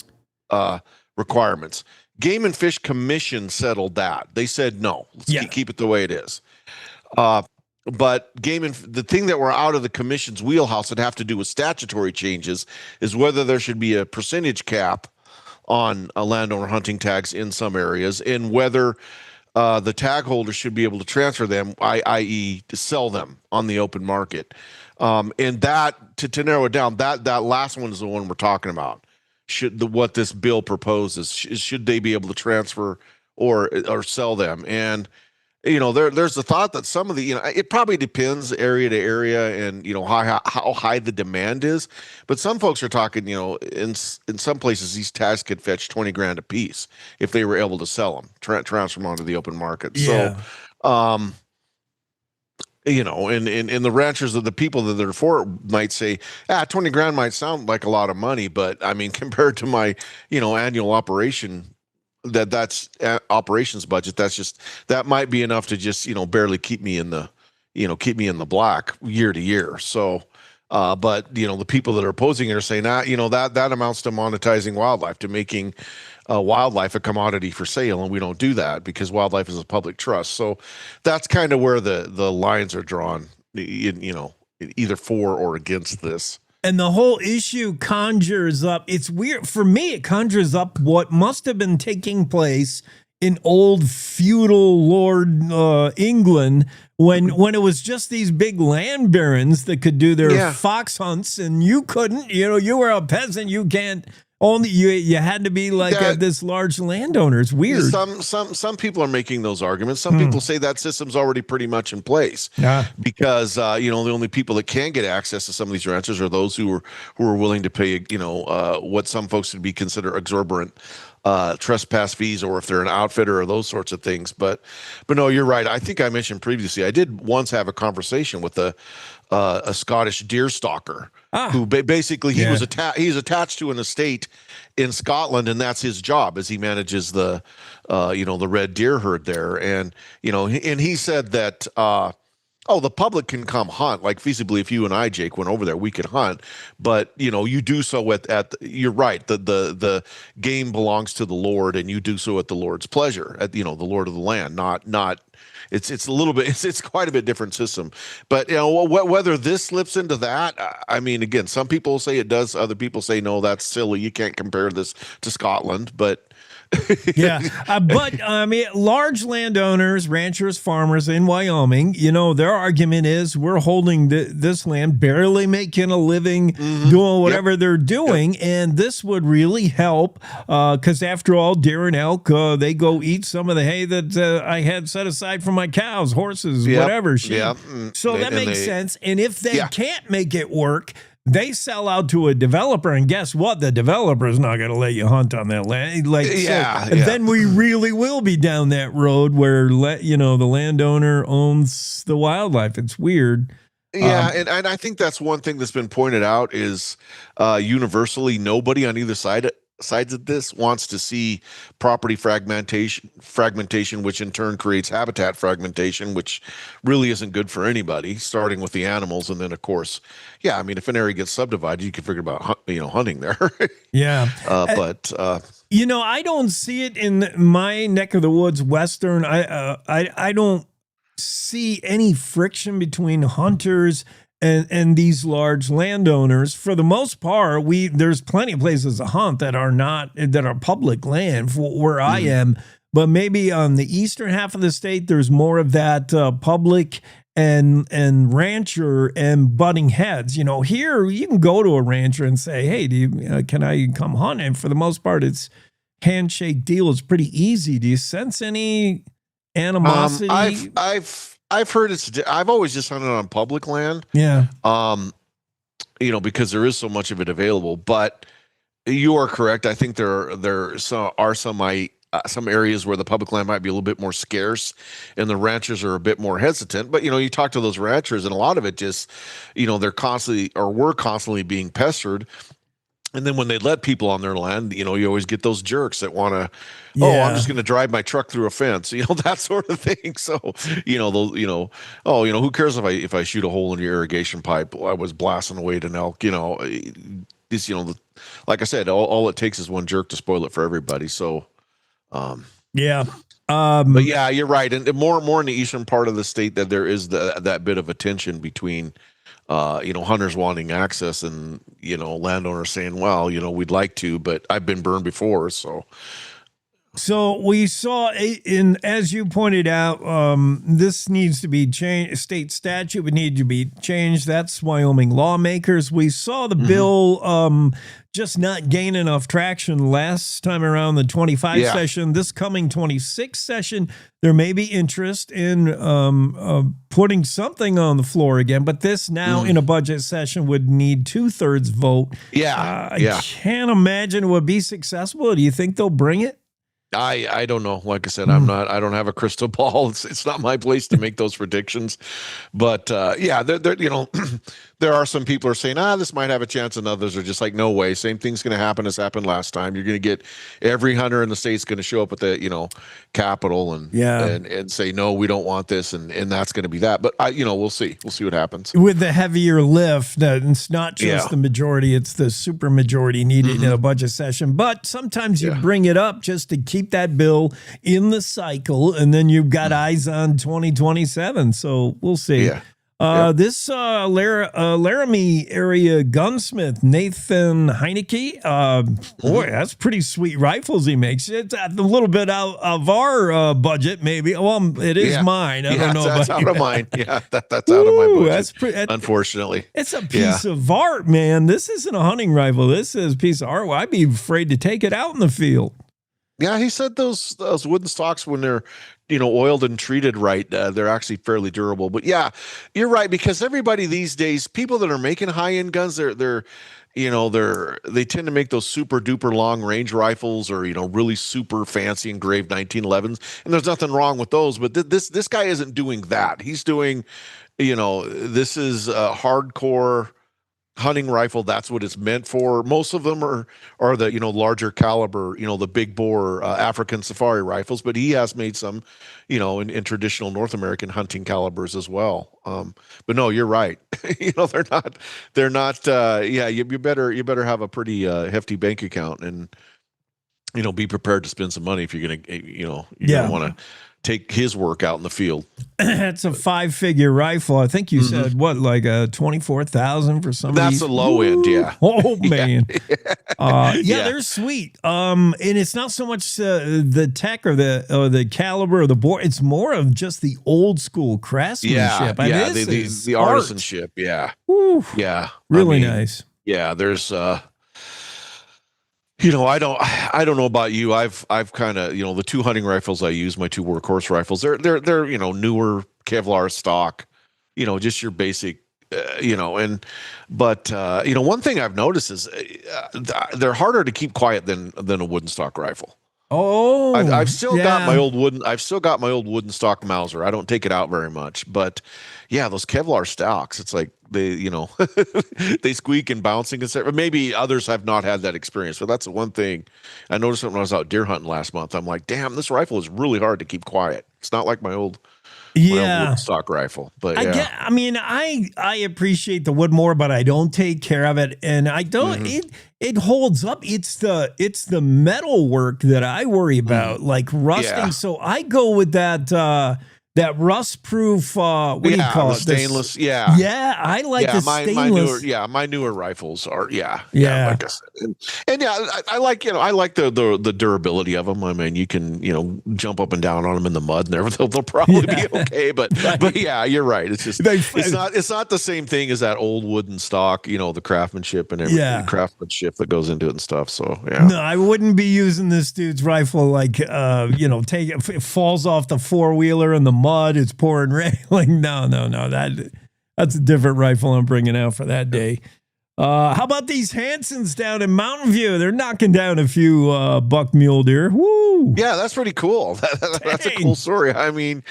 S13: requirements? Game and Fish Commission settled that. They said, no, let's keep it the way it is. But the thing that were out of the commission's wheelhouse that have to do with statutory changes is whether there should be a percentage cap on landowner hunting tags in some areas, and whether the tag holder should be able to transfer them, i.e. to sell them on the open market. And that, to narrow it down, that last one is the one we're talking about. What this bill proposes, should they be able to transfer or sell them? And there's the thought that some of the, it probably depends area to area and, how high the demand is. But some folks are talking, in some places, these tags could fetch $20,000 a piece if they were able to sell them, transfer them onto the open market.
S1: Yeah.
S13: So, and the ranchers, the people that are for it might say, $20,000 might sound like a lot of money, but I mean, compared to my, annual operation, that's operations budget, that might be enough to just barely keep me in the black year to year. So but the people that are opposing it are saying that amounts to monetizing wildlife, to making wildlife a commodity for sale, and we don't do that because wildlife is a public trust. So that's kind of where the lines are drawn, either for or against this.
S1: And the whole issue conjures up, it's weird. For me, it conjures up what must have been taking place in old feudal lord England when it was just these big land barons that could do their fox hunts, and you couldn't. You were a peasant. You can't. Only you had to be like this large landowner. It's weird.
S13: Some people are making those arguments. Some people say that system's already pretty much in place because the only people that can get access to some of these ranches are those who are willing to pay what some folks would be considered exorbitant trespass fees, or if they're an outfitter or those sorts of things. But no, you're right. I think I mentioned previously, I did once have a conversation with a Scottish deer stalker who basically he's attached to an estate in Scotland, and that's his job as he manages the red deer herd there. And and he said that the public can come hunt, like feasibly if you and I, Jake, went over there, we could hunt, but you do so you're right, the game belongs to the Lord, and you do so at the Lord's pleasure, at the Lord of the land, not it's a little bit, it's quite a bit different system. But whether this slips into that, I mean, again, some people say it does, other people say no, that's silly, you can't compare this to Scotland. But
S1: but I mean, large landowners, ranchers, farmers in Wyoming, their argument is we're holding this land, barely making a living, doing whatever they're doing, and this would really help because after all, deer and elk, they go eat some of the hay that I had set aside for my cows, horses, whatever. So that makes sense. And if they can't make it work, they sell out to a developer, and guess what? The developer is not going to let you hunt on that land. Then we really will be down that road where the landowner owns the wildlife. It's weird.
S13: Yeah, and I think that's one thing that's been pointed out is universally nobody on either sides of this wants to see property fragmentation, which in turn creates habitat fragmentation, which really isn't good for anybody, starting with the animals. And then, of course, yeah, I mean, if an area gets subdivided, you can figure about, hunting there.
S1: Yeah.
S13: But
S1: I don't see it in my neck of the woods, Western. I don't see any friction between hunters and these large landowners. For the most part, there's plenty of places to hunt that are public land where I am, but maybe on the eastern half of the state, there's more of that public and rancher and butting heads. Here you can go to a rancher and say, hey, can I come hunt? And for the most part, it's handshake deal. It's pretty easy. Do you sense any animosity?
S13: I've heard I've always just hunted on public land.
S1: Yeah.
S13: Because there is so much of it available. But you are correct. I think there are some areas where the public land might be a little bit more scarce, and the ranchers are a bit more hesitant. But you talk to those ranchers, and a lot of it just, they're we're constantly being pestered. And then when they let people on their land, you always get those jerks that want to, I'm just going to drive my truck through a fence, that sort of thing. So, who cares if I shoot a hole in your irrigation pipe? I was blasting away at an elk, like I said, all it takes is one jerk to spoil it for everybody. So,
S1: yeah.
S13: But yeah, you're right. And more in the eastern part of the state that there is that bit of a tension between, hunters wanting access and, landowners saying, well, we'd like to, but I've been burned before.
S1: So we saw, as you pointed out, this needs to be changed. State statute would need to be changed. That's Wyoming lawmakers. We saw the bill just not gain enough traction last time around the 25 session. This coming 26 session, there may be interest in putting something on the floor again. But this now in a budget session would need 2/3 vote. I can't imagine it would be successful. Do you think they'll bring it?
S13: I don't know. Like I said, I don't have a crystal ball. It's not my place to make those predictions. But there are some people who are saying, this might have a chance, and others are just like, no way. Same thing's going to happen as happened last time. You're going to get every hunter in the state's going to show up at the Capitol and say, no, we don't want this, and that's going to be that. But we'll see. We'll see what happens
S1: with the heavier lift. It's not just the majority; it's the super majority needed in a budget session. But sometimes you bring it up just to keep that bill in the cycle, and then you've got eyes on 2027. So we'll see. This Laramie area gunsmith Nathan Heineke, boy, that's pretty sweet rifles he makes. It's a little bit out of our budget, maybe. Well, it is mine. I don't know.
S13: That's out of mine. Yeah, that's out of my budget. Unfortunately,
S1: it's a piece of art, man. This isn't a hunting rifle. This is a piece of art. I'd be afraid to take it out in the field.
S13: Yeah, he said those wooden stocks, when they're oiled and treated right, they're actually fairly durable. But yeah, you're right, because everybody these days, people that are making high end guns, they tend to make those super duper long range rifles, or really super fancy engraved 1911s, and there's nothing wrong with those. But this guy isn't doing that. He's doing, this is a hardcore hunting rifle. That's what it's meant for. Most of them are the larger caliber, the big bore African safari rifles, but he has made some in traditional North American hunting calibers as well. But no, you're right. they're not you better have a pretty hefty bank account, and be prepared to spend some money if you're gonna want to take his work out in the field.
S1: It's a 5-figure rifle. I think you said what, like a 24,000 for some.
S13: That's a low end, yeah.
S1: Oh man, they're sweet. And it's not so much the tech or the caliber or the bore. It's more of just the old school craftsmanship.
S13: The artisanship. Yeah,
S1: Woo.
S13: Yeah,
S1: really nice.
S13: Yeah, there's. I don't know about you. I've kind of, the two hunting rifles I use, my two workhorse rifles, they're newer Kevlar stock, just your basic, but one thing I've noticed is they're harder to keep quiet than a wooden stock rifle.
S1: Oh,
S13: I've still got my old wooden stock Mauser. I don't take it out very much, but yeah, those Kevlar stocks, it's like they they squeak and bouncing and stuff. Maybe others have not had that experience, but that's the one thing I noticed when I was out deer hunting last month. I'm like, damn, this rifle is really hard to keep quiet. It's not like my old wooden stock rifle. But
S1: I appreciate the wood more, but I don't take care of it, and I don't. It holds up. It's the metal work that I worry about, like rusting. Yeah. So I go with that rust-proof. What do you call it?
S13: Stainless.
S1: I like the stainless.
S13: My newer rifles are. Like I said. And I like I like the durability of them. I mean, you can jump up and down on them in the mud, and they'll probably be okay. But yeah, you're right. It's just it's not the same thing as that old wooden stock. The craftsmanship and everything, the craftsmanship that goes into it and stuff. So yeah.
S1: No, I wouldn't be using this dude's rifle like it falls off the four-wheeler in the mud, it's pouring rain. Like no, that's a different rifle I'm bringing out for that day. How about these Hansons down in Mountain View? They're knocking down a few buck mule deer. Woo!
S13: Yeah, that's pretty cool. That's a cool story. I mean,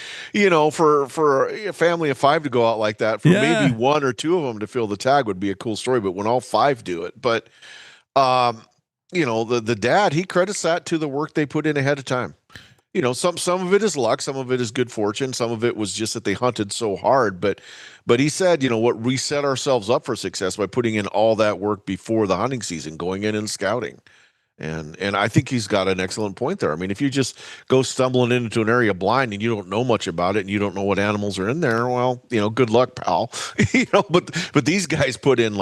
S13: for a family of 5 to go out like that, for maybe 1 or 2 of them to fill the tag would be a cool story. But when all 5 do it, but the dad, he credits that to the work they put in ahead of time. Some of it is luck, some of it is good fortune, some of it was just that they hunted so hard. But he said, what we set ourselves up for success by putting in all that work before the hunting season, going in and scouting. And I think he's got an excellent point there. I mean, if you just go stumbling into an area blind and you don't know much about it and you don't know what animals are in there, well, good luck, pal. But these guys put in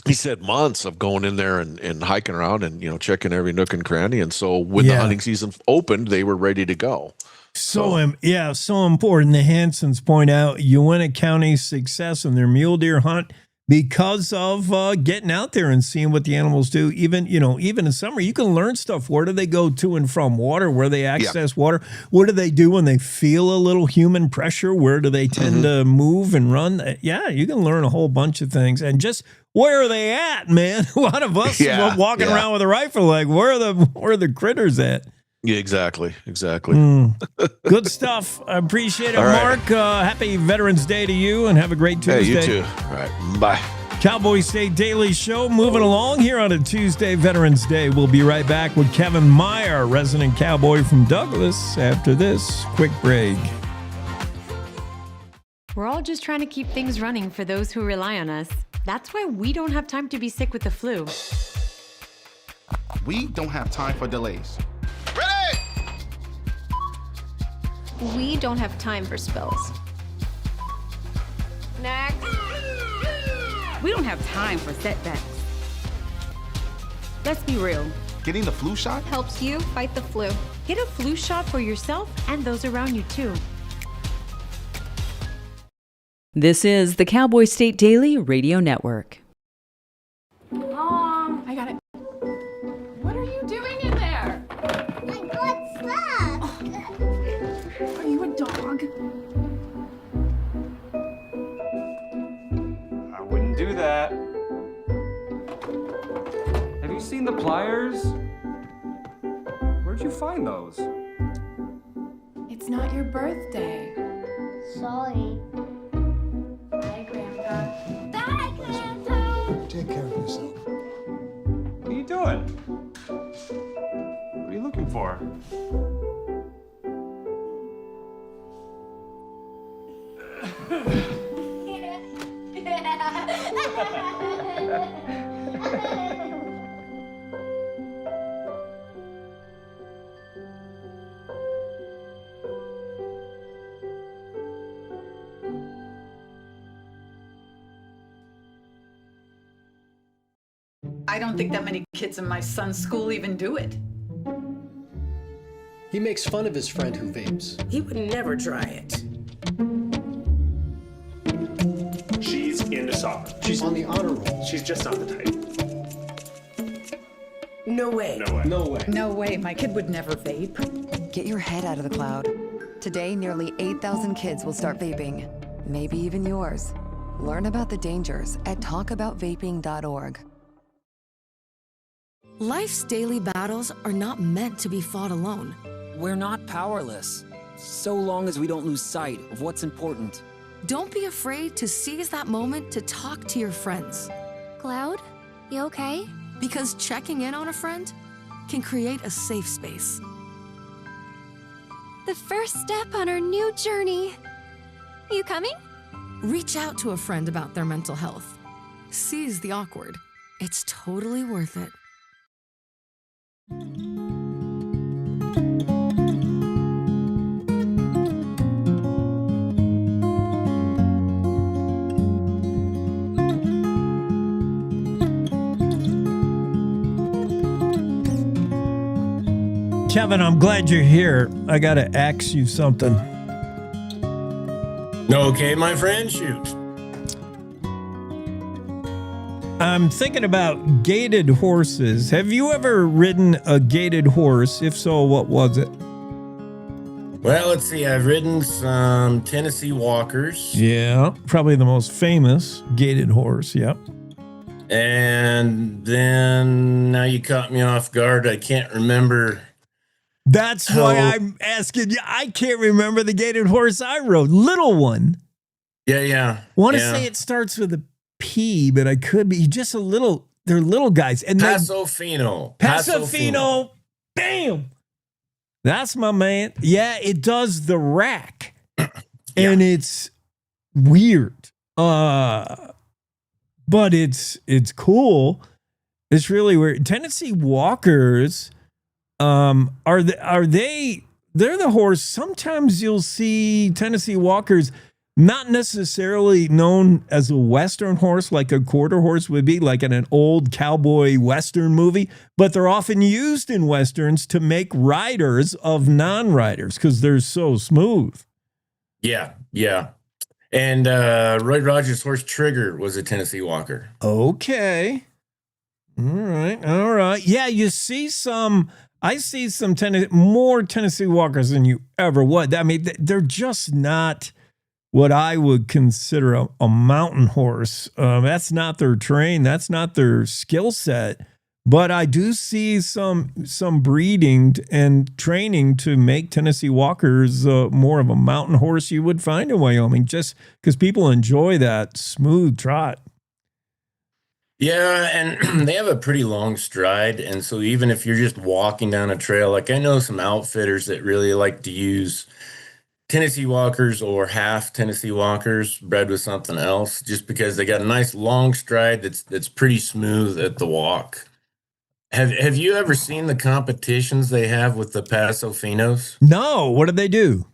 S13: he said months of going in there and hiking around and, checking every nook and cranny. And so when the hunting season opened, they were ready to go.
S1: So important. The Hansons point out Uinta County's success in their mule deer hunt because of getting out there and seeing what the animals do. Even in summer, you can learn stuff. Where do they go to and from water? Where they access water? What do they do when they feel a little human pressure? Where do they tend to move and run? Yeah, you can learn a whole bunch of things. And just where are they at, man? A lot of us walking around with a rifle, like where are the critters at?
S13: Yeah, exactly.
S1: Good stuff. I appreciate it, Mark. Happy Veterans Day to you, and have a great Tuesday.
S13: Hey, you too. All right, bye.
S1: Cowboy State Daily Show moving along here on a Tuesday, Veterans Day. We'll be right back with Kevin Meyer, resident cowboy from Douglas, after this quick break.
S2: We're all just trying to keep things running for those who rely on us. That's why we don't have time to be sick with the flu.
S18: We don't have time for delays.
S19: We don't have time for spills.
S2: Next.
S20: We don't have time for setbacks. Let's be real.
S18: Getting the flu shot
S19: helps you fight the flu.
S2: Get a flu shot for yourself and those around you too.
S5: This is the Cowboy State Daily Radio Network.
S16: Mom, I got it. What are you doing in there?
S21: I got stuck.
S16: Are you a dog?
S26: I wouldn't do that. Have you seen the pliers? Where'd you find those?
S16: It's not your birthday.
S21: Sorry.
S16: Bye, Grandpa.
S21: Bye, Grandpa.
S27: Take care of yourself.
S26: What are you doing? What are you looking for?
S28: I don't think that many kids in my son's school even do it.
S29: He makes fun of his friend who vapes.
S30: He would never try it.
S31: She's into soccer.
S29: She's on the honor roll.
S31: She's just not the type.
S30: No way.
S31: No way.
S29: No way.
S28: No way. My kid would never vape.
S32: Get your head out of the cloud. Today, nearly 8,000 kids will start vaping. Maybe even yours. Learn about the dangers at talkaboutvaping.org.
S3: Life's daily battles are not meant to be fought alone.
S4: We're not powerless, so long as we don't lose sight of what's important.
S3: Don't be afraid to seize that moment to talk to your friends.
S19: Cloud, you okay?
S3: Because checking in on a friend can create a safe space.
S19: The first step on our new journey. You coming?
S3: Reach out to a friend about their mental health. Seize the awkward. It's totally worth it.
S1: Kevin, I'm glad you're here. I got to ask you something.
S6: Okay, my friend, shoot.
S1: I'm thinking about gated horses. Have you ever ridden a gated horse? If so, what was it?
S6: Well, let's see. I've ridden some Tennessee Walkers.
S1: Yeah, probably the most famous gated horse. Yep.
S6: And then now you caught me off guard. I can't remember.
S1: That's why I'm asking you. I can't remember the gated horse I rode. Little one.
S6: Yeah.
S1: Want to say it starts with a P, but I could be just a little. They're little guys. And
S6: Paso Fino.
S1: Bam. That's my man. Yeah, it does the rack. And it's weird. But it's cool. It's really weird. Tennessee Walkers they're the horse. Sometimes you'll see Tennessee Walkers not necessarily known as a Western horse like a quarter horse would be, like in an old cowboy Western movie, but they're often used in Westerns to make riders of non-riders because they're so smooth.
S6: Yeah. And Roy Rogers' horse Trigger was a Tennessee Walker.
S1: Okay. All right. Yeah, I see some more Tennessee Walkers than you ever would. I mean, they're just not what I would consider a mountain horse. That's not their train. That's not their skill set. But I do see some breeding and training to make Tennessee Walkers more of a mountain horse you would find in Wyoming, just because people enjoy that smooth trot.
S6: Yeah, and they have a pretty long stride. And so even if you're just walking down a trail, like I know some outfitters that really like to use Tennessee Walkers or half Tennessee Walkers bred with something else, just because they got a nice long stride that's pretty smooth at the walk. Have you ever seen the competitions they have with the Paso Finos?
S1: No, what do they do?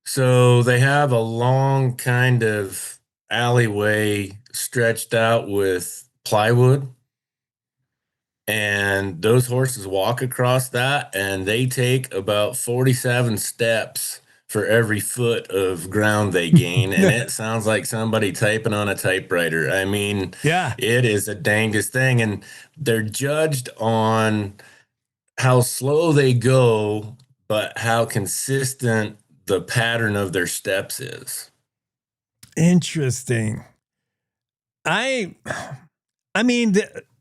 S6: So they have a long kind of alleyway stretched out with plywood, and those horses walk across that, and they take about 47 steps for every foot of ground they gain. And it sounds like somebody typing on a typewriter. I mean,
S1: yeah,
S6: it is a dangest thing. And they're judged on how slow they go, but how consistent the pattern of their steps is.
S1: Interesting. I mean,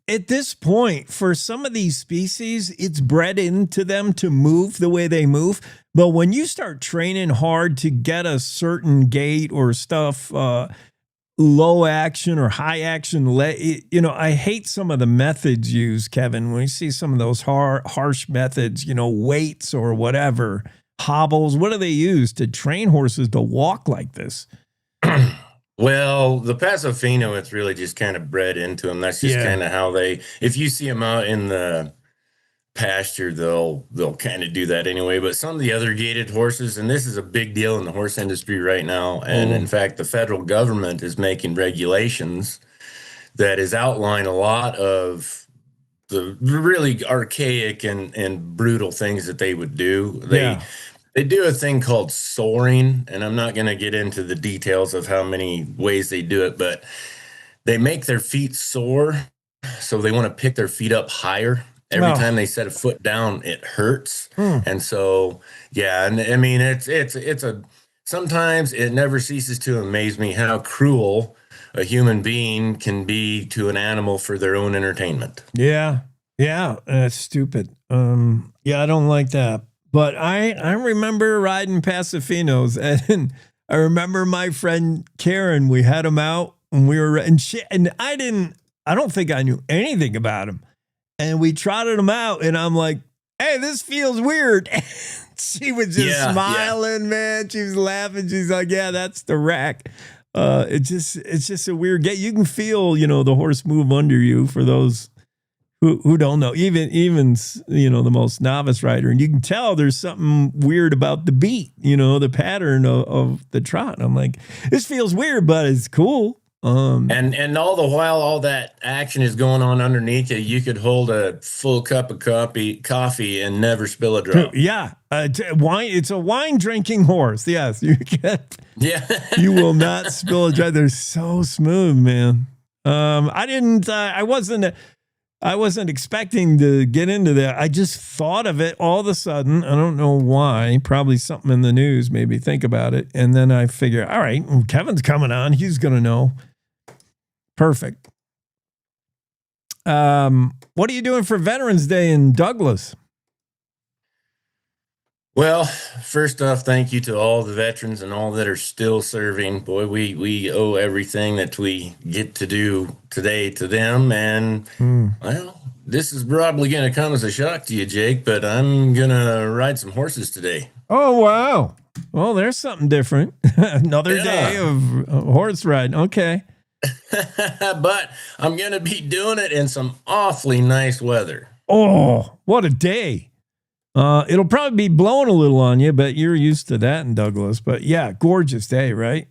S1: at this point, for some of these species, it's bred into them to move the way they move. But when you start training hard to get a certain gait or stuff, low action or high action, I hate some of the methods used, Kevin. When you see some of those harsh methods, weights or whatever, hobbles, what do they use to train horses to walk like this?
S6: Well, the Paso Fino, it's really just kind of bred into them. That's just kind of how if you see them out in the pasture, they'll kind of do that anyway. But some of the other gated horses, and this is a big deal in the horse industry right now. And in fact, the federal government is making regulations that is outline a lot of the really archaic and brutal things that they would do. They do a thing called soaring, and I'm not going to get into the details of how many ways they do it, but they make their feet soar, so they want to pick their feet up higher. Every time they set a foot down, it hurts. And so, and I mean, sometimes it never ceases to amaze me how cruel a human being can be to an animal for their own entertainment.
S1: Yeah. Yeah, that's stupid. Yeah, I don't like that. But I remember riding Pasafinos, and I remember my friend Karen. We had him out, and we were and I don't think I knew anything about him, and we trotted him out, and I'm like, "Hey, this feels weird." She was just smiling, man. She was laughing. She's like, "Yeah, that's the rack." It's just a weird get. You can feel, the horse move under you for those who don't know, even the most novice rider, and you can tell there's something weird about the beat, the pattern of the trot. And I'm like, this feels weird, but it's cool.
S6: And all the while, all that action is going on underneath you. You could hold a full cup of coffee and never spill a drop.
S1: Yeah, wine. It's a wine drinking horse. Yes, you can.
S6: Yeah,
S1: you will not spill a drop. They're so smooth, man. I wasn't expecting to get into that. I just thought of it all of a sudden. I don't know why. Probably something in the news made me think about it. And then I figure, all right, Kevin's coming on. He's going to know. Perfect. What are you doing for Veterans Day in Douglas?
S6: Well, first off, thank you to all the veterans and all that are still serving. Boy, we owe everything that we get to do today to them. And, well, this is probably going to come as a shock to you, Jake, but I'm going to ride some horses today.
S1: Oh, wow. Well, there's something different. Another day of horse riding. Okay.
S6: But I'm going to be doing it in some awfully nice weather.
S1: Oh, what a day. It'll probably be blowing a little on you, but you're used to that in Douglas. But yeah, gorgeous day, right?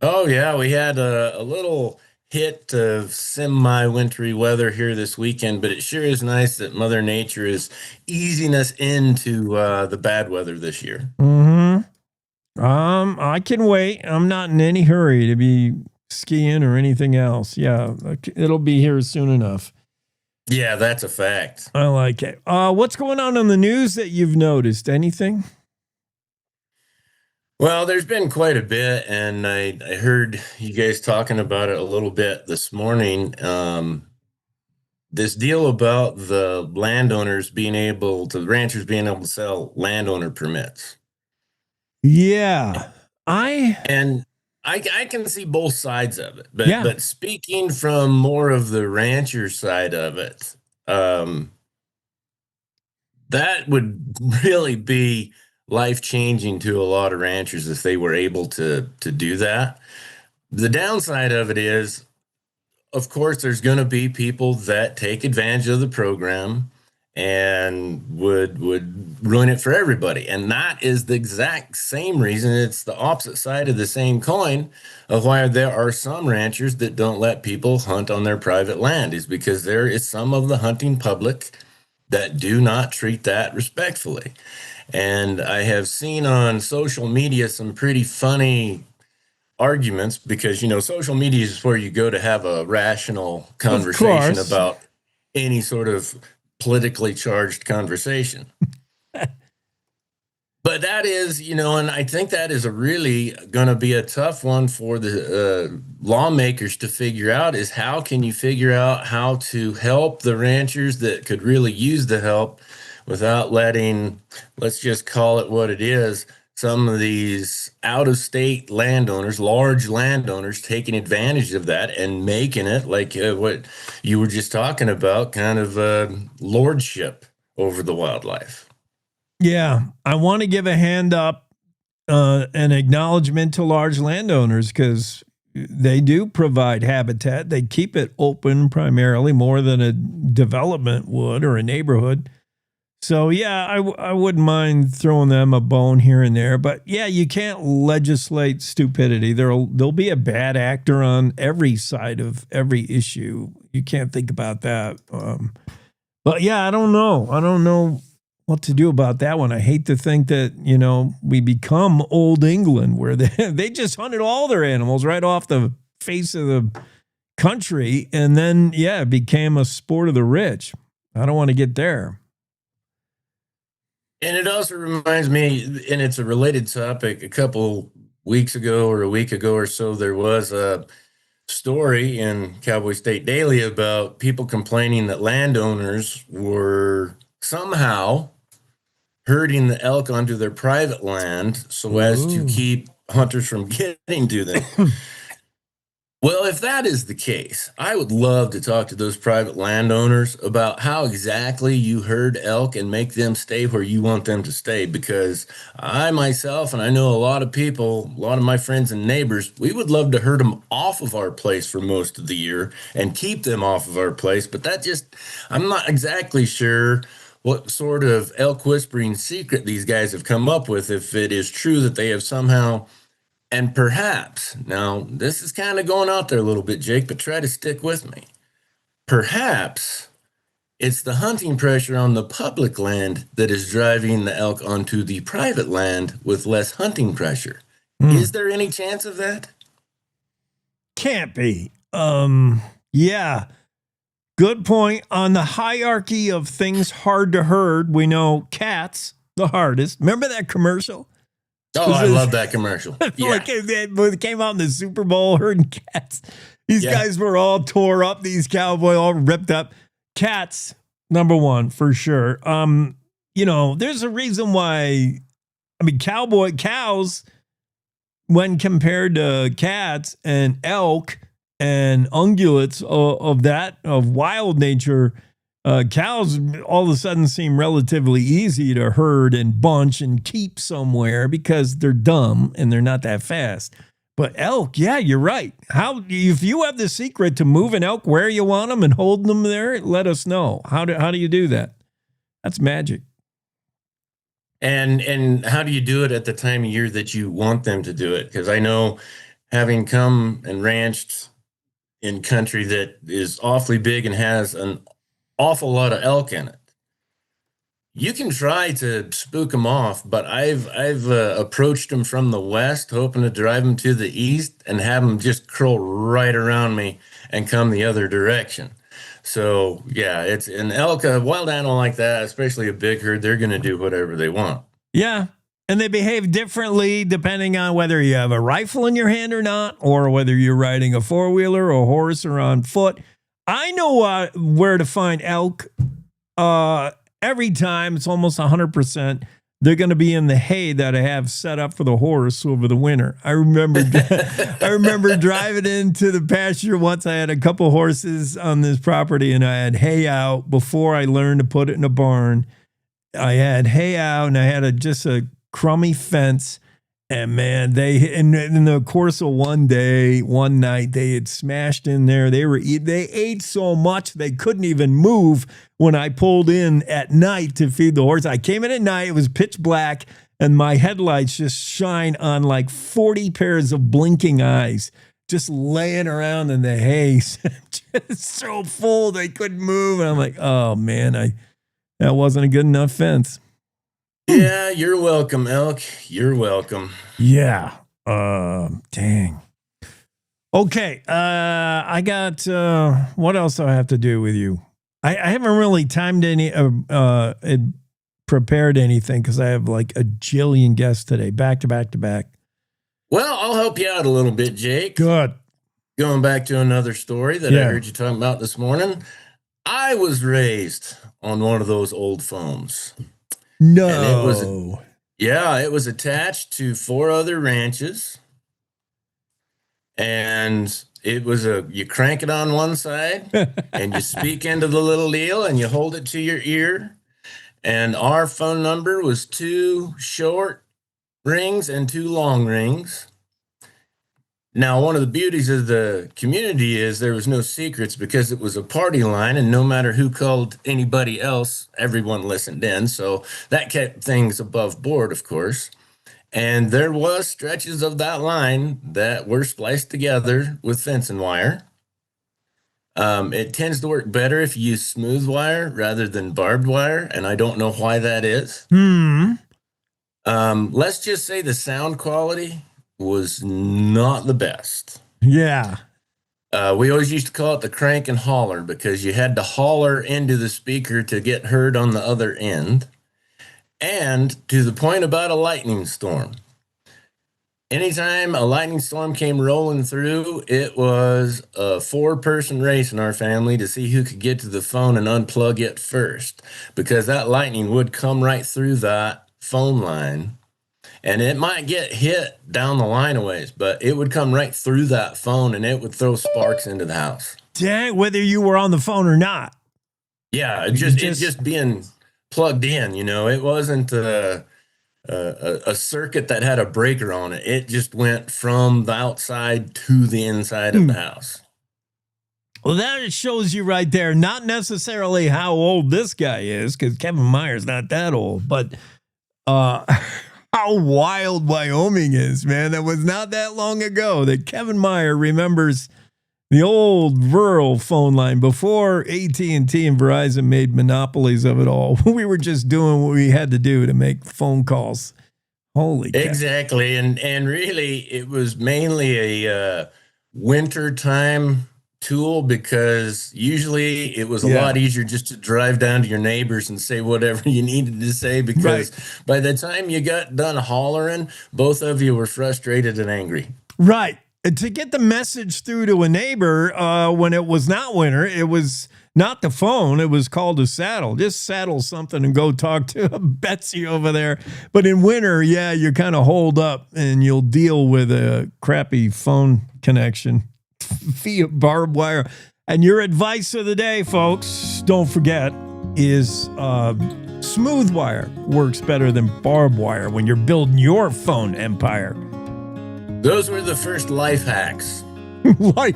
S6: Oh yeah, we had a little hit of semi-wintry weather here this weekend, but it sure is nice that Mother Nature is easing us into the bad weather this year.
S1: Mm-hmm. I can wait. I'm not in any hurry to be skiing or anything else. Yeah, it'll be here soon enough.
S6: Yeah, that's a fact.
S1: I like it. What's going on in the news that you've noticed? Anything?
S6: Well, there's been quite a bit, and I heard you guys talking about it a little bit this morning. This deal about the ranchers being able to sell landowner permits.
S1: Yeah.
S6: I can see both sides of it, but speaking from more of the rancher side of it, that would really be life-changing to a lot of ranchers if they were able to do that. The downside of it is, of course, there's going to be people that take advantage of the program and would ruin it for everybody. And that is the exact same reason. It's the opposite side of the same coin of why there are some ranchers that don't let people hunt on their private land, is because there is some of the hunting public that do not treat that respectfully. And I have seen on social media some pretty funny arguments, because, social media is where you go to have a rational conversation about any sort of politically charged conversation. But that is, and I think that is really going to be a tough one for the lawmakers to figure out, is how can you figure out how to help the ranchers that could really use the help without letting, let's just call it what it is, some of these out-of-state landowners, large landowners, taking advantage of that and making it like what you were just talking about, kind of lordship over the wildlife.
S1: Yeah, I want to give a hand up, an acknowledgement to large landowners, because they do provide habitat. They keep it open primarily, more than a development would or a neighborhood. So, yeah, I wouldn't mind throwing them a bone here and there. But, yeah, you can't legislate stupidity. There'll be a bad actor on every side of every issue. You can't think about that. But, yeah, I don't know. I don't know what to do about that one. I hate to think that, we become old England, where they just hunted all their animals right off the face of the country. And then, it became a sport of the rich. I don't want to get there.
S6: And it also reminds me, and it's a related topic, a couple weeks ago or a week ago or so, there was a story in Cowboy State Daily about people complaining that landowners were somehow herding the elk onto their private land so as to keep hunters from getting to them. Well, if that is the case, I would love to talk to those private landowners about how exactly you herd elk and make them stay where you want them to stay, because I myself, and I know a lot of people, a lot of my friends and neighbors, we would love to herd them off of our place for most of the year and keep them off of our place. But that just, I'm not exactly sure what sort of elk whispering secret these guys have come up with, if it is true that they have somehow. And perhaps, now this is kind of going out there a little bit, Jake, but try to stick with me. Perhaps it's the hunting pressure on the public land that is driving the elk onto the private land with less hunting pressure. Is there any chance of that?
S1: Can't be. Yeah. Good point. On the hierarchy of things hard to herd, we know cats the hardest. Remember that commercial?
S6: Oh, I love that commercial. Yeah.
S1: Like it came out in the Super Bowl, herding cats. These guys were all tore up. These cowboys all ripped up. Cats, number one, for sure. You know, there's a reason why, I mean, cows, when compared to cats and elk and ungulates of wild nature, cows all of a sudden seem relatively easy to herd and bunch and keep somewhere because they're dumb and they're not that fast. But elk, yeah, you're right. If you have the secret to move an elk where you want them and holding them there, let us know. How do you do that? That's magic.
S6: And how do you do it at the time of year that you want them to do it? Because I know, having come and ranched in country that is awfully big and has an awful lot of elk in it, you can try to spook them off, but I've approached them from the west, hoping to drive them to the east and have them just curl right around me and come the other direction. So yeah, it's an elk, a wild animal like that, especially a big herd, they're going to do whatever they want.
S1: Yeah. And they behave differently depending on whether you have a rifle in your hand or not, or whether you're riding a four-wheeler or a horse or on foot. I know where to find elk. Every time, it's almost 100%. They're going to be in the hay that I have set up for the horse over the winter. I remember driving into the pasture once. I had a couple horses on this property, and I had hay out before I learned to put it in a barn. I had hay out, and I had just a crummy fence. And man, in the course of one night, they had smashed in there. They ate so much they couldn't even move when I pulled in at night to feed the horse. I came in at night, it was pitch black, and my headlights just shine on like 40 pairs of blinking eyes, just laying around in the hay, just so full they couldn't move. And I'm like, oh man, that wasn't a good enough fence.
S6: Yeah, you're welcome, elk. You're welcome.
S1: Yeah. Dang. Okay. I got, what else do I have to do with you? I haven't really prepared anything because I have like a jillion guests today, back to back to back.
S6: Well, I'll help you out a little bit, Jake.
S1: Good.
S6: Going back to another story that I heard you talking about this morning. I was raised on one of those old phones.
S1: No.
S6: And it was attached to 4 other ranches. And it was you crank it on one side and you speak into the little deal and you hold it to your ear. And our phone number was 2 short rings and 2 long rings. Now, one of the beauties of the community is there was no secrets because it was a party line, and no matter who called anybody else, everyone listened in. So that kept things above board, of course. And there was stretches of that line that were spliced together with fencing wire. It tends to work better if you use smooth wire rather than barbed wire, and I don't know why that is. Let's just say the sound quality was not the best.
S1: Yeah.
S6: We always used to call it the crank and holler because you had to holler into the speaker to get heard on the other end. And to the point about a lightning storm, anytime a lightning storm came rolling through, it was a 4-person race in our family to see who could get to the phone and unplug it first, because that lightning would come right through that phone line, and it might get hit down the line a ways, but it would come right through that phone and it would throw sparks into the house.
S1: Dang, whether you were on the phone or not.
S6: Yeah, it just being plugged in, it wasn't a circuit that had a breaker on it. It just went from the outside to the inside of the house.
S1: Well, that shows you right there, not necessarily how old this guy is, because Kevin Meyer's not that old, but how wild Wyoming is, man. That was not that long ago that Kevin Meyer remembers the old rural phone line before AT&T and Verizon made monopolies of it all. We were just doing what we had to do to make phone calls. Holy cow.
S6: Exactly. And really, it was mainly a wintertime tool, because usually it was a lot easier just to drive down to your neighbors and say whatever you needed to say, because by the time you got done hollering, both of you were frustrated and angry.
S1: Right. To get the message through to a neighbor when it was not winter, it was not the phone. It was called a saddle. Just saddle something and go talk to Betsy over there. But in winter, you're kind of holed up and you'll deal with a crappy phone connection via barbed wire. And your advice of the day, folks, don't forget, is smooth wire works better than barbed wire when you're building your phone empire.
S6: Those were the first life hacks.
S1: Probably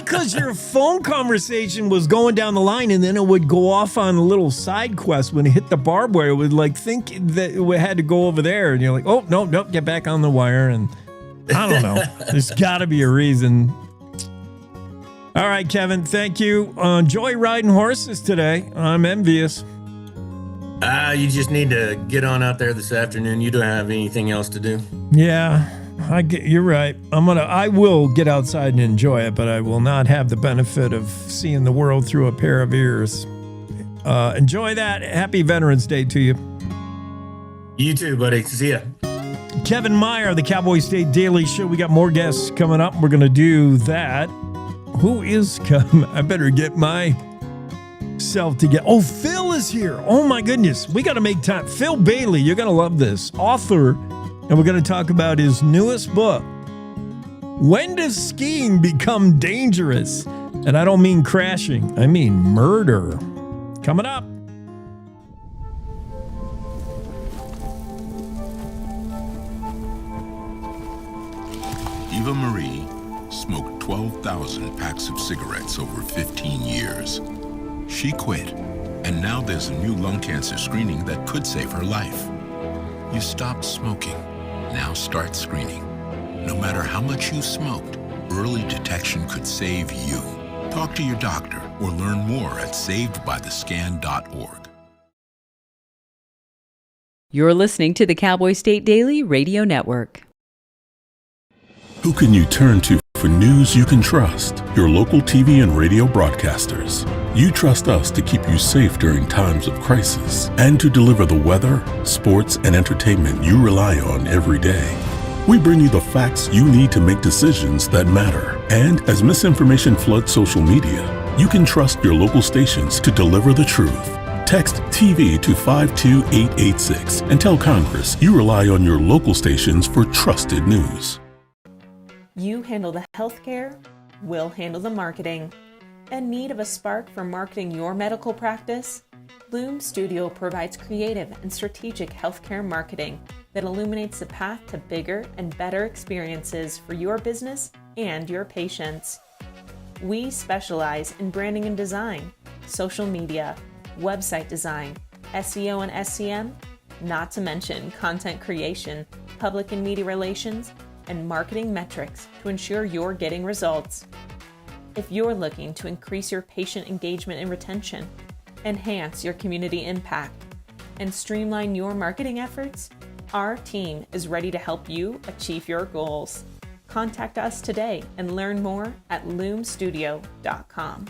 S1: because your phone conversation was going down the line and then it would go off on a little side quest. When it hit the barbed wire, it would think that it had to go over there. And you're like, oh, no, get back on the wire. And I don't know. There's got to be a reason. All right, Kevin, thank you. Enjoy riding horses today. I'm envious.
S6: You just need to get on out there this afternoon. You don't have anything else to do.
S1: Yeah, you're right. I will get outside and enjoy it, but I will not have the benefit of seeing the world through a pair of ears. Enjoy that. Happy Veterans Day to you.
S6: You too, buddy. See ya.
S1: Kevin Meyer, the Cowboy State Daily Show. We got more guests coming up. We're going to do that. Who is coming? I better get myself together. Oh, Phil is here. Oh, my goodness. We got to make time. Phil Bailey, you're going to love this. Author, and we're going to talk about his newest book, When Does Skiing Become Dangerous? And I don't mean crashing. I mean murder. Coming up.
S7: Eva Marie smoked 12,000 packs of cigarettes over 15 years. She quit, and now there's a new lung cancer screening that could save her life. You stopped smoking. Now start screening. No matter how much you smoked, early detection could save you. Talk to your doctor or learn more at savedbythescan.org.
S5: You're listening to the Cowboy State Daily Radio Network.
S8: Who can you turn to for news you can trust? Your local TV and radio broadcasters. You trust us to keep you safe during times of crisis and to deliver the weather, sports, and entertainment you rely on every day. We bring you the facts you need to make decisions that matter. And as misinformation floods social media, you can trust your local stations to deliver the truth. Text TV to 52886 and tell Congress you rely on your local stations for trusted news.
S9: You handle the healthcare, we'll handle the marketing. In need of a spark for marketing your medical practice? Loom Studio provides creative and strategic healthcare marketing that illuminates the path to bigger and better experiences for your business and your patients. We specialize in branding and design, social media, website design, SEO and SEM, not to mention content creation, public and media relations, and marketing metrics to ensure you're getting results. If you're looking to increase your patient engagement and retention, enhance your community impact, and streamline your marketing efforts, our team is ready to help you achieve your goals. Contact us today and learn more at loomstudio.com.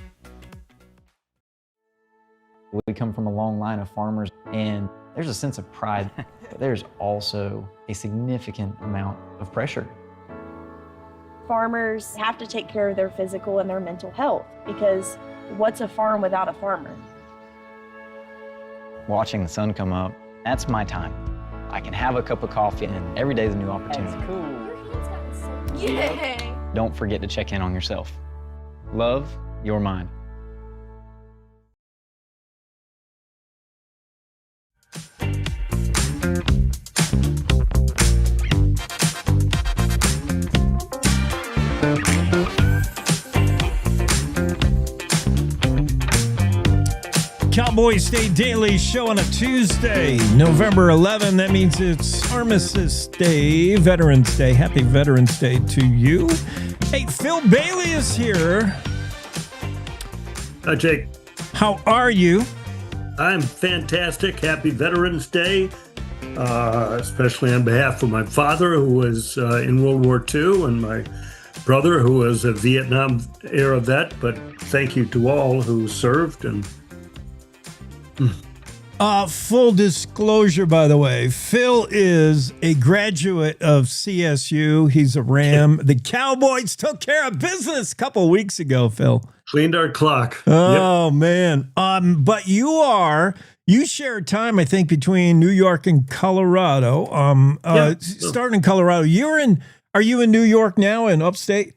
S10: We come from a long line of farmers, and There's a sense of pride, but there's also a significant amount of pressure.
S11: Farmers have to take care of their physical and their mental health, because what's a farm without a farmer?
S10: Watching the sun come up, that's my time. I can have a cup of coffee, and every day is a new opportunity.
S11: That's cool. Yay!
S10: Don't forget to check in on yourself. Love your mind.
S1: Cowboy State Daily Show on a Tuesday, November 11. That means it's Armistice Day, Veterans Day. Happy Veterans Day to you. Hey, Phil Bailey is here.
S12: Hi, Jake.
S1: How are you?
S12: I'm fantastic. Happy Veterans Day, especially on behalf of my father, who was in World War II, and my brother, who was a Vietnam-era vet. But thank you to all who served. And
S1: full disclosure, by the way, Phil is a graduate of CSU. He's a Ram. The Cowboys took care of business a couple of weeks ago, Phil.
S12: Cleaned our clock.
S1: Oh, yep. Man. But you share time, I think, between New York and Colorado. Starting in Colorado. Are you in New York now, in upstate?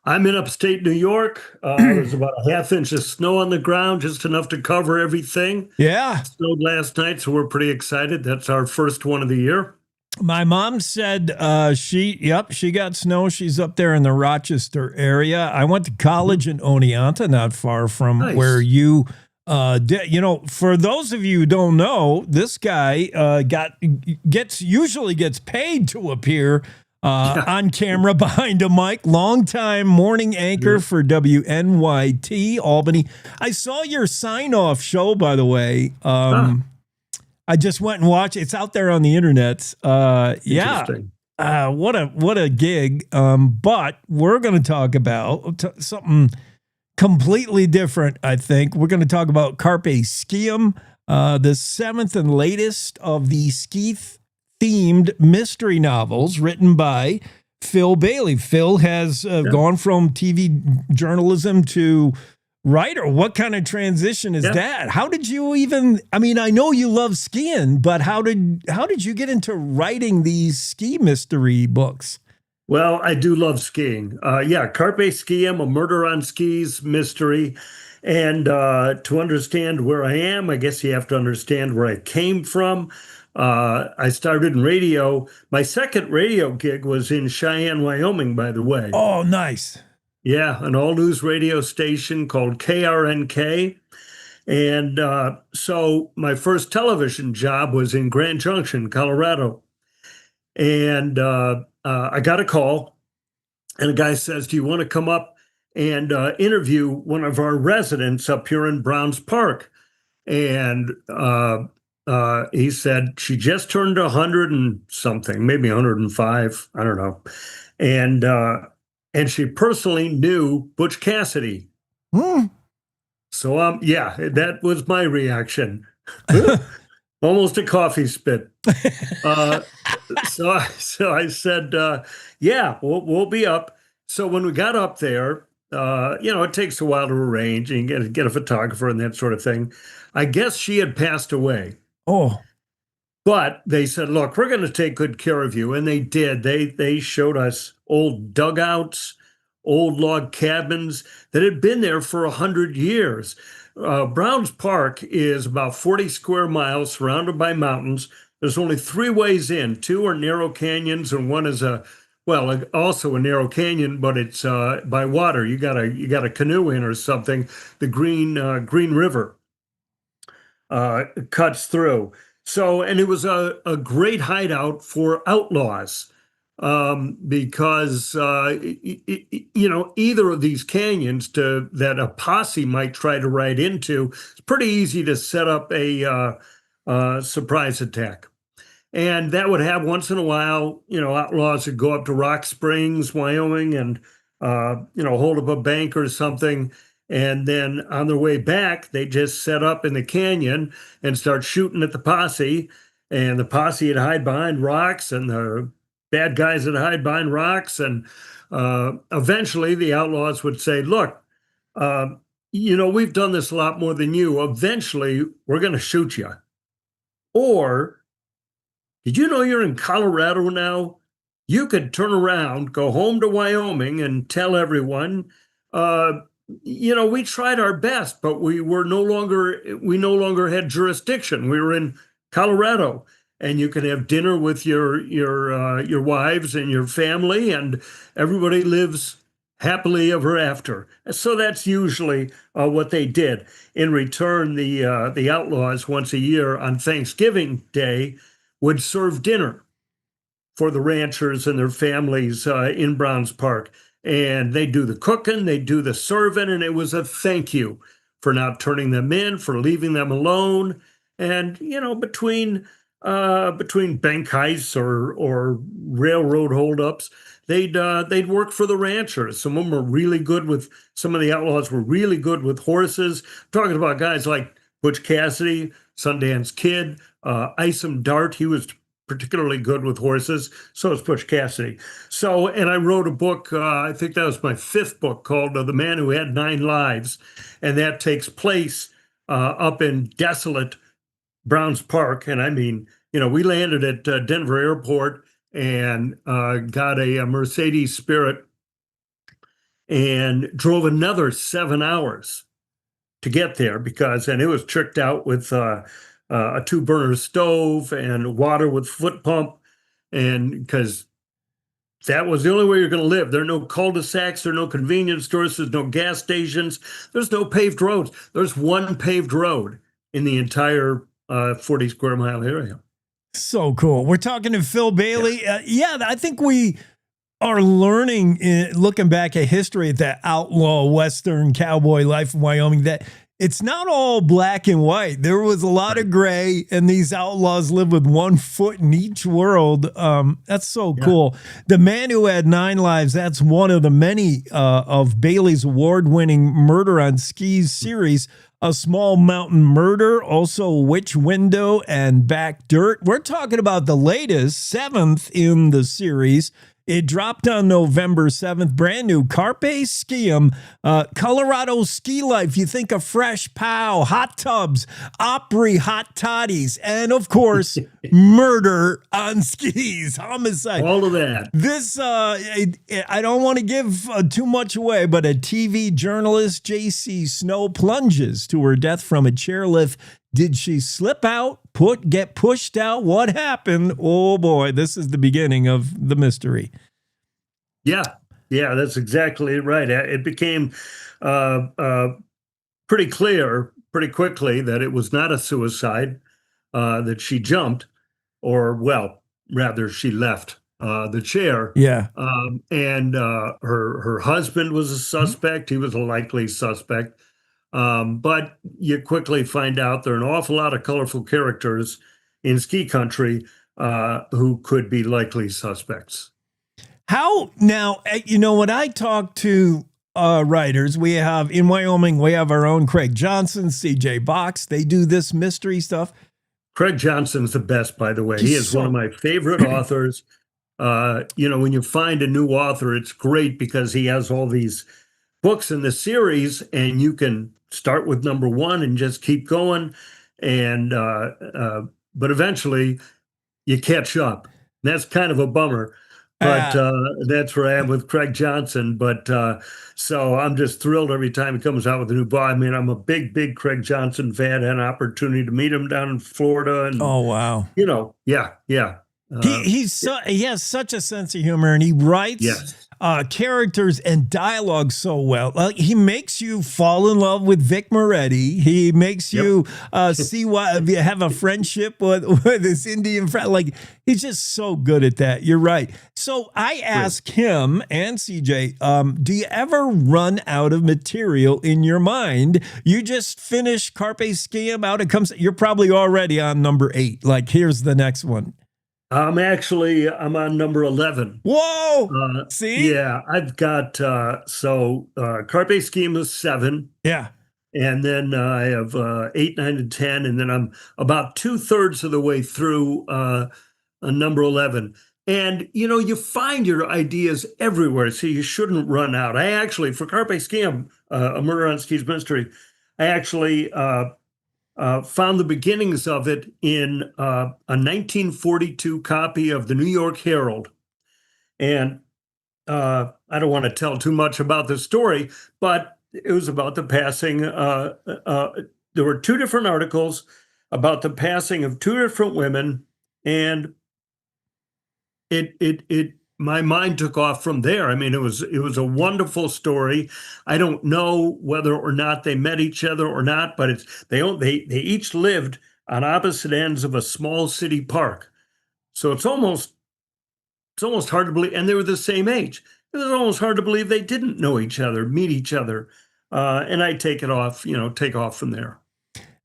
S12: I'm in upstate New York. There's about a half inch of snow on the ground, just enough to cover everything.
S1: Yeah.
S12: It snowed last night, so we're pretty excited. That's our first one of the year.
S1: My mom said she got snow. She's up there in the Rochester area. I went to college in Oneonta, not far from where you did. You know, for those of you who don't know, this guy usually gets paid to appear on camera behind a mic. Longtime morning anchor for WNYT Albany. I saw your sign-off show, by the way. I just went and watched. It's out there on the internet. What a gig. But we're going to talk about something completely different, I think. We're going to talk about Carpe Ski'em, the seventh and latest of the ski-themed mystery novels written by Phil Bailey. Phil has gone from TV journalism to writer. What kind of transition is that? How did you I know you love skiing, but how did you get into writing these ski mystery books?
S12: Well, I do love skiing. Carpe Ski'em, a murder on skis mystery. And to understand where I am, I guess you have to understand where I came from. I started in radio. My second radio gig was in Cheyenne, Wyoming, by the way.
S1: Oh, nice.
S12: Yeah, an all-news radio station called KRNK. And so my first television job was in Grand Junction, Colorado. And I got a call, and a guy says, "Do you want to come up and interview one of our residents up here in Browns Park?" And he said, she just turned 100 and something, maybe 105, I don't know. And she personally knew Butch Cassidy. So, that was my reaction. Almost a coffee spit. So I said, we'll be up. So when we got up there, it takes a while to arrange and get a photographer and that sort of thing. I guess she had passed away.
S1: Oh.
S12: But they said, "Look, we're going to take good care of you." And they did. They showed us old dugouts, old log cabins that had been there for 100 years. Browns Park is about 40 square miles surrounded by mountains. There's only 3 ways in. 2 are narrow canyons, and one is also a narrow canyon, but it's by water. You got a canoe in or something. The Green River cuts through. So, and it was a great hideout for outlaws because, either of these canyons that a posse might try to ride into, it's pretty easy to set up a surprise attack. And that would have once in a while, outlaws would go up to Rock Springs, Wyoming, and, hold up a bank or something. And then on their way back, they just set up in the canyon and start shooting at the posse. And the posse would hide behind rocks, and the bad guys would hide behind rocks. And eventually the outlaws would say, look, we've done this a lot more than you. Eventually, we're going to shoot you. Or, did you know you're in Colorado now? You could turn around, go home to Wyoming, and tell everyone, we tried our best, but we no longer had jurisdiction. We were in Colorado, and you can have dinner with your wives and your family, and everybody lives happily ever after. So that's usually what they did. In return, the outlaws once a year on Thanksgiving Day would serve dinner for the ranchers and their families in Browns Park. And they do the cooking, they do the serving, and it was a thank you for not turning them in, for leaving them alone. And, between bank heists or railroad holdups, they'd work for the ranchers. Some of them were really good with, some of the outlaws were really good with horses. I'm talking about guys like Butch Cassidy, Sundance Kid, Isom Dart. He was particularly good with horses. So is Butch Cassidy. So, and I wrote a book, I think that was my 5th book, called The Man Who Had 9 Lives. And that takes place up in desolate Browns Park. And I mean, we landed at Denver Airport and got a Mercedes Spirit and drove another 7 hours to get there and it was tricked out with a 2-burner stove and water with foot pump, and because that was the only way you're going to live. There are no cul-de-sacs, there are no convenience stores, there's no gas stations, there's no paved roads. There's one paved road in the entire 40 square mile area.
S1: So cool. We're talking to Phil Bailey. I think we are learning, looking back at history, at that outlaw Western cowboy life in Wyoming, that it's not all black and white. There was a lot of gray, and these outlaws live with one foot in each world. That's so cool. The Man Who Had 9 Lives, that's one of the many of Bailey's award-winning Murder on Skis series. A Small Mountain Murder, also Witch Window and Back Dirt. We're talking about the latest, 7th in the series. It dropped on November 7th. Brand new Carpe Ski'em, Colorado ski life. You think of fresh pow, hot tubs, Opry hot toddies, and of course, murder on skis, homicide.
S12: All of that.
S1: This, I don't want to give too much away, but a TV journalist, J.C. Snow, plunges to her death from a chairlift. Did she slip out, get pushed out? What happened? Oh boy, this is the beginning of the mystery.
S12: Yeah, that's exactly right. It became pretty clear pretty quickly that it was not a suicide, that she jumped, or well, rather she left the chair.
S1: Yeah.
S12: And her husband was a suspect. He was a likely suspect. But you quickly find out there are an awful lot of colorful characters in ski country who could be likely suspects.
S1: How now, when I talk to writers, we have in Wyoming, we have our own Craig Johnson, CJ Box. They do this mystery stuff.
S12: Craig Johnson's the best, by the way. He is one of my favorite authors. When you find a new author, it's great because he has all these books in the series, and you can start with number 1 and just keep going. And but eventually you catch up. That's kind of a bummer. But that's where I am with Craig Johnson. But so I'm just thrilled every time he comes out with a new book. I mean, I'm a big Craig Johnson fan. Had an opportunity to meet him down in Florida. And,
S1: oh, wow.
S12: Yeah.
S1: He has such a sense of humor, and he writes characters and dialogue so well. He makes you fall in love with Vic Moretti. He makes you see why you have a friendship with this Indian friend. Like, he's just so good at that. You're right. So I ask him and CJ, do you ever run out of material in your mind? You just finish Carpe Ski'em out. You're probably already on number 8. Like, here's the next one.
S12: I'm on number 11.
S1: Whoa! See?
S12: Yeah, I've got, Carpe Ski'em is 7.
S1: Yeah.
S12: And then I have 8, 9, and 10. And then I'm about 2/3 of the way through number 11. And, you find your ideas everywhere, so you shouldn't run out. I actually, for Carpe Ski'em, A Murder on Skis Mystery, I actually found the beginnings of it in a 1942 copy of the New York Herald. And I don't want to tell too much about the story, but it was about the passing. There were 2 different articles about the passing of 2 different women, and my mind took off from there. I mean, it was a wonderful story. I don't know whether or not they met each other or not, but they each lived on opposite ends of a small city park. So it's almost hard to believe, and they were the same age. It was almost hard to believe they didn't know each other, meet each other. And I take off from there.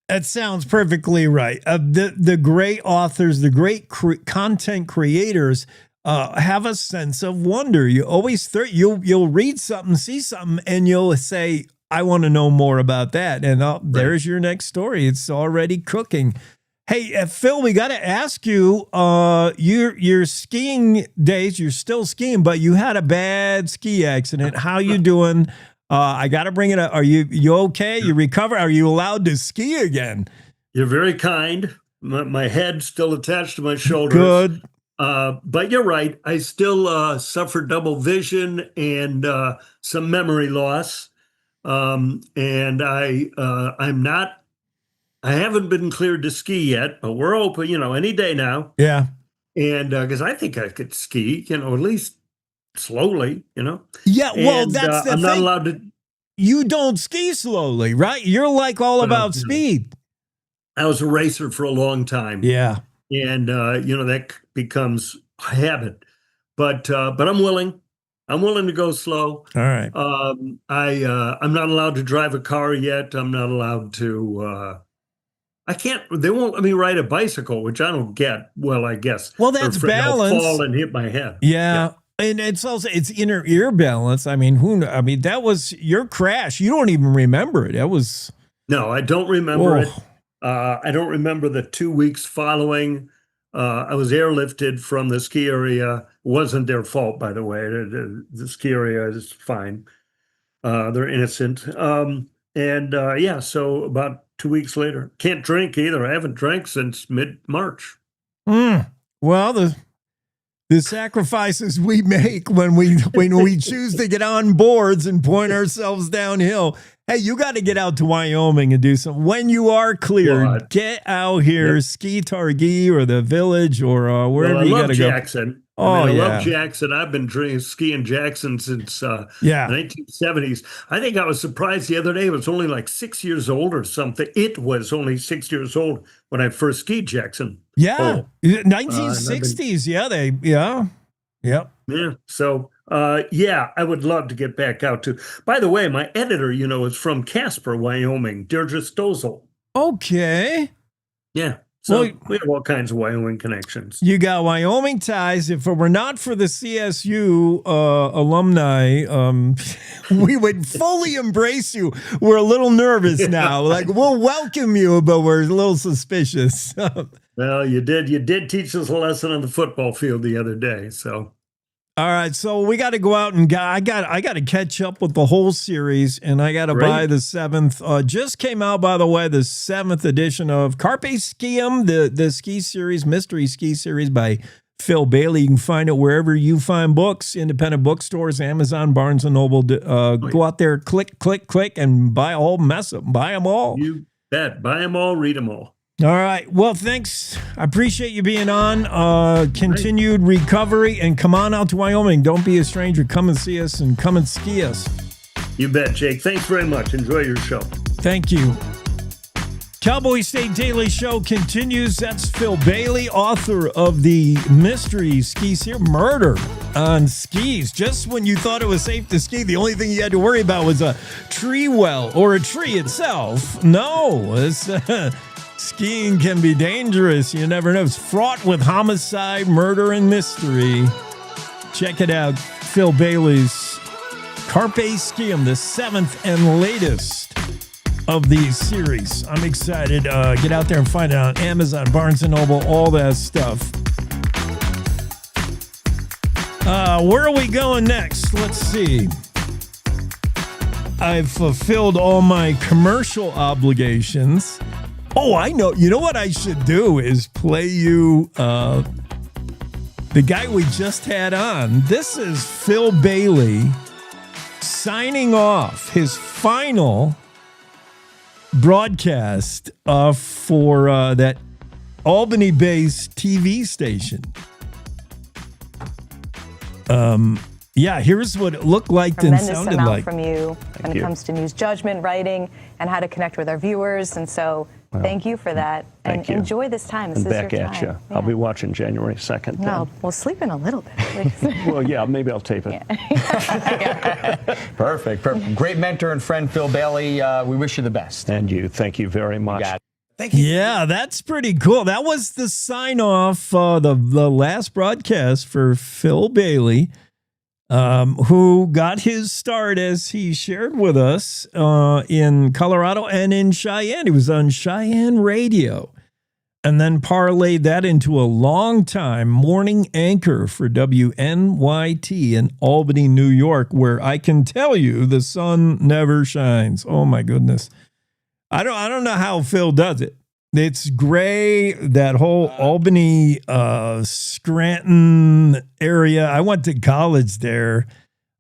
S1: That sounds perfectly right. The great authors, the great content creators have a sense of wonder. You always you'll read something, see something, and you'll say, "I want to know more about that." And there's your next story. It's already cooking. Hey, Phil, we got to ask you. Your skiing days, you're still skiing, but you had a bad ski accident. How you doing? I got to bring it up. Are you okay? You recover? Are you allowed to ski again?
S12: You're very kind. My head's still attached to my shoulders.
S1: Good.
S12: But you're right. I still suffer double vision and some memory loss. And I haven't been cleared to ski yet, but we're open, any day now.
S1: Yeah.
S12: And because I think I could ski, at least slowly,
S1: Yeah, well,
S12: and,
S1: that's the
S12: I'm
S1: thing.
S12: not allowed to.
S1: You don't ski slowly, right? You're like all about speed.
S12: I was a racer for a long time.
S1: Yeah.
S12: And, that becomes a habit. But I'm willing. I'm willing to go slow.
S1: All right.
S12: I'm not allowed to drive a car yet. I'm not allowed to. They won't let me ride a bicycle, which I don't get. Well, I guess.
S1: Well, that's balance.
S12: I'll fall and hit my head.
S1: Yeah. And it's also inner ear balance. I mean, that was your crash. You don't even remember it. That was.
S12: No, I don't remember it. I don't remember the 2 weeks following. I was airlifted from the ski area. It wasn't their fault, by the way. The ski area is fine. They're innocent. So about 2 weeks later, can't drink either. I haven't drank since mid-March.
S1: Well, the sacrifices we make when we choose to get on boards and point ourselves downhill. Hey, you got to get out to Wyoming and do something. When you are cleared, get out here, ski Targhee or the Village or wherever you got to go.
S12: Jackson.
S1: I
S12: love Jackson. I've been skiing Jackson since the 1970s. I think I was surprised the other day. It was only like 6 years old or something. It was only 6 years old when I first skied Jackson.
S1: Yeah, 1960s. Yep.
S12: Yeah. So, I would love to get back out to. By the way, my editor, is from Casper, Wyoming, Deirdre Stozel.
S1: Okay.
S12: Yeah. So we have all kinds of Wyoming connections.
S1: You got Wyoming ties. If it were not for the CSU alumni, we would fully embrace you. We're a little nervous now. Like, we'll welcome you, but we're a little suspicious.
S12: Well, you did teach us a lesson on the football field the other day. So.
S1: All right, so we got to go out and I got to catch up with the whole series, and I got to buy the 7th. Just came out, by the way, the 7th edition of Carpe Ski'em, the ski series, mystery ski series by Phil Bailey. You can find it wherever you find books, independent bookstores, Amazon, Barnes and Noble. Go out there, click, and buy a whole mess of them. Buy them all.
S12: You bet. Buy them all. Read them all.
S1: All right. Well, thanks. I appreciate you being on. Continued recovery, and come on out to Wyoming. Don't be a stranger. Come and see us and come and ski us.
S12: You bet, Jake. Thanks very much. Enjoy your show.
S1: Thank you. Cowboy State Daily Show continues. That's Phil Bailey, author of the mystery ski series, Murder on Skis. Just when you thought it was safe to ski, the only thing you had to worry about was a tree well or a tree itself. No, it's Skiing can be dangerous. You never know. It's fraught with homicide, murder, and mystery. Check it out. Phil Bailey's Carpe Ski'em, the 7th and latest of these series. I'm excited. Get out there and find it on Amazon, Barnes & Noble, all that stuff. Where are we going next? Let's see. I've fulfilled all my commercial obligations. Oh, I know. You know what I should do is play you the guy we just had on. This is Phil Bailey signing off his final broadcast for that Albany-based TV station. Yeah, here's what it looked like and sounded like.
S2: From you when it comes to news judgment, writing, and how to connect with our viewers. And so thank you for that. And enjoy this time. This is
S13: back
S2: your
S13: at
S2: time.
S13: you. I'll be watching January 2nd.
S2: No, we'll sleep in a little bit, please.
S13: Well, yeah, maybe I'll tape it.
S14: Perfect. Great mentor and friend, Phil Bailey. We wish you the best.
S13: And you. Thank you very much.
S14: Thank you.
S1: Yeah, that's pretty cool. That was the sign-off, the last broadcast for Phil Bailey, who got his start, as he shared with us, in Colorado and in Cheyenne. He was on Cheyenne Radio, and then parlayed that into a long-time morning anchor for WNYT in Albany, New York, where I can tell you the sun never shines. Oh, my goodness. I don't know how Phil does it. It's gray, that whole Albany, Scranton area. I went to college there.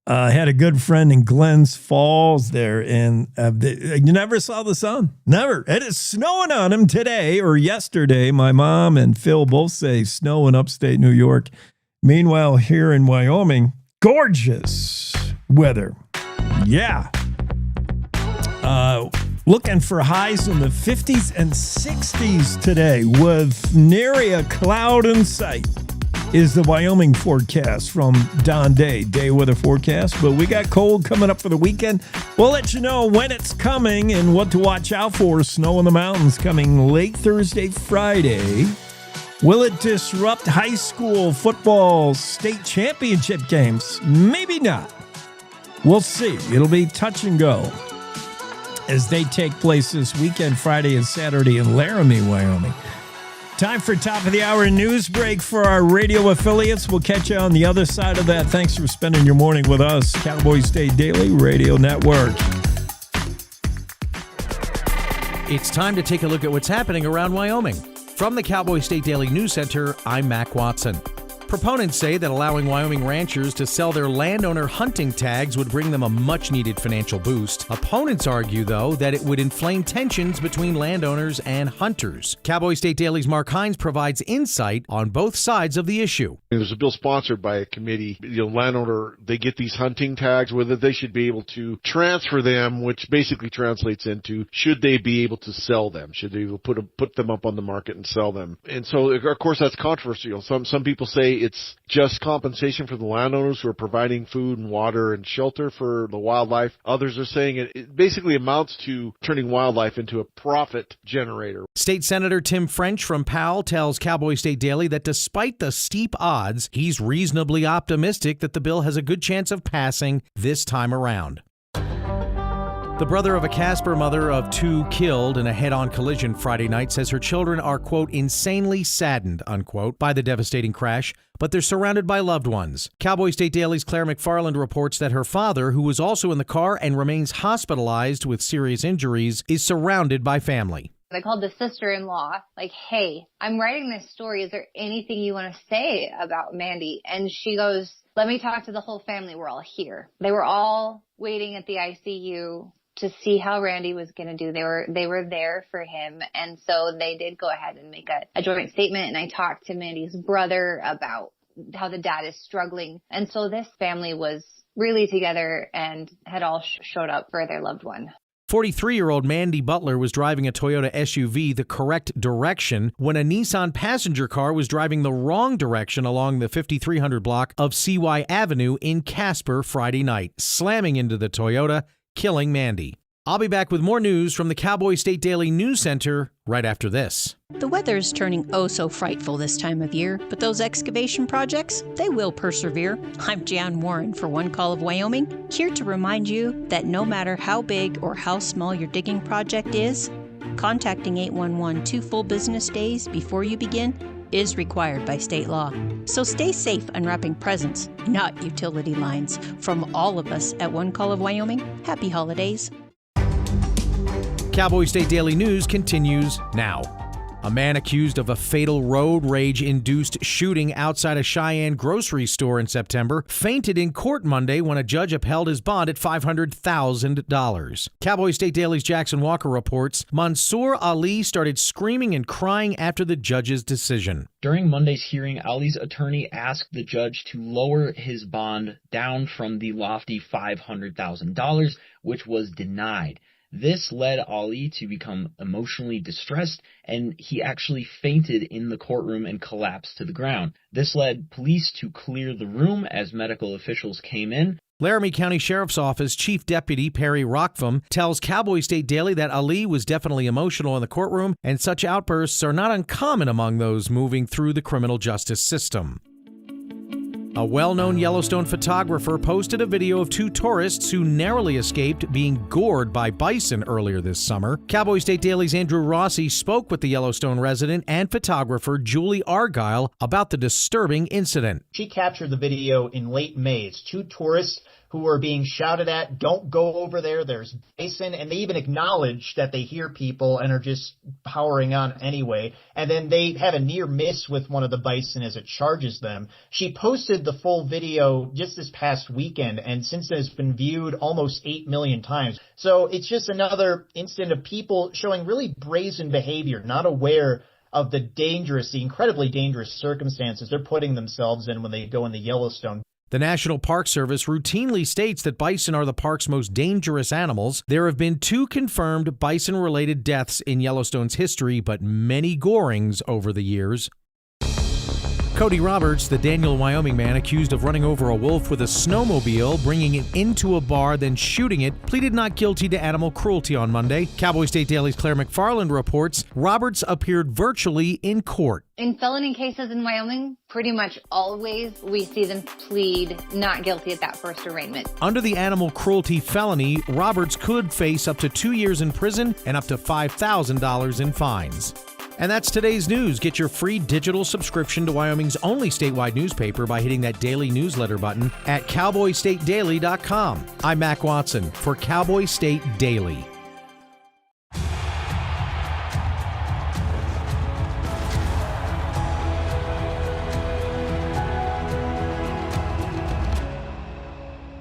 S1: I had a good friend in Glens Falls there, and you never saw the sun. Never. It is snowing on him today or yesterday. My mom and Phil both say snow in upstate New York. Meanwhile, here in Wyoming, gorgeous weather. Yeah. Looking for highs in the 50s and 60s today with nary a cloud in sight is the Wyoming forecast from Don Day weather forecast. But we got cold coming up for the weekend. We'll let you know when it's coming and what to watch out for. Snow in the mountains coming late Thursday, Friday. Will it disrupt high school football state championship games? Maybe not. We'll see. It'll be touch and go as they take place this weekend, Friday and Saturday in Laramie, Wyoming. Time for top of the hour news break for our radio affiliates. We'll catch you on the other side of that. Thanks for spending your morning with us. Cowboy State Daily Radio Network.
S15: It's time to take a look at what's happening around Wyoming. From the Cowboy State Daily News Center, I'm Mac Watson. Proponents say that allowing Wyoming ranchers to sell their landowner hunting tags would bring them a much-needed financial boost. Opponents argue, though, that it would inflame tensions between landowners and hunters. Cowboy State Daily's Mark Hines provides insight on both sides of the issue.
S17: There's a bill sponsored by a committee. Landowner, they get these hunting tags, whether they should be able to transfer them, which basically translates into should they be able to sell them? Should they put them up on the market and sell them? And so, of course, that's controversial. Some people say it's just compensation for the landowners who are providing food and water and shelter for the wildlife. Others are saying it basically amounts to turning wildlife into a profit generator.
S15: State Senator Tim French from Powell tells Cowboy State Daily that despite the steep odds, he's reasonably optimistic that the bill has a good chance of passing this time around. The brother of a Casper mother of two killed in a head-on collision Friday night says her children are, quote, insanely saddened, unquote, by the devastating crash, but they're surrounded by loved ones. Cowboy State Daily's Claire McFarland reports that her father, who was also in the car and remains hospitalized with serious injuries, is surrounded by family.
S18: I called the sister-in-law, like, hey, I'm writing this story. Is there anything you want to say about Mandy? And she goes, let me talk to the whole family. We're all here. They were all waiting at the ICU to see how Randy was going to do. They were there for him. And so they did go ahead and make a joint statement. And I talked to Mandy's brother about how the dad is struggling. And so this family was really together and had all showed up for their loved one.
S15: 43-year-old Mandy Butler was driving a Toyota SUV the correct direction when a Nissan passenger car was driving the wrong direction along the 5300 block of CY Avenue in Casper Friday night, slamming into the Toyota, killing Mandy. I'll be back with more news from the Cowboy State Daily News Center right after this.
S16: The weather's turning oh so frightful this time of year, but those excavation projects, they will persevere. I'm Jan Warren for One Call of Wyoming, here to remind you that no matter how big or how small your digging project is, contacting 811 2 full business days before you begin is required by state law. So stay safe unwrapping presents, not utility lines. From all of us at One Call of Wyoming, happy holidays.
S15: Cowboy State Daily News continues now. A man accused of a fatal road rage-induced shooting outside a Cheyenne grocery store in September fainted in court Monday when a judge upheld his bond at $500,000. Cowboy State Daily's Jackson Walker reports Mansour Ali started screaming and crying after the judge's decision.
S20: During Monday's hearing, Ali's attorney asked the judge to lower his bond down from the lofty $500,000, which was denied. This led Ali to become emotionally distressed, and he actually fainted in the courtroom and collapsed to the ground. This led police to clear the room as medical officials came in.
S15: Laramie County Sheriff's Office Chief Deputy Perry Rockvam tells Cowboy State Daily that Ali was definitely emotional in the courtroom, and such outbursts are not uncommon among those moving through the criminal justice system. A well-known Yellowstone photographer posted a video of two tourists who narrowly escaped being gored by bison earlier this summer. Cowboy State Daily's Andrew Rossi spoke with the Yellowstone resident and photographer Julie Argyle about the disturbing incident.
S21: She captured the video in late May. It's two tourists who were being shouted at, "Don't go over there, there's bison," and they even acknowledge that they hear people and are just powering on anyway. And then they have a near miss with one of the bison as it charges them. She posted the full video just this past weekend, and since then it's been viewed almost 8 million times. So it's just another incident of people showing really brazen behavior, not aware of the incredibly dangerous circumstances they're putting themselves in when they go into Yellowstone.
S15: The National Park Service routinely states that bison are the park's most dangerous animals. There have been 2 confirmed bison-related deaths in Yellowstone's history, but many gorings over the years. Cody Roberts, the Daniel, Wyoming man accused of running over a wolf with a snowmobile, bringing it into a bar, then shooting it, pleaded not guilty to animal cruelty on Monday. Cowboy State Daily's Claire McFarland reports Roberts appeared virtually in court.
S18: In felony cases in Wyoming, pretty much always we see them plead not guilty at that first arraignment.
S15: Under the animal cruelty felony, Roberts could face up to 2 years in prison and up to $5,000 in fines. And that's today's news. Get your free digital subscription to Wyoming's only statewide newspaper by hitting that daily newsletter button at cowboystatedaily.com. I'm Mac Watson for Cowboy State Daily.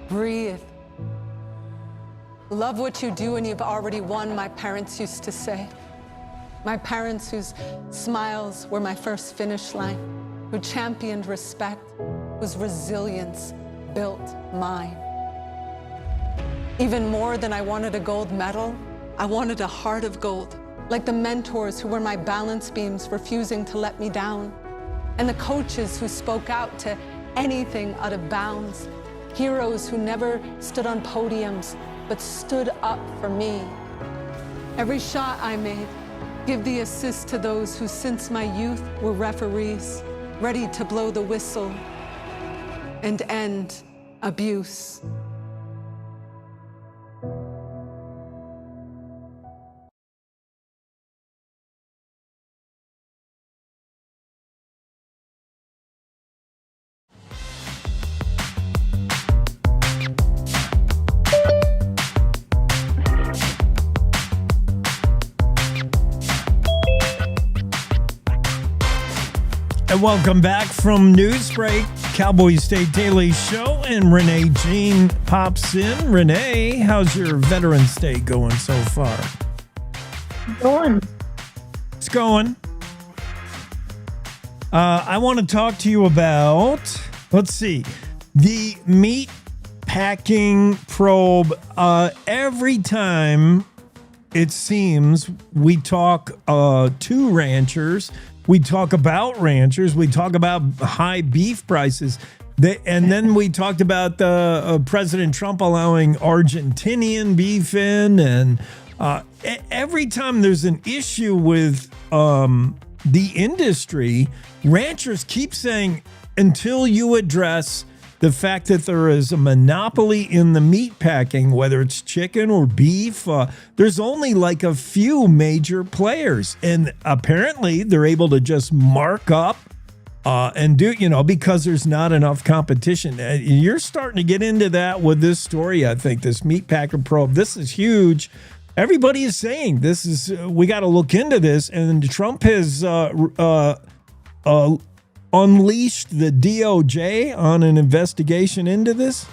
S22: Breathe. Love what you do and you've already won, my parents used to say. My parents whose smiles were my first finish line, who championed respect, whose resilience built mine. Even more than I wanted a gold medal, I wanted a heart of gold, like the mentors who were my balance beams, refusing to let me down, and the coaches who spoke out to anything out of bounds, heroes who never stood on podiums, but stood up for me. Every shot I made, give the assist to those who since my youth were referees, ready to blow the whistle and end abuse.
S1: And welcome back from Newsbreak, Cowboy State Daily Show, and Renee Jean pops in. Renee, how's your Veterans Day going so far? It's going. I want to talk to you about, let's see, the meat packing probe. Every time it seems we talk to ranchers, we talk about ranchers, we talk about high beef prices. And then we talked about President Trump allowing Argentinian beef in, and every time there's an issue with the industry, ranchers keep saying, until you address the fact that there is a monopoly in the meat packing, whether it's chicken or beef, there's only like a few major players. And apparently they're able to just mark up and do, because there's not enough competition. You're starting to get into that with this story, I think, this meat packer probe. This is huge. Everybody is saying this is, we got to look into this. And Trump has unleashed the DOJ on an investigation into this.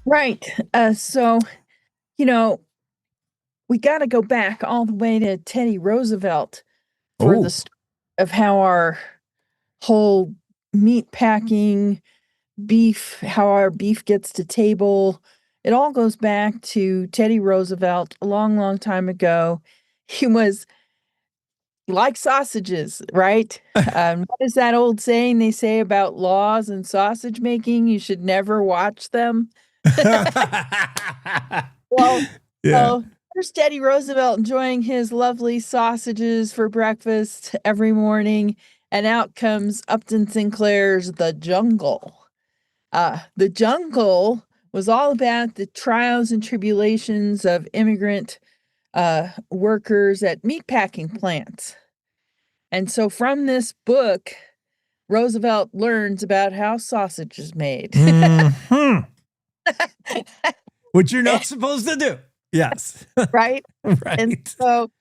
S4: Right. So, we got to go back all the way to Teddy Roosevelt for the story of how our whole meat packing, beef, how our beef gets to table. It all goes back to Teddy Roosevelt a long, long time ago. He was like sausages, right? What is that old saying they say about laws and sausage making? You should never watch them. So there's Teddy Roosevelt enjoying his lovely sausages for breakfast every morning. And out comes Upton Sinclair's The Jungle. The Jungle was all about the trials and tribulations of immigrant workers at meatpacking plants. And so from this book, Roosevelt learns about how sausage is made.
S1: Which you're not supposed to do. Yes.
S4: Right?
S1: Right.
S4: And so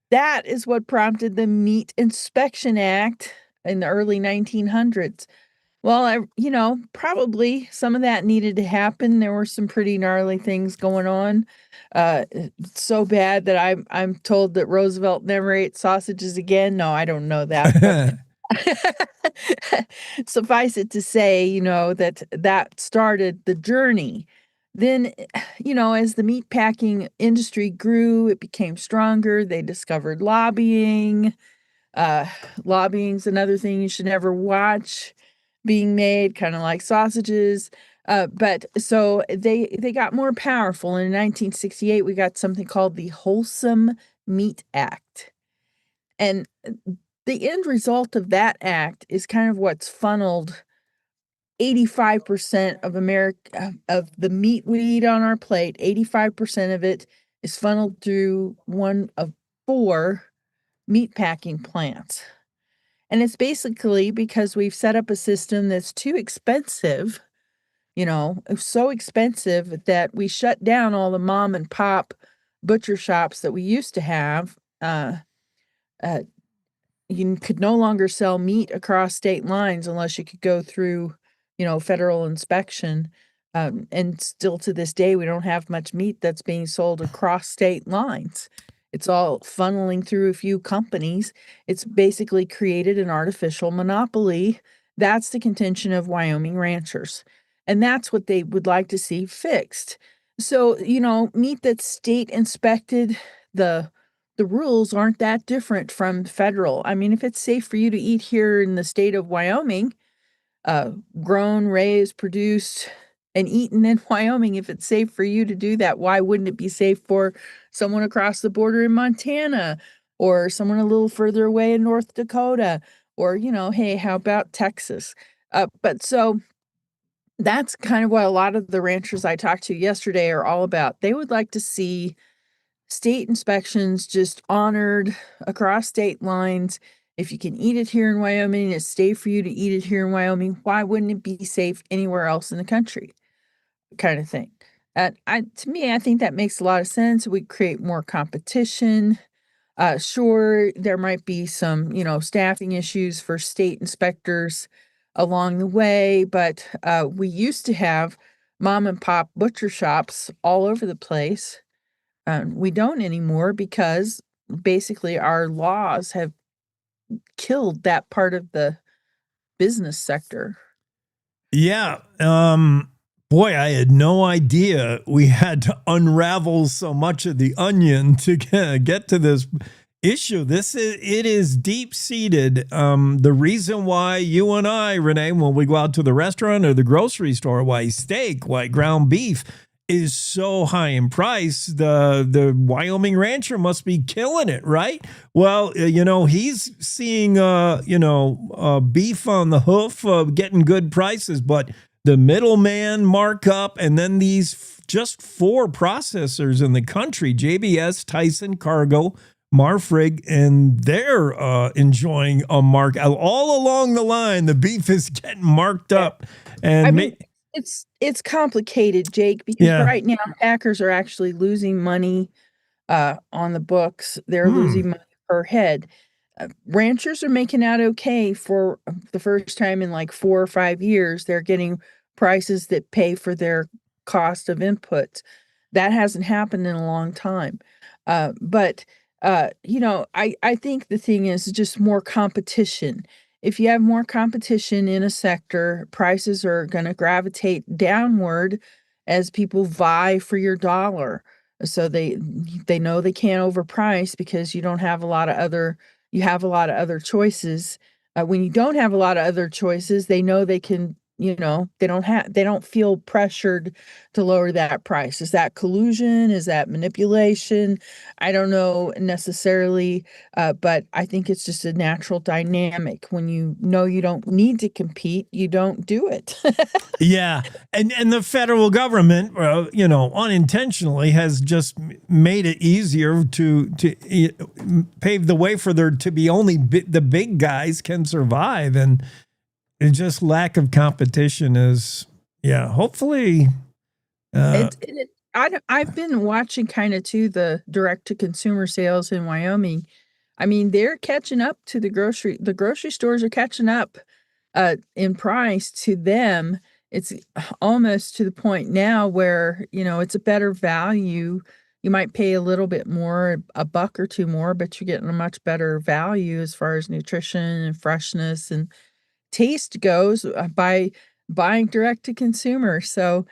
S4: that is what prompted the Meat Inspection Act in the early 1900s. Well, probably some of that needed to happen. There were some pretty gnarly things going on. So bad that I'm told that Roosevelt never ate sausages again. No, I don't know that. Suffice it to say, that started the journey. Then, as the meatpacking industry grew, it became stronger. They discovered lobbying. Lobbying's another thing you should never watch being made, kind of like sausages. But so they got more powerful. In 1968, we got something called the Wholesome Meat Act. And the end result of that act is kind of what's funneled 85% of of the meat we eat on our plate, 85% of it is funneled through one of 4 meatpacking plants. And it's basically because we've set up a system that's too expensive, so expensive that we shut down all the mom and pop butcher shops that we used to have. You could no longer sell meat across state lines unless you could go through federal inspection. And still to this day, we don't have much meat that's being sold across state lines. It's all funneling through a few companies. It's basically created an artificial monopoly. That's the contention of Wyoming ranchers. And that's what they would like to see fixed. So, meat that's state inspected, the rules aren't that different from federal. I mean, if it's safe for you to eat here in the state of Wyoming, grown, raised, produced, and eaten in Wyoming, if it's safe for you to do that, why wouldn't it be safe for someone across the border in Montana or someone a little further away in North Dakota or, hey, how about Texas? But so that's kind of what a lot of the ranchers I talked to yesterday are all about. They would like to see state inspections just honored across state lines. If you can eat it here in Wyoming, it's safe for you to eat it here in Wyoming. Why wouldn't it be safe anywhere else in the country? Kind of thing. To me, I think that makes a lot of sense. We create more competition. Sure, there might be some, staffing issues for state inspectors along the way, but we used to have mom and pop butcher shops all over the place. We don't anymore because basically our laws have killed that part of the business sector.
S1: Yeah. Boy, I had no idea we had to unravel so much of the onion to get to this issue. It is deep seated. The reason why you and I, Renee, when we go out to the restaurant or the grocery store, why steak, why ground beef is so high in price, the Wyoming rancher must be killing it, right? Well, he's seeing beef on the hoof, getting good prices, but the middleman markup, and then these just 4 processors in the country, JBS, Tyson, Cargo, Marfrig, and they're enjoying a mark all along the line. The beef is getting marked up, and
S4: it's complicated, Jake, because right now packers are actually losing money on the books. They're losing money per head. Ranchers are making out okay for the first time in like 4 or 5 years. They're getting prices that pay for their cost of inputs. That hasn't happened in a long time. But I think the thing is just more competition. If you have more competition in a sector, prices are going to gravitate downward as people vie for your dollar. So they know they can't overprice because you have a lot of other choices. When you don't have a lot of other choices, they know they can, they don't feel pressured to lower that price. Is that collusion? Is that manipulation? I don't know necessarily, but I think it's just a natural dynamic. When you know you don't need to compete, you don't do it.
S1: Yeah. And the federal government, unintentionally has just made it easier to pave the way for there to be only the big guys can survive. And just lack of competition is, hopefully.
S4: I've been watching kind of too the direct to consumer sales in Wyoming. I mean, they're catching up to the grocery stores are catching up in price to them. It's almost to the point now where, it's a better value. You might pay a little bit more, a buck or two more, but you're getting a much better value as far as nutrition and freshness and taste goes by buying direct to consumer. So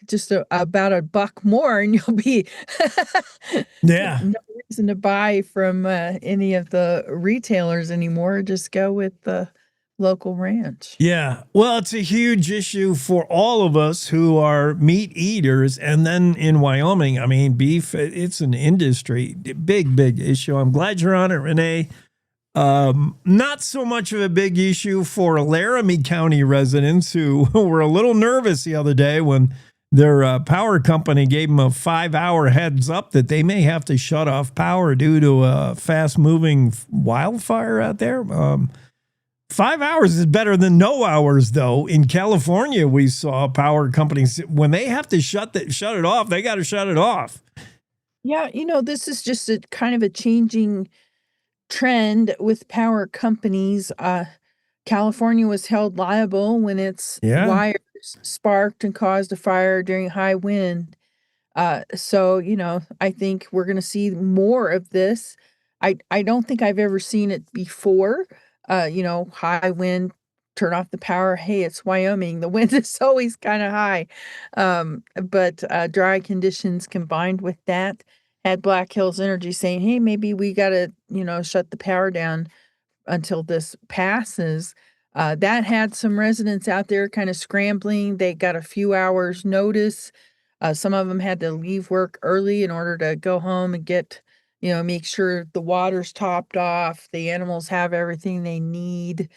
S4: just about a buck more and you'll be no reason to buy from any of the retailers anymore. Just go with the local ranch.
S1: Yeah. Well, it's a huge issue for all of us who are meat eaters. And then in Wyoming, I mean, beef, it's an industry, big issue. I'm glad you're on it, Renee. Not so much of a big issue for Laramie County residents who were a little nervous the other day when their power company gave them a 5-hour heads up that they may have to shut off power due to a fast-moving wildfire out there. 5 hours is better than no hours, though. In California, we saw power companies, when they have to shut it off, they got to shut it off.
S4: Yeah, this is just a kind of a changing trend with power companies. California was held liable when its wires sparked and caused a fire during high wind. So, I think we're going to see more of this. I don't think I've ever seen it before. High wind, turn off the power. Hey, it's Wyoming. The wind is always kind of high. But dry conditions combined with that had Black Hills Energy saying, hey, maybe we got to, shut the power down until this passes. That had some residents out there kind of scrambling. They got a few hours notice. Some of them had to leave work early in order to go home and get, make sure the water's topped off, the animals have everything they need,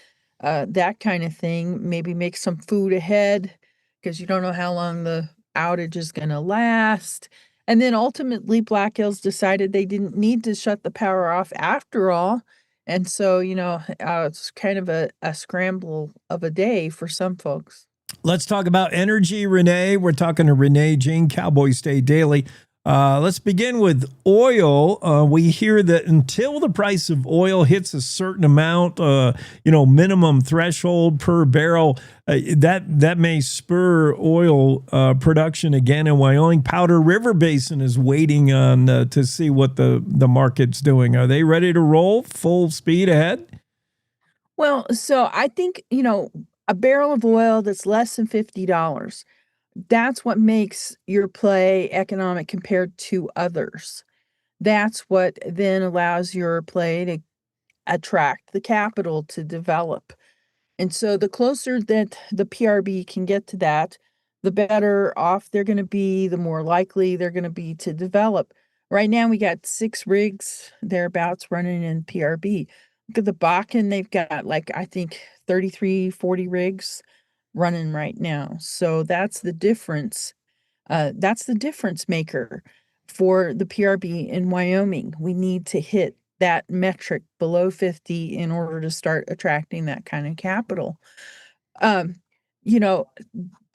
S4: that kind of thing. Maybe make some food ahead because you don't know how long the outage is going to last. And then ultimately, Black Hills decided they didn't need to shut the power off after all. And so, it's kind of a scramble of a day for some folks.
S1: Let's talk about energy, Renee. We're talking to Renee Jean, Cowboy State Daily. Let's begin with oil. We hear that until the price of oil hits a certain amount, minimum threshold per barrel, that may spur oil production again in Wyoming. Powder River Basin is waiting on to see what the market's doing. Are they ready to roll full speed ahead?
S4: Well, so I think, a barrel of oil that's less than $50, that's what makes your play economic compared to others. that's what then allows your play to attract the capital to develop. And so the closer that the PRB can get to that, the better off they're going to be, the more likely they're going to be to develop. Right now, we got 6 rigs thereabouts running in PRB. Look at the Bakken, they've got I think 33, 40 rigs running right now. So that's the difference. That's the difference maker for the PRB in Wyoming. We need to hit that metric below 50 in order to start attracting that kind of capital. The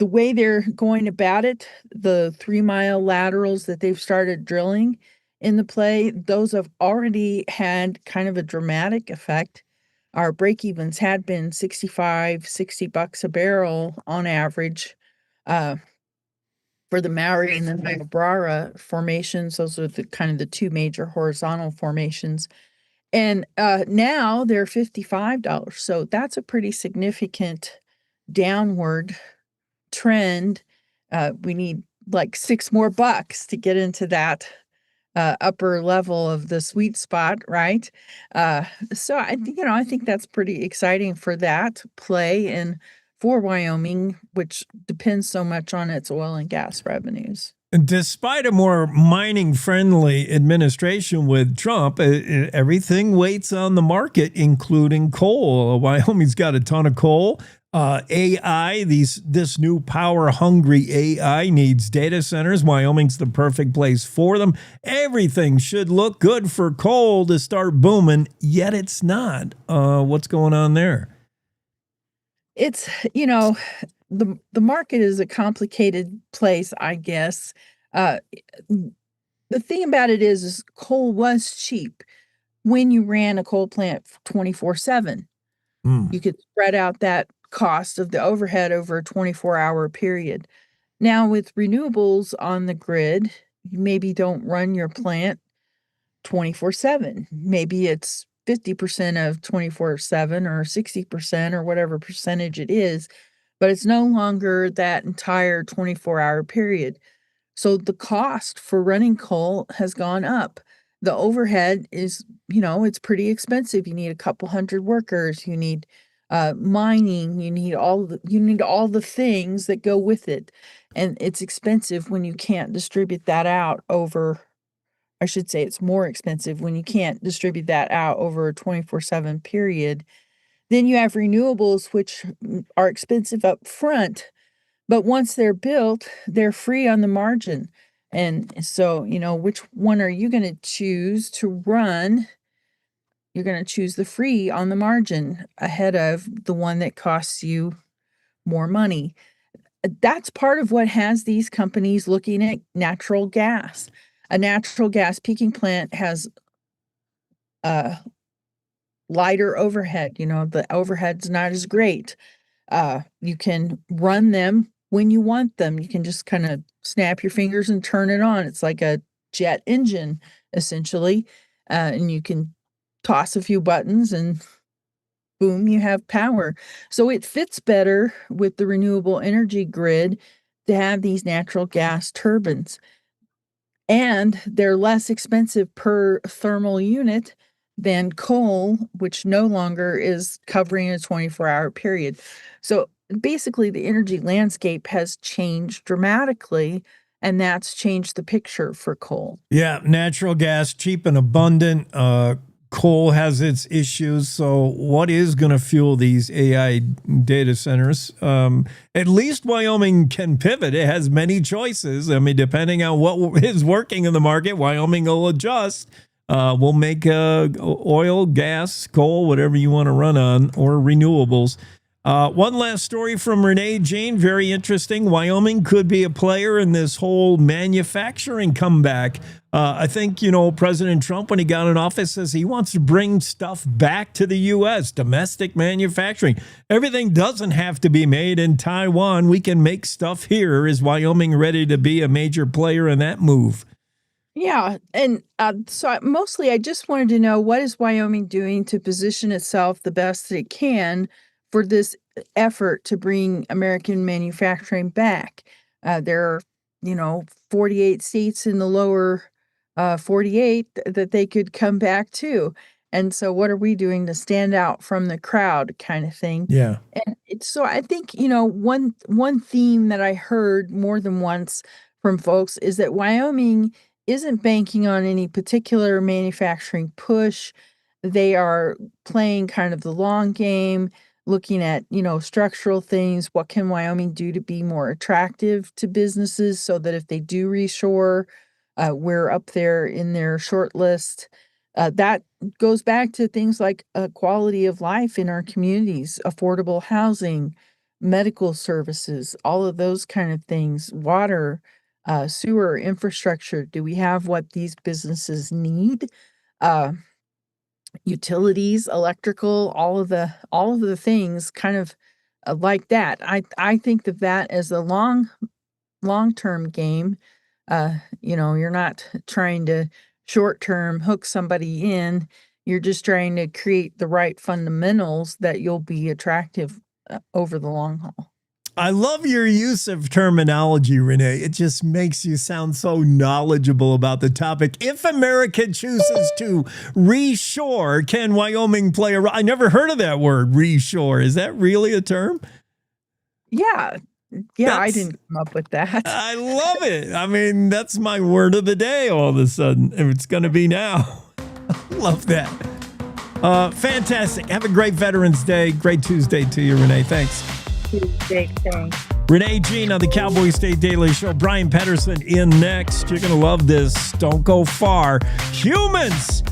S4: way they're going about it, the 3-mile laterals that they've started drilling in the play, those have already had kind of a dramatic effect. Our break-evens had been $60 a barrel on average for the Maori and the Niobrara formations. Those are the kind of the 2 major horizontal formations. And now they're $55. So that's a pretty significant downward trend. We need 6 more bucks to get into that upper level of the sweet spot, right? So I think that's pretty exciting for that play and for Wyoming, which depends so much on its oil and gas revenues.
S1: Despite a more mining-friendly administration with Trump, everything waits on the market, including coal. Wyoming's got a ton of coal. AI, this new power-hungry AI needs data centers. Wyoming's the perfect place for them. Everything should look good for coal to start booming, yet it's not. What's going on there?
S4: It's, the market is a complicated place, I guess. The thing about it is coal was cheap when you ran a coal plant 24/7. You could spread out that cost of the overhead over a 24-hour period. Now with renewables on the grid, you maybe don't run your plant 24/7. Maybe it's 50% of 24/7 or 60% or whatever percentage it is, but it's no longer that entire 24-hour period. So the cost for running coal has gone up. The overhead is, it's pretty expensive. You need a couple hundred workers. You need mining. You need all the things that go with it, and it's expensive when you can't distribute that out over. I should say it's more expensive when you can't distribute that out over a 24/7 period. Then you have renewables, which are expensive up front, but once they're built, they're free on the margin. And so, which one are you going to choose to run? You're going to choose the free on the margin ahead of the one that costs you more money. That's part of what has these companies looking at natural gas. A natural gas peaking plant has lighter overhead. The overhead's not as great. You can run them when you want them. You can just kind of snap your fingers and turn it on. It's like a jet engine, essentially. And you can toss a few buttons and boom, you have power. So it fits better with the renewable energy grid to have these natural gas turbines. And they're less expensive per thermal unit than coal, which no longer is covering a 24-hour period. So basically, the energy landscape has changed dramatically, and that's changed the picture for coal.
S1: Yeah, natural gas, cheap and abundant. Coal has its issues. So what is going to fuel these AI data centers? At least Wyoming can pivot. It has many choices. I mean, depending on what is working in the market, Wyoming will adjust. We'll make oil, gas, coal, whatever you want to run on, or renewables. One last story from Renee Jean, very interesting. Wyoming could be a player in this whole manufacturing comeback. I think, President Trump, when he got in office, says he wants to bring stuff back to the U.S., domestic manufacturing. Everything doesn't have to be made in Taiwan. We can make stuff here. Is Wyoming ready to be a major player in that move?
S4: Yeah. And so I just wanted to know, what is Wyoming doing to position itself the best it can for this effort to bring American manufacturing back? There are, 48 states in the lower 48 that they could come back to. And so what are we doing to stand out from the crowd kind of thing?
S1: Yeah.
S4: And so I think, one theme that I heard more than once from folks is that Wyoming isn't banking on any particular manufacturing push. They are playing kind of the long game, looking at, structural things. What can Wyoming do to be more attractive to businesses so that if they do reshore, we're up there in their short list. That goes back to things like quality of life in our communities, affordable housing, medical services, all of those kind of things, water, sewer infrastructure. Do we have what these businesses need? Utilities, electrical, all of the things kind of like that. I think that as a long-term game. You're not trying to short-term hook somebody in. You're just trying to create the right fundamentals that you'll be attractive over the long haul.
S1: I love your use of terminology, Renee. It just makes you sound so knowledgeable about the topic. If America chooses to reshore, can Wyoming play a role? I never heard of that word, reshore. Is that really a term?
S4: Yeah. Yeah, I didn't come up with that.
S1: I love it. I mean, that's my word of the day all of a sudden. If it's going to be now. Love that. Fantastic. Have a great Veterans Day. Great Tuesday to you, Renee. Thanks.
S4: Tuesday, thanks.
S1: Renee Jean on the Cowboy State Daily Show. Bryan Pedersen in next. You're going to love this. Don't go far. Humans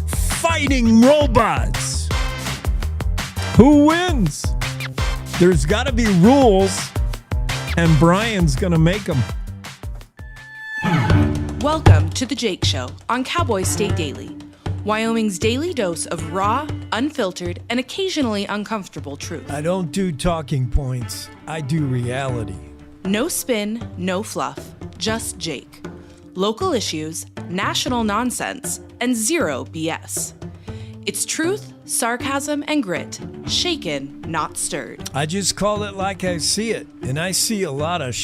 S1: fighting robots. Who wins? There's got to be rules. And Brian's going to make them.
S3: Welcome to The Jake Show on Cowboy State Daily, Wyoming's daily dose of raw, unfiltered, and occasionally uncomfortable truth.
S1: I don't do talking points. I do reality.
S3: No spin, no fluff, just Jake. Local issues, national nonsense, and zero BS. It's truth, sarcasm, and grit, shaken, not stirred.
S1: I just call it like I see it, and I see a lot of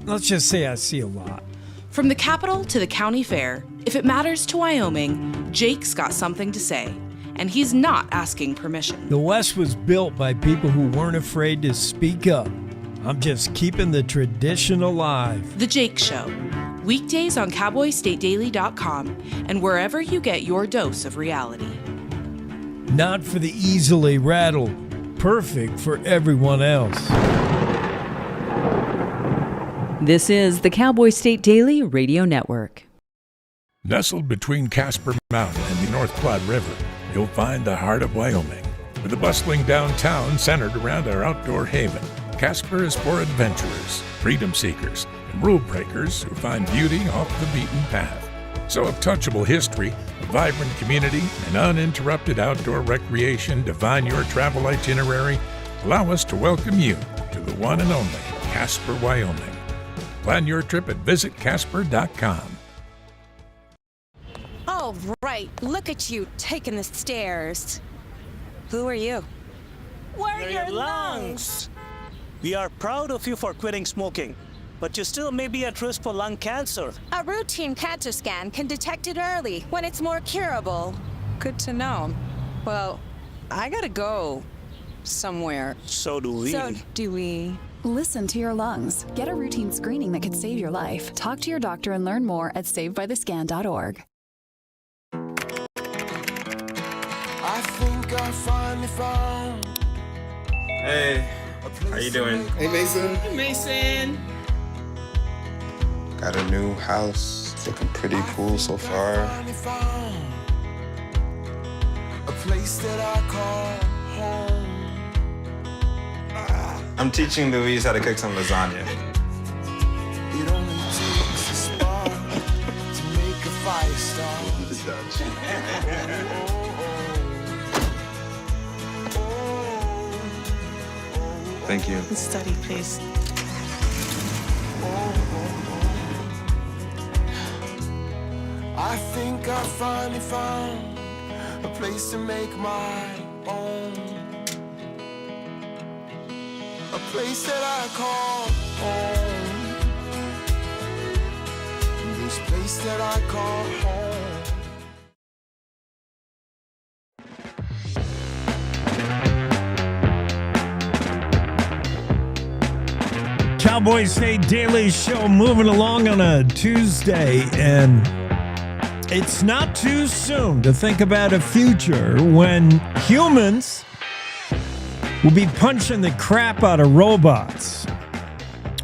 S1: Let's just say I see a lot.
S3: From the capital to the county fair, if it matters to Wyoming, Jake's got something to say, and he's not asking permission.
S1: The West was built by people who weren't afraid to speak up. I'm just keeping the tradition alive.
S3: The Jake Show. Weekdays on CowboyStateDaily.com and wherever you get your dose of reality.
S1: Not for the easily rattled. Perfect for everyone else.
S5: This is the Cowboy State Daily Radio Network.
S8: Nestled between Casper Mountain and the North Platte River, you'll find the heart of Wyoming. With a bustling downtown centered around our outdoor haven, Casper is for adventurers, freedom seekers, and rule breakers who find beauty off the beaten path. So if touchable history, a vibrant community, and uninterrupted outdoor recreation define your travel itinerary, allow us to welcome you to the one and only Casper, Wyoming. Plan your trip at visitcasper.com.
S19: Oh, right. Look at you taking the stairs. Who are you?
S23: We're your lungs. We are proud of you for quitting smoking, but you still may be at risk for lung cancer.
S19: A routine cancer scan can detect it early when it's more curable. Good to know. Well, I gotta go somewhere.
S23: So do we.
S24: Listen to your lungs. Get a routine screening that could save your life. Talk to your doctor and learn more at savedbythescan.org.
S25: I think I finally found.
S26: Hey, how you doing?
S27: Hey, Mason.
S19: Hey, Mason.
S27: Got a new house. It's looking pretty cool so far.
S25: A place that I call home.
S27: I'm teaching Louise how to cook some lasagna.
S25: It only takes a spark to make a fire start.
S27: Thank you.
S19: Study, please.
S25: I think I finally found a place to make my own. A place that I call home. This place place that I call home.
S1: Cowboy State Daily Show moving along on a Tuesday, and it's not too soon to think about a future when humans will be punching the crap out of robots,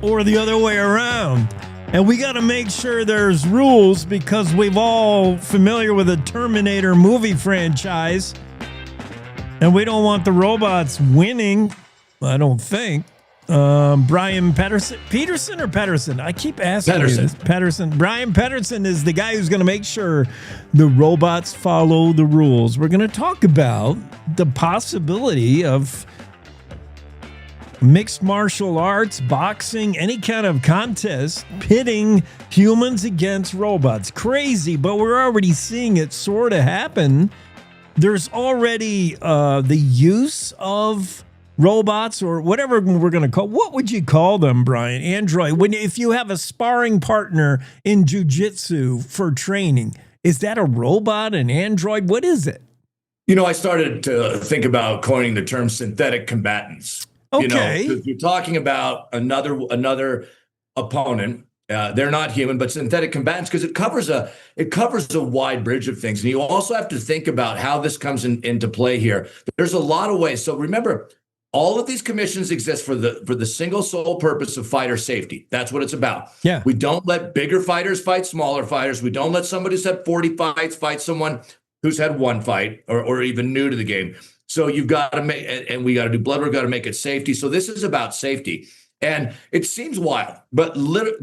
S1: or the other way around. And we got to make sure there's rules, because we've all familiar with the Terminator movie franchise, and we don't want the robots winning, I don't think. Bryan Pedersen or Pedersen? I keep asking
S2: Pedersen.
S1: you this. Pedersen. Bryan Pedersen is the guy who's going to make sure the robots follow the rules. We're going to talk about the possibility of mixed martial arts, boxing, any kind of contest pitting humans against robots. Crazy, but we're already seeing it sort of happen. There's already the use of robots, or whatever we're going to call. What would you call them, Bryan? Android. If you have a sparring partner in jiu-jitsu for training, is that a robot, an android? What is it?
S2: You know, I started to think about coining the term synthetic combatants.
S1: Okay.
S2: You know, you're talking about another opponent. They're not human, but synthetic combatants, because it covers a wide bridge of things. And you also have to think about how this comes into play here. There's a lot of ways. So remember, all of these commissions exist for the single sole purpose of fighter safety. That's what it's about.
S1: Yeah.
S2: We don't let bigger fighters fight smaller fighters. We don't let somebody who's had 40 fights fight someone who's had one fight or even new to the game. So you've got to make, and we got to do blood work, got to make it safety. So this is about safety. And it seems wild, but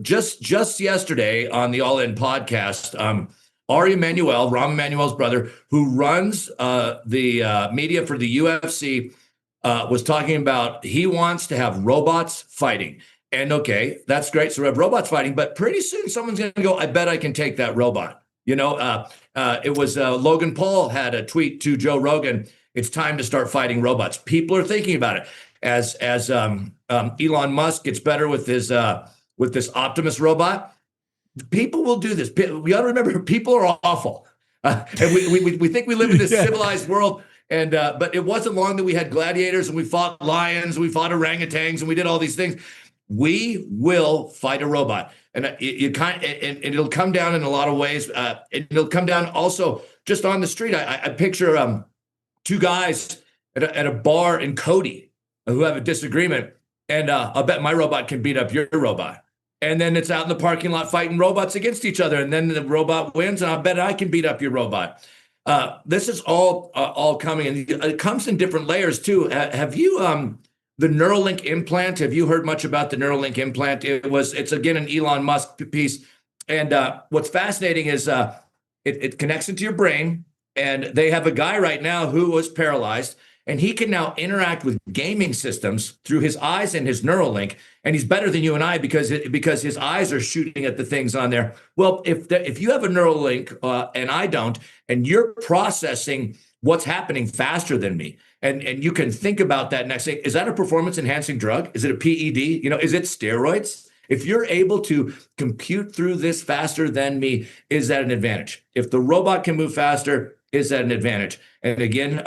S2: just yesterday on the All In podcast, Ari Emanuel, Rahm Emanuel's brother, who runs the media for the UFC, was talking about he wants to have robots fighting. And okay, that's great. So we have robots fighting, but pretty soon someone's going to go, I bet I can take that robot. You know, it was Logan Paul had a tweet to Joe Rogan. It's time to start fighting robots. People are thinking about it. As Elon Musk gets better with this Optimus robot, people will do this. We got to remember, people are awful. And we think we live in this civilized world. And but it wasn't long that we had gladiators and we fought lions, we fought orangutans, and we did all these things. We will fight a robot, and and it'll come down in a lot of ways. It'll come down also just on the street. I picture two guys at a bar in Cody who have a disagreement, and I'll bet my robot can beat up your robot. And then it's out in the parking lot fighting robots against each other, and then the robot wins, and I bet I can beat up your robot. This is all coming, and it comes in different layers too. Have you the Neuralink implant? Have you heard much about the Neuralink implant? It's again an Elon Musk piece, and what's fascinating is it connects into your brain, and they have a guy right now who was paralyzed, and he can now interact with gaming systems through his eyes and his Neuralink, and he's better than you and I because his eyes are shooting at the things on there. Well, if you have a Neuralink and I don't, and you're processing what's happening faster than me, and you can think about that next thing, is that a performance enhancing drug? Is it a PED? You know, is it steroids? If you're able to compute through this faster than me, is that an advantage? If the robot can move faster, is that an advantage? And again,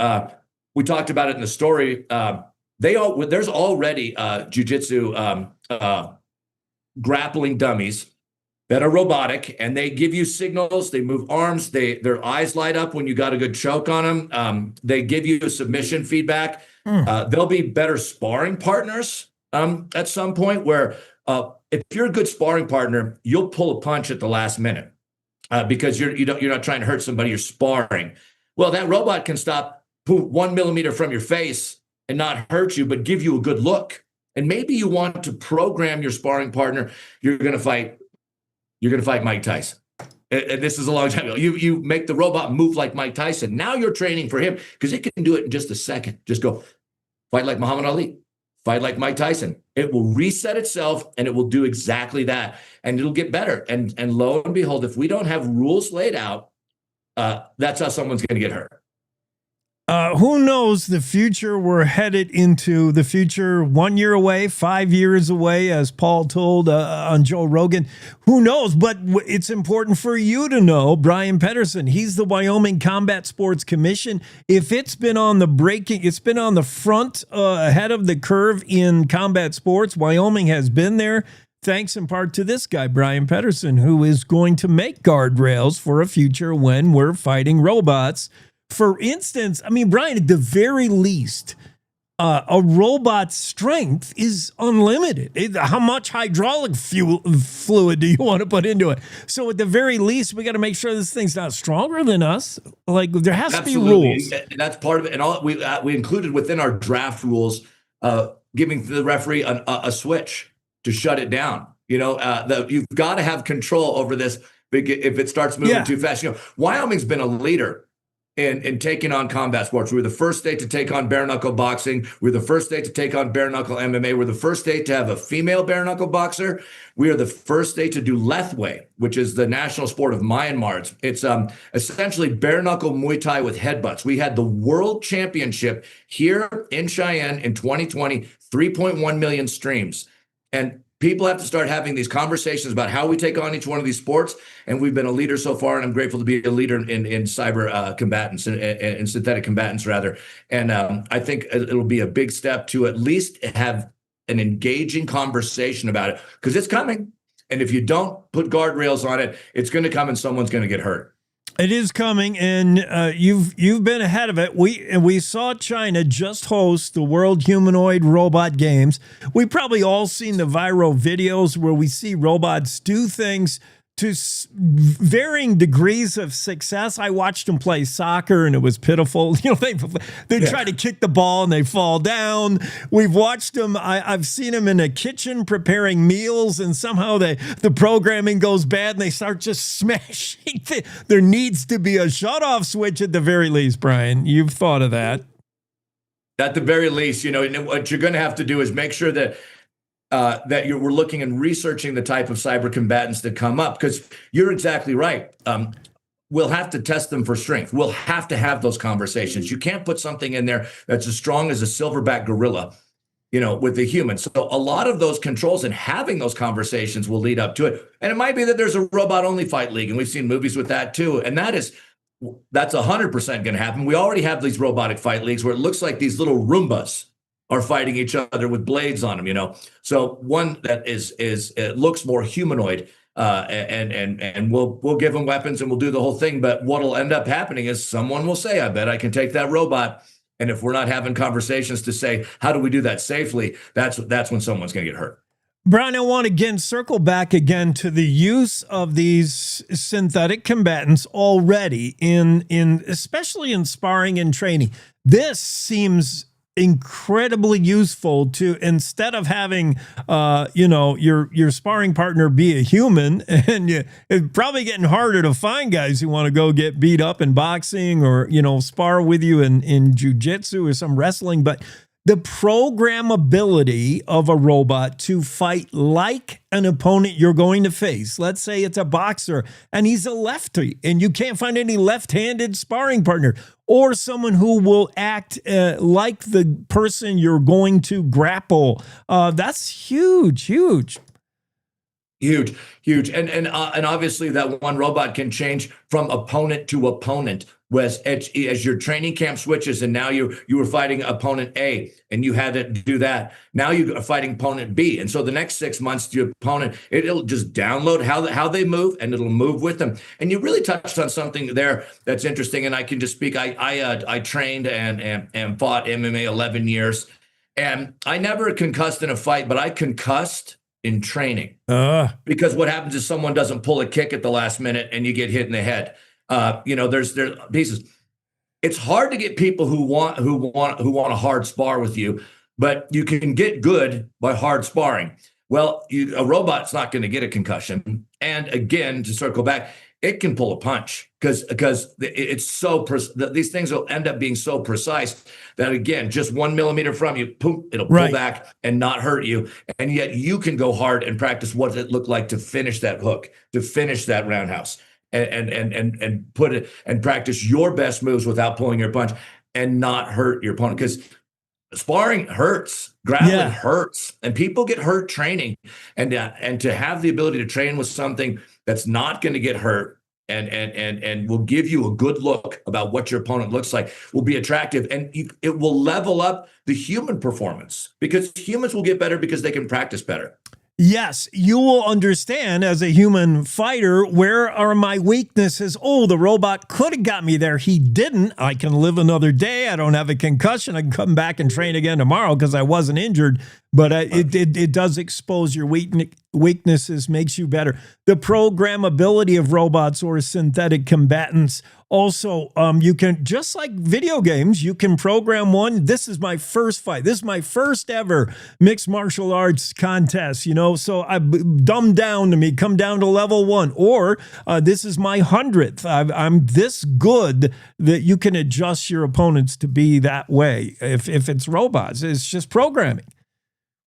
S2: we talked about it in the story. There's already jiu-jitsu grappling dummies that are robotic, and they give you signals. They move arms. Their eyes light up when you got a good choke on them. They give you submission feedback. They'll be better sparring partners at some point. Where if you're a good sparring partner, you'll pull a punch at the last minute because you're not trying to hurt somebody. You're sparring. Well, that robot can stop 1 millimeter from your face and not hurt you, but give you a good look. And maybe you want to program your sparring partner. You're going to fight Mike Tyson. And this is a long time ago. You make the robot move like Mike Tyson. Now you're training for him because it can do it in just a second. Just go fight like Muhammad Ali, fight like Mike Tyson. It will reset itself and it will do exactly that. And it'll get better. And lo and behold, if we don't have rules laid out, that's how someone's going to get hurt.
S1: Who knows the future? We're headed into the future 1 year away, 5 years away, as Paul told on Joe Rogan. Who knows? But it's important for you to know, Bryan Pedersen, he's the Wyoming Combat Sports Commission. If it's been on it's been on the front ahead of the curve in combat sports. Wyoming has been there. Thanks in part to this guy, Bryan Pedersen, who is going to make guardrails for a future when we're fighting robots. For instance, I mean, Bryan, at the very least, a robot's strength is unlimited. How much hydraulic fluid do you want to put into it? So at the very least, we got to make sure this thing's not stronger than us. Like, there has to be rules.
S2: That's part of it. And all we included within our draft rules, giving the referee a switch to shut it down. You know, you've got to have control over this if it starts moving too fast. You know, Wyoming's been a leader in taking on combat sports. We were the first state to take on bare knuckle boxing. We were the first state to take on bare knuckle MMA. We're the first state to have a female bare knuckle boxer. We are the first state to do Lethwei, which is the national sport of Myanmar. It's essentially bare knuckle Muay Thai with headbutts. We had the world championship here in Cheyenne in 2020, 3.1 million streams. And people have to start having these conversations about how we take on each one of these sports. And we've been a leader so far, and I'm grateful to be a leader in cyber combatants and synthetic combatants, rather. And I think it'll be a big step to at least have an engaging conversation about it, because it's coming. And if you don't put guardrails on it, it's going to come and someone's going to get hurt.
S1: It is coming, and you've been ahead of it. We saw China just host the World Humanoid Robot Games. We've probably all seen the viral videos where we see robots do things to varying degrees of success. I watched them play soccer, and it was pitiful. You know, they try to kick the ball and they fall down. We've watched them. I've seen them in a kitchen preparing meals, and somehow the programming goes bad and they start just smashing. There needs to be a shut-off switch at the very least, Bryan. You've thought of that.
S2: At the very least, you know, what you're going to have to do is make sure that we're looking and researching the type of cyber combatants that come up, because you're exactly right. We'll have to test them for strength. We'll have to have those conversations. You can't put something in there that's as strong as a silverback gorilla, you know, with the human. So a lot of those controls and having those conversations will lead up to it. And it might be that there's a robot-only fight league, and we've seen movies with that too. And that's 100% going to happen. We already have these robotic fight leagues where it looks like these little Roombas are fighting each other with blades on them, you know. So one that looks more humanoid, and we'll give them weapons and we'll do the whole thing. But what'll end up happening is someone will say, "I bet I can take that robot." And if we're not having conversations to say, how do we do that safely? That's when someone's going to get hurt.
S1: Bryan, I want to again circle back again to the use of these synthetic combatants already in especially in sparring and training. This seems incredibly useful to, instead of having your sparring partner be a human, and it's probably getting harder to find guys who want to go get beat up in boxing or, you know, spar with you in jiu-jitsu or some wrestling, but the programmability of a robot to fight like an opponent you're going to face. Let's say it's a boxer and he's a lefty and you can't find any left-handed sparring partner, or someone who will act like the person you're going to grapple. That's huge. And obviously that one robot can change from opponent to opponent. As your training camp switches, and now you were fighting opponent A and you had to do that. Now you are fighting opponent B. And so the next 6 months, your opponent, it'll just download how they move, and it'll move with them. And you really touched on something there that's interesting. And I can just speak. I trained and fought MMA 11 years, and I never concussed in a fight, but I concussed in training. Because what happens is someone doesn't pull a kick at the last minute and you get hit in the head. There's pieces. It's hard to get people who want to hard spar with you, but you can get good by hard sparring. Well, a robot's not going to get a concussion. And again, to circle back, it can pull a punch because it's so these things will end up being so precise that, again, just 1 millimeter from you, poof, it'll pull back and not hurt you. And yet you can go hard and practice what it looked like to finish that hook, to finish that roundhouse, and put it and practice your best moves without pulling your punch.
S2: and not hurt your opponent, because sparring hurts, grappling hurts, and people get hurt training, and to have the ability to train with something that's not going to get hurt and will give you a good look about what your opponent looks like will be attractive, and it will level up the human performance, because humans will get better because they can practice better.
S1: Yes, you will understand as a human fighter, where are my weaknesses? Oh, the robot could have got me there. He didn't. I can live another day. I don't have a concussion. I can come back and train again tomorrow because I wasn't injured. But it does expose your weaknesses, makes you better. The programmability of robots or synthetic combatants. Also, you can, just like video games, you can program one. This is my first fight. This is my first ever mixed martial arts contest, so I dumb down to me, come down to level 1. Or this is my 100th. I'm this good that you can adjust your opponents to be that way. If it's robots, it's just programming.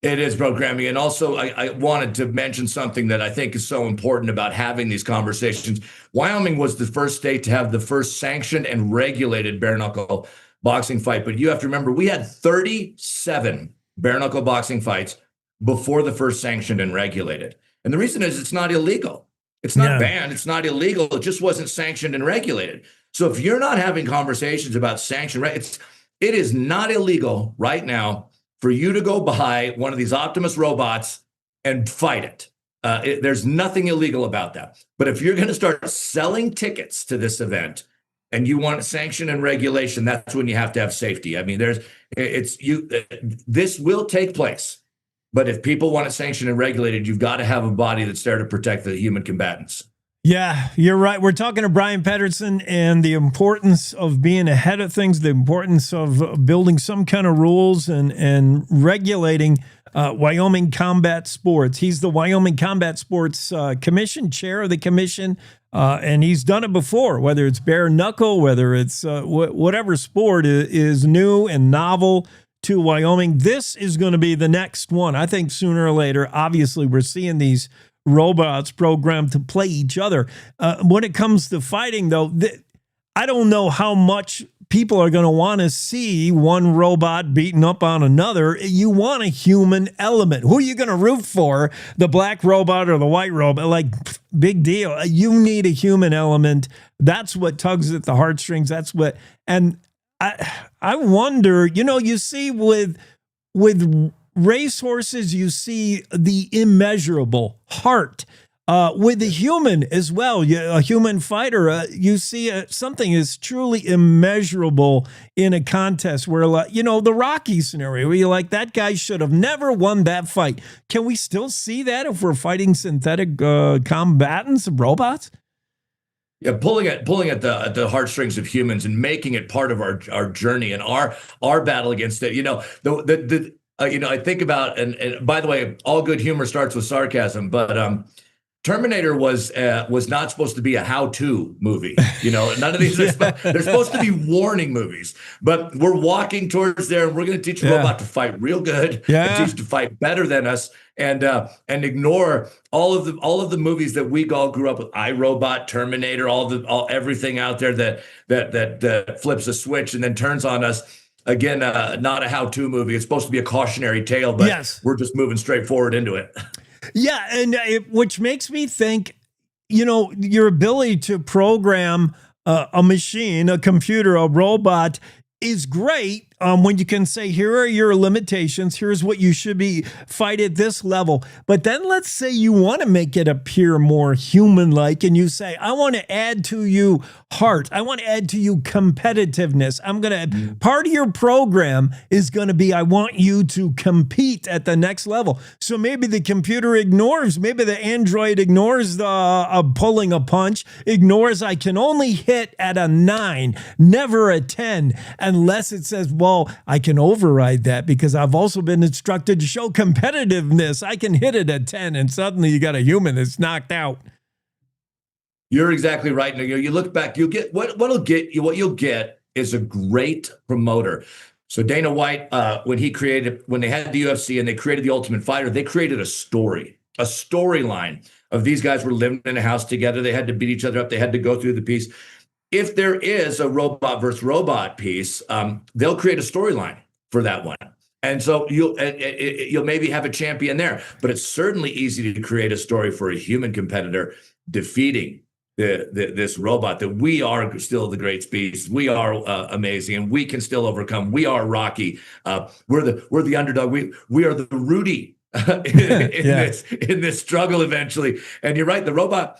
S2: It is programming. And also, I wanted to mention something that I think is so important about having these conversations. Wyoming was the first state to have the first sanctioned and regulated bare knuckle boxing fight. But you have to remember, we had 37 bare knuckle boxing fights before the first sanctioned and regulated. And the reason is it's not illegal. It's not banned. It's not illegal. It just wasn't sanctioned and regulated. So if you're not having conversations about sanction, it is not illegal right now for you to go buy one of these Optimus robots and fight it. There's nothing illegal about that. But if you're going to start selling tickets to this event and you want sanction and regulation, that's when you have to have safety. I mean, this will take place. But if people want it sanctioned and regulated, you've got to have a body that's there to protect the human combatants.
S1: Yeah, you're right. We're talking to Bryan Pedersen and the importance of being ahead of things, the importance of building some kind of rules and regulating Wyoming Combat Sports. He's the Wyoming Combat Sports Commission, chair of the commission, and he's done it before, whether it's bare knuckle, whether it's whatever sport is new and novel to Wyoming. This is going to be the next one. I think sooner or later, obviously, we're seeing these robots programmed to play each other. When it comes to fighting, though, I don't know how much people are going to want to see one robot beating up on another. You want a human element. Who are you going to root for? The black robot or the white robot? Like, big deal. You need a human element. That's what tugs at the heartstrings. That's what, and I wonder, you see with racehorses, you see the immeasurable heart. With the human as well, a human fighter, you see something is truly immeasurable in a contest where, the Rocky scenario, where you're like, that guy should have never won that fight. Can we still see that if we're fighting synthetic combatants, robots?
S2: Yeah, pulling at the heartstrings of humans and making it part of our journey and our battle against it. I think about, and by the way, all good humor starts with sarcasm, but Terminator was not supposed to be a how-to movie. None of these are they're supposed to be warning movies. But we're walking towards there, and we're going to teach a robot to fight real good, and teach to fight better than us, and ignore all of the movies that we all grew up with. iRobot, Terminator, everything out there that flips a switch and then turns on us. Again, not a how-to movie. It's supposed to be a cautionary tale, but we're just moving straight forward into it.
S1: Yeah, and which makes me think, your ability to program a machine, a computer, a robot is great when you can say, here are your limitations, here's what you should be fight at this level. But then let's say you want to make it appear more human-like, and you say, I want to add to you heart. I want to add to you competitiveness. I'm going to, part of your program is going to be, I want you to compete at the next level. So maybe the computer ignores, maybe the Android ignores the pulling a punch, ignores I can only hit at a 9, never a 10, unless it says, well, I can override that because I've also been instructed to show competitiveness. I can hit it at 10, and suddenly you got a human that's knocked out.
S2: You're exactly right. You look back, you'll get what you'll get is a great promoter. So Dana White, when they had the UFC and they created the Ultimate Fighter, they created a storyline of these guys were living in a house together. They had to beat each other up. They had to go through the piece. if there is a robot versus robot piece, they'll create a storyline for that one. And so you'll maybe have a champion there, but it's certainly easy to create a story for a human competitor defeating this robot, that we are still the great species. We are amazing, and we can still overcome. We are Rocky. We're the underdog. We are the Rudy in this struggle eventually. And you're right, the robot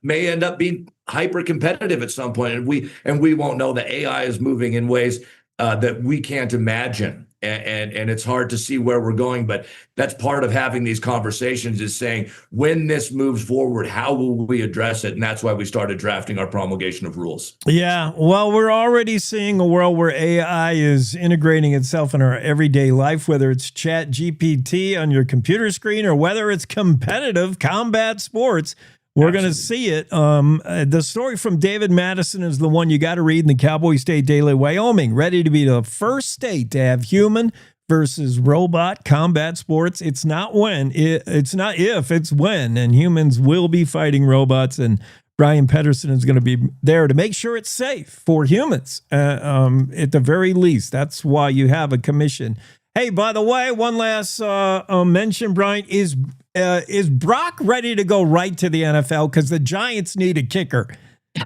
S2: may end up being hyper competitive at some point, and we won't know. The AI is moving in ways that we can't imagine. And it's hard to see where we're going, but that's part of having these conversations, is saying, when this moves forward, how will we address it? And that's why we started drafting our promulgation of rules.
S1: Yeah, well, we're already seeing a world where AI is integrating itself in our everyday life, whether it's Chat GPT on your computer screen or whether it's competitive combat sports. We're going to see it. The story from David Madison is the one you got to read in the Cowboy State Daily. Wyoming, ready to be the first state to have human versus robot combat sports. It's not when, it's not if, it's when. And humans will be fighting robots. And Bryan Pedersen is going to be there to make sure it's safe for humans, at the very least. That's why you have a commission. Hey, by the way, one last mention, Brian, is Brock ready to go right to the NFL? Because the Giants need a kicker.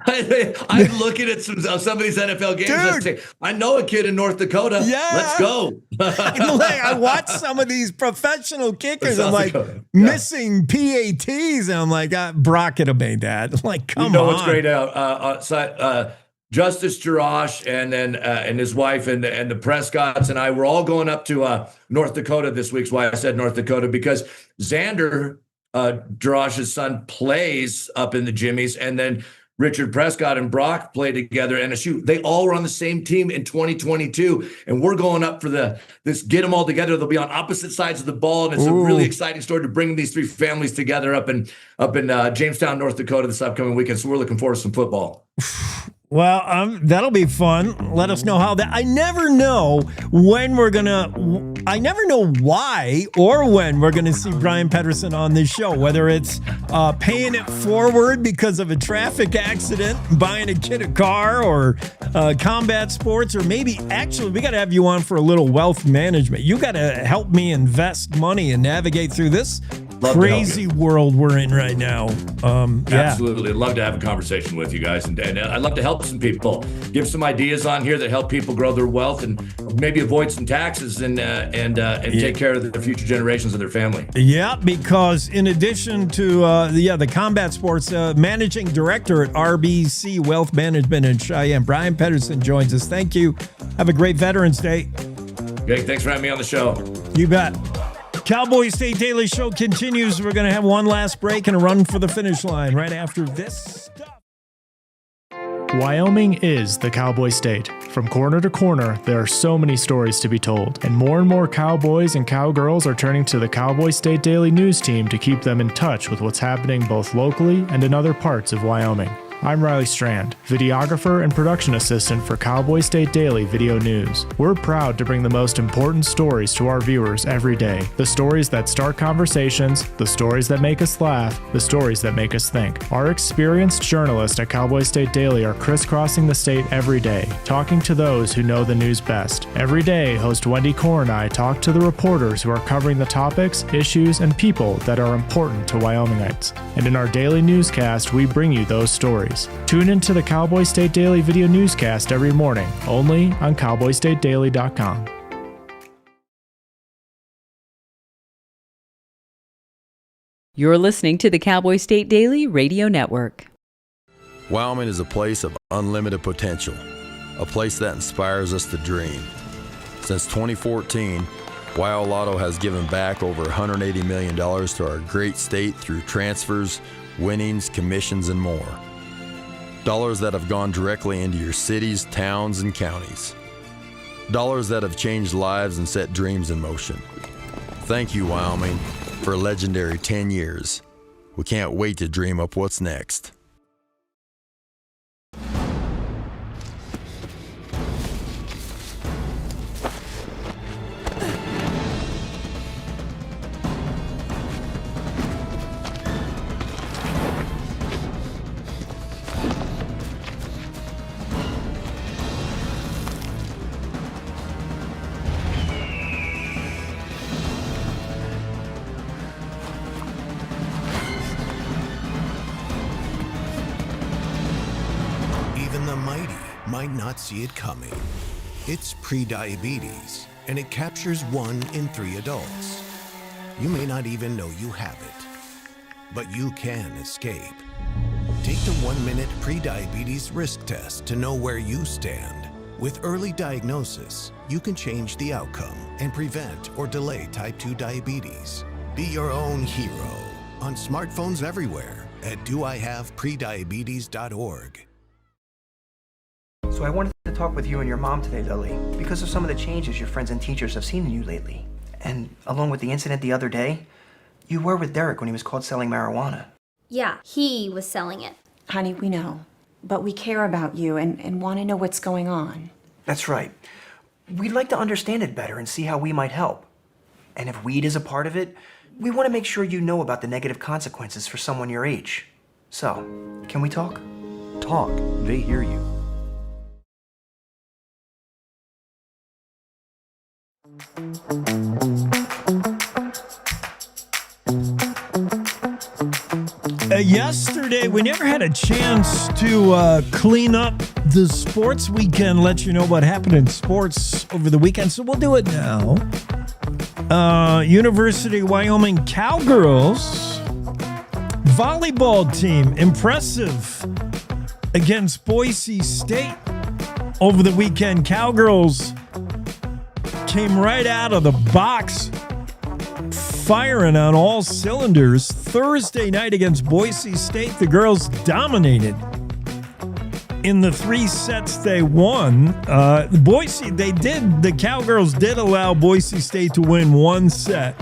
S2: I'm looking at some of these NFL games. Dude, I know a kid in North Dakota. Yeah. Let's go.
S1: I watch some of these professional kickers. I'm like, missing PATs. And I'm like, Brock could have made that. I'm like, come on. You know what's
S2: great out? Justice Jarash and his wife and the Prescotts and I were all going up to North Dakota this week. That's why I said North Dakota, because Xander, Jarash's son, plays up in the Jimmies, and then Richard Prescott and Brock play together. And they all were on the same team in 2022, and we're going up for this get them all together. They'll be on opposite sides of the ball, and it's a really exciting story to bring these three families together up in Jamestown, North Dakota this upcoming weekend. So we're looking forward to some football.
S1: Well, that'll be fun. Let us know how that. I never know when we're gonna. I never know why or when we're gonna see Bryan Pedersen on this show. Whether it's paying it forward because of a traffic accident, buying a kid a car, or combat sports, or maybe actually we got to have you on for a little wealth management. You got to help me invest money and navigate through this crazy world we're in right now.
S2: Absolutely. I'd love to have a conversation with you guys, and I'd love to help some people, give some ideas on here that help people grow their wealth and maybe avoid some taxes and take care of the future generations of their family.
S1: Yeah, because in addition to the combat sports, managing director at RBC Wealth Management in Cheyenne, Bryan Pedersen joins us. Thank you. Have a great Veterans Day.
S2: Okay, thanks for having me on the show.
S1: You bet. Cowboy State Daily Show continues. We're going to have one last break and a run for the finish line right after this stuff.
S6: Wyoming is the Cowboy State. From corner to corner, there are so many stories to be told, and more cowboys and cowgirls are turning to the Cowboy State Daily News team to keep them in touch with what's happening both locally and in other parts of Wyoming. I'm Riley Strand, videographer and production assistant for Cowboy State Daily Video News. We're proud to bring the most important stories to our viewers every day. The stories that start conversations, the stories that make us laugh, the stories that make us think. Our experienced journalists at Cowboy State Daily are crisscrossing the state every day, talking to those who know the news best. Every day, host Wendy Core and I talk to the reporters who are covering the topics, issues, and people that are important to Wyomingites. And in our daily newscast, we bring you those stories. Tune into the Cowboy State Daily Video Newscast every morning, only on cowboystatedaily.com.
S5: You're listening to the Cowboy State Daily Radio Network.
S7: Wyoming is a place of unlimited potential, a place that inspires us to dream. Since 2014, Wyo Lotto has given back over $180 million to our great state through transfers, winnings, commissions, and more. Dollars that have gone directly into your cities, towns, and counties. Dollars that have changed lives and set dreams in motion. Thank you, Wyoming, for a legendary 10 years. We can't wait to dream up what's next.
S9: the mighty might not see it coming. It's prediabetes, and it captures 1 in 3 adults. You may not even know you have it, but you can escape. Take the 1-minute prediabetes risk test to know where you stand. With early diagnosis, you can change the outcome and prevent or delay type 2 diabetes. Be your own hero on smartphones everywhere at doihaveprediabetes.org.
S10: So I wanted to talk with you and your mom today, Lily, because of some of the changes your friends and teachers have seen in you lately. And along with the incident the other day, you were with Derek when he was caught selling marijuana.
S11: Yeah, he was selling it.
S12: Honey, we know. But we care about you and want to know what's going on.
S10: That's right. We'd like to understand it better and see how we might help. And if weed is a part of it, we want to make sure you know about the negative consequences for someone your age. So, can we talk?
S13: Talk. They hear you.
S1: Yesterday, we never had a chance to clean up the sports weekend, let you know what happened in sports over the weekend, so we'll do it now. University of Wyoming Cowgirls volleyball team, impressive against Boise State over the weekend. Cowgirls came right out of the box, firing on all cylinders. Thursday night against Boise State, the girls dominated. In the 3 sets they won, the Cowgirls did allow Boise State to win 1 set.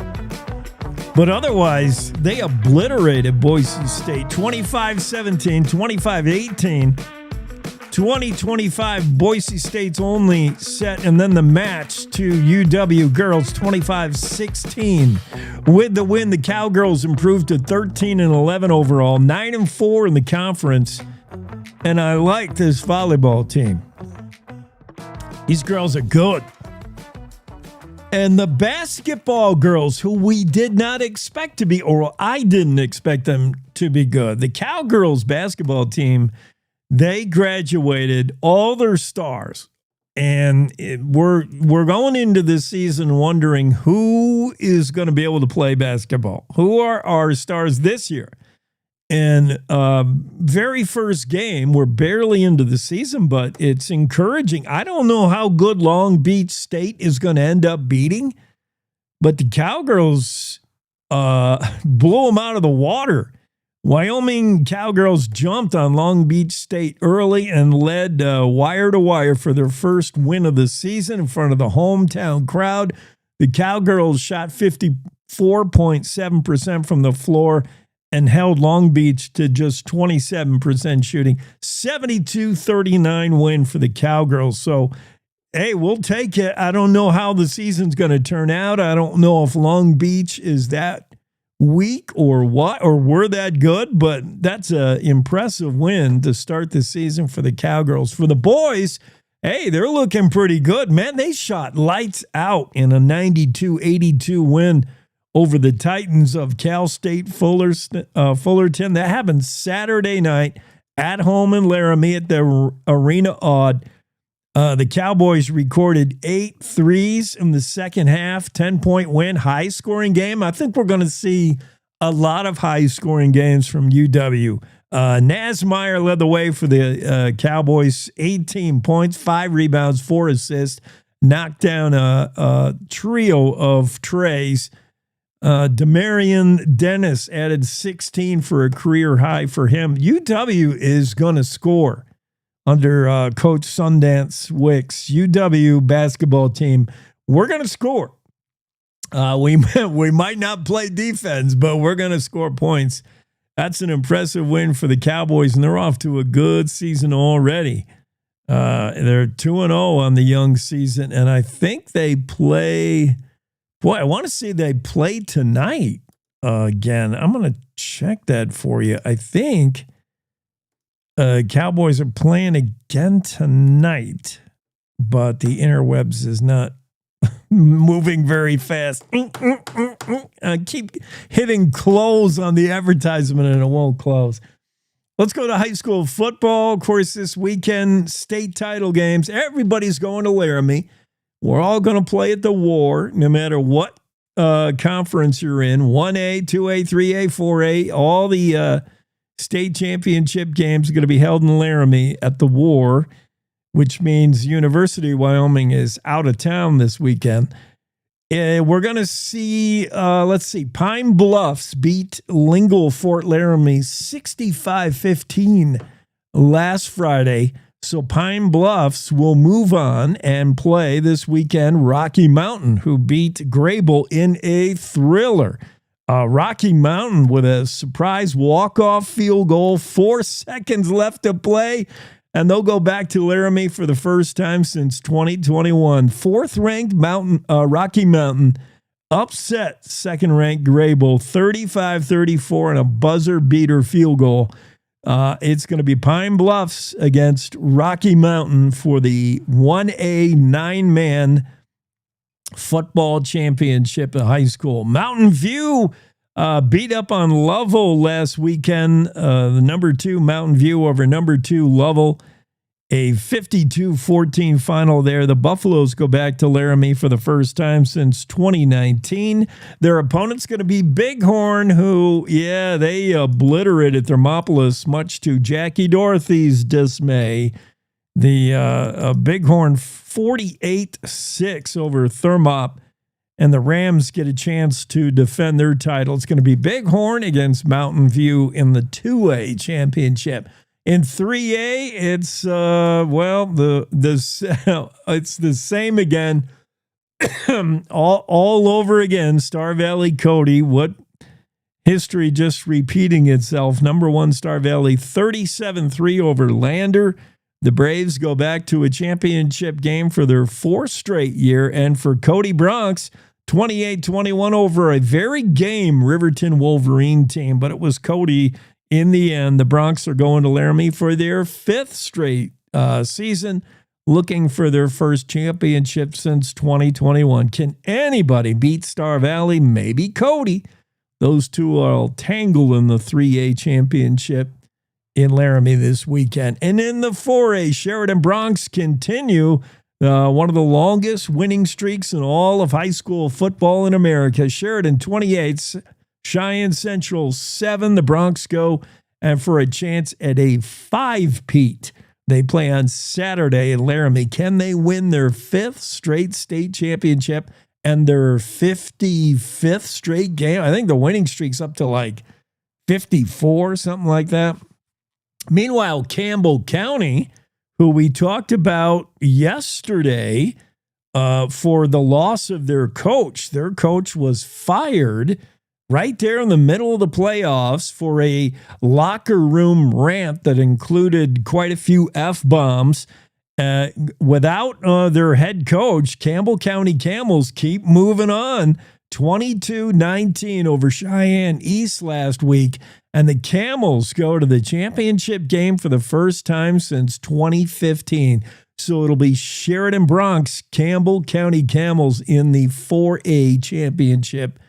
S1: But otherwise, they obliterated Boise State 25-17, 25-18. 20-25, Boise State's only set, and then the match to UW girls 25-16. With the win, the Cowgirls improved to 13-11 overall, 9-4 in the conference. And I like this volleyball team. These girls are good. And the basketball girls, who we did not expect to be, or I didn't expect them to be good. The Cowgirls basketball team, they graduated all their stars. And we're going into this season wondering who is going to be able to play basketball. Who are our stars this year? And very first game, we're barely into the season, but it's encouraging. I don't know how good Long Beach State is going to end up beating, but the Cowgirls blew them out of the water. Wyoming Cowgirls jumped on Long Beach State early and led wire to wire for their first win of the season in front of the hometown crowd. The Cowgirls shot 54.7% from the floor and held Long Beach to just 27% shooting. 72-39 win for the Cowgirls. So, hey, we'll take it. I don't know how the season's going to turn out. I don't know if Long Beach is that weak or what, or we're that good, but that's an impressive win to start the season for the Cowgirls. For the boys, hey, they're looking pretty good. Man, they shot lights out in a 92-82 win over the Titans of Cal State Fullerton. That happened Saturday night at home in Laramie at the Arena Odd. The Cowboys recorded 8 threes in the second half, 10-point win, high-scoring game. I think we're going to see a lot of high-scoring games from UW. Nasmeyer led the way for the Cowboys, 18 points, 5 rebounds, 4 assists, knocked down a trio of trays. Demarion Dennis added 16 for a career high for him. UW is going to score under Coach Sundance Wicks. UW basketball team, we're going to score. We might not play defense, but we're going to score points. That's an impressive win for the Cowboys, and they're off to a good season already. They're 2-0 on the young season, and I think they play. Boy, I want to say they play tonight again. I'm going to check that for you. I think Cowboys are playing again tonight, but the interwebs is not moving very fast. I keep hitting close on the advertisement and it won't close. Let's go to high school football. Of course, this weekend, state title games. Everybody's going to Laramie. We're all going to play at the War, no matter what conference you're in. 1A, 2A, 3A, 4A. All the state championship games are going to be held in Laramie at the War, which means University of Wyoming is out of town this weekend. We're going to see, Pine Bluffs beat Lingle Fort Laramie 65-15 last Friday. So Pine Bluffs will move on and play this weekend Rocky Mountain, who beat Grable in a thriller. Rocky Mountain with a surprise walk-off field goal, 4 seconds left to play. And they'll go back to Laramie for the first time since 2021. Fourth-ranked Rocky Mountain upset second-ranked Grable 35-34 and a buzzer-beater field goal. It's going to be Pine Bluffs against Rocky Mountain for the 1A 9-man football championship in high school. Mountain View beat up on Lovell last weekend. The number 2 Mountain View over number 2 Lovell. A 52-14 final there. The Buffaloes go back to Laramie for the first time since 2019. Their opponent's going to be Bighorn, who, they obliterated Thermopolis, much to Jackie Dorothy's dismay. The Bighorn 48-6 over Thermop. And the Rams get a chance to defend their title. It's going to be Bighorn against Mountain View in the 2A championship. In 3A, it's it's the same again, all over again. Star Valley Cody, what history just repeating itself. Number 1 Star Valley 37-3 over Lander. The Braves go back to a championship game for their 4th straight year, and for Cody Bronx, 28-21 over a very game Riverton Wolverine team, but it was Cody. In the end, the Bronx are going to Laramie for their 5th straight season, looking for their first championship since 2021. Can anybody beat Star Valley? Maybe Cody. Those two will tangle in the 3A championship in Laramie this weekend. And in the 4A, Sheridan Bronx continue one of the longest winning streaks in all of high school football in America. Sheridan 28, Cheyenne Central 7, the Bronx go, and for a chance at a 5-peat. They play on Saturday in Laramie. Can they win their 5th straight state championship and their 55th straight game? I think the winning streak's up to like 54, something like that. Meanwhile, Campbell County, who we talked about yesterday for the loss of their coach was fired right there in the middle of the playoffs for a locker room rant that included quite a few F-bombs. Without their head coach, Campbell County Camels keep moving on. 22-19 over Cheyenne East last week. And the Camels go to the championship game for the first time since 2015. So it'll be Sheridan Bronx, Campbell County Camels in the 4A championship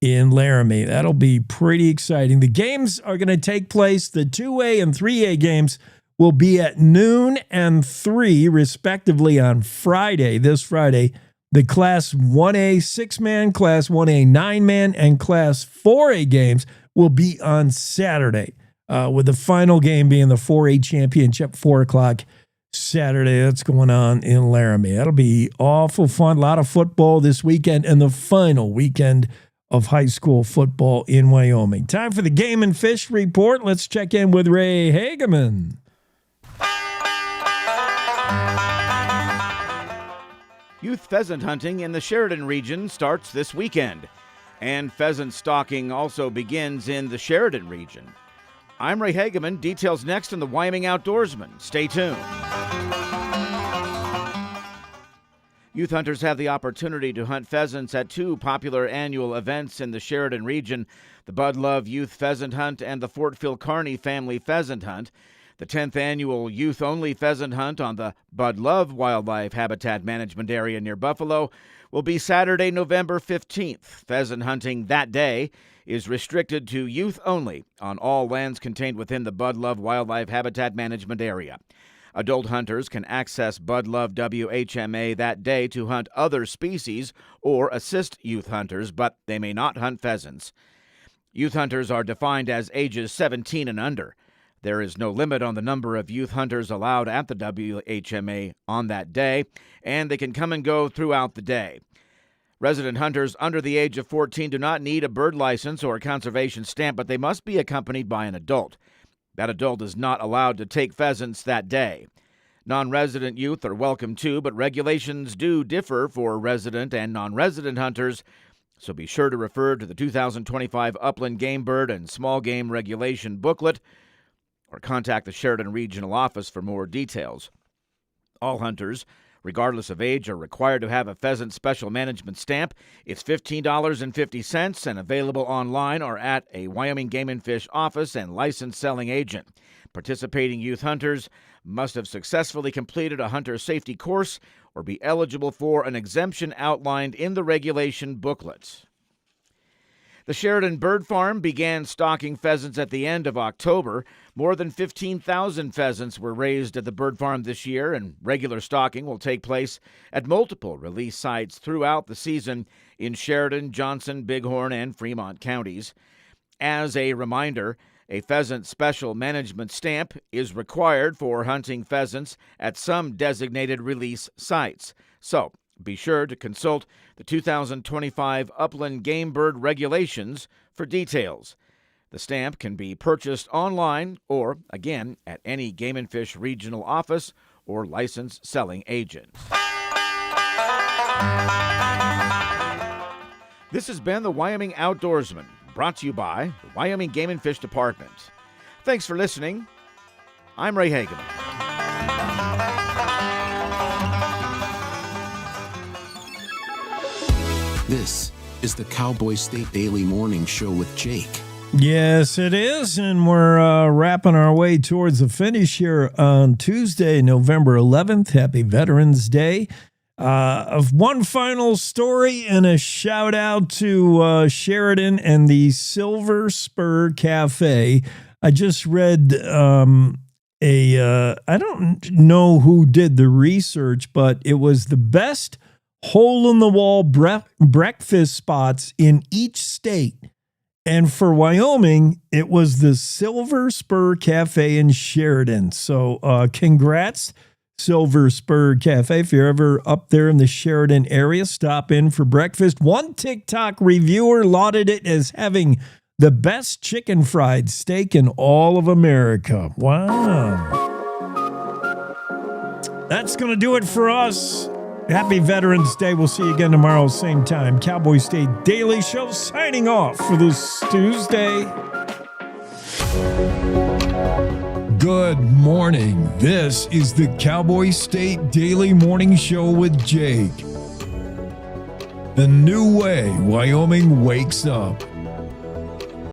S1: in Laramie. That'll be pretty exciting. The games are going to take place. The 2A and 3A games will be at noon and 3, respectively, on Friday, this Friday. The Class 1A 6-man, Class 1A 9-man, and Class 4A games will be on Saturday, with the final game being the 4A championship, 4 o'clock Saturday. That's going on in Laramie. That'll be awful fun. A lot of football this weekend and the final weekend of high school football in Wyoming. Time for the Game and Fish Report. Let's check in with Ray Hageman.
S14: Youth pheasant hunting in the Sheridan region starts this weekend, and pheasant stalking also begins in the Sheridan region. I'm Ray Hageman. Details next on the Wyoming Outdoorsman. Stay tuned. Youth hunters have the opportunity to hunt pheasants at 2 popular annual events in the Sheridan region, the Bud Love Youth Pheasant Hunt and the Fort Phil Kearney Family Pheasant Hunt. The 10th annual youth-only pheasant hunt on the Bud Love Wildlife Habitat Management Area near Buffalo will be Saturday, November 15th. Pheasant hunting that day is restricted to youth only on all lands contained within the Bud Love Wildlife Habitat Management Area. Adult hunters can access Bud Love WHMA that day to hunt other species or assist youth hunters, but they may not hunt pheasants. Youth hunters are defined as ages 17 and under. There is no limit on the number of youth hunters allowed at the WHMA on that day, and they can come and go throughout the day. Resident hunters under the age of 14 do not need a bird license or a conservation stamp, but they must be accompanied by an adult. That adult is not allowed to take pheasants that day. Non-resident youth are welcome too, but regulations do differ for resident and non-resident hunters, so be sure to refer to the 2025 Upland Game Bird and Small Game Regulation booklet or contact the Sheridan Regional Office for more details. All hunters, regardless of age, are required to have a pheasant special management stamp. It's $15.50 and available online or at a Wyoming Game and Fish office and licensed selling agent. Participating youth hunters must have successfully completed a hunter safety course or be eligible for an exemption outlined in the regulation booklet. The Sheridan Bird Farm began stocking pheasants at the end of October. More than 15,000 pheasants were raised at the bird farm this year, and regular stocking will take place at multiple release sites throughout the season in Sheridan, Johnson, Bighorn, and Fremont counties. As a reminder, a pheasant special management stamp is required for hunting pheasants at some designated release sites. So, be sure to consult the 2025 Upland Game Bird Regulations for details. The stamp can be purchased online or, again, at any Game and Fish regional office or licensed selling agent. This has been the Wyoming Outdoorsman, brought to you by the Wyoming Game and Fish Department. Thanks for listening. I'm Ray Hageman.
S9: This is the Cowboy State Daily Morning Show with Jake.
S1: Yes, it is, and we're wrapping our way towards the finish here on Tuesday, November 11th. Happy Veterans Day. Of one final story and a shout out to Sheridan and the Silver Spur Cafe. I just read I don't know who did the research, but it was the best hole-in-the-wall breakfast spots in each state. And for Wyoming, it was the Silver Spur Cafe in Sheridan. So congrats, Silver Spur Cafe. If you're ever up there in the Sheridan area, stop in for breakfast. One TikTok reviewer lauded it as having the best chicken fried steak in all of America. Wow. That's going to do it for us. Happy Veterans Day. We'll see you again tomorrow, same time. Cowboy State Daily Show signing off for this Tuesday. Good morning. This is the Cowboy State Daily Morning Show with Jake. The new way Wyoming wakes up.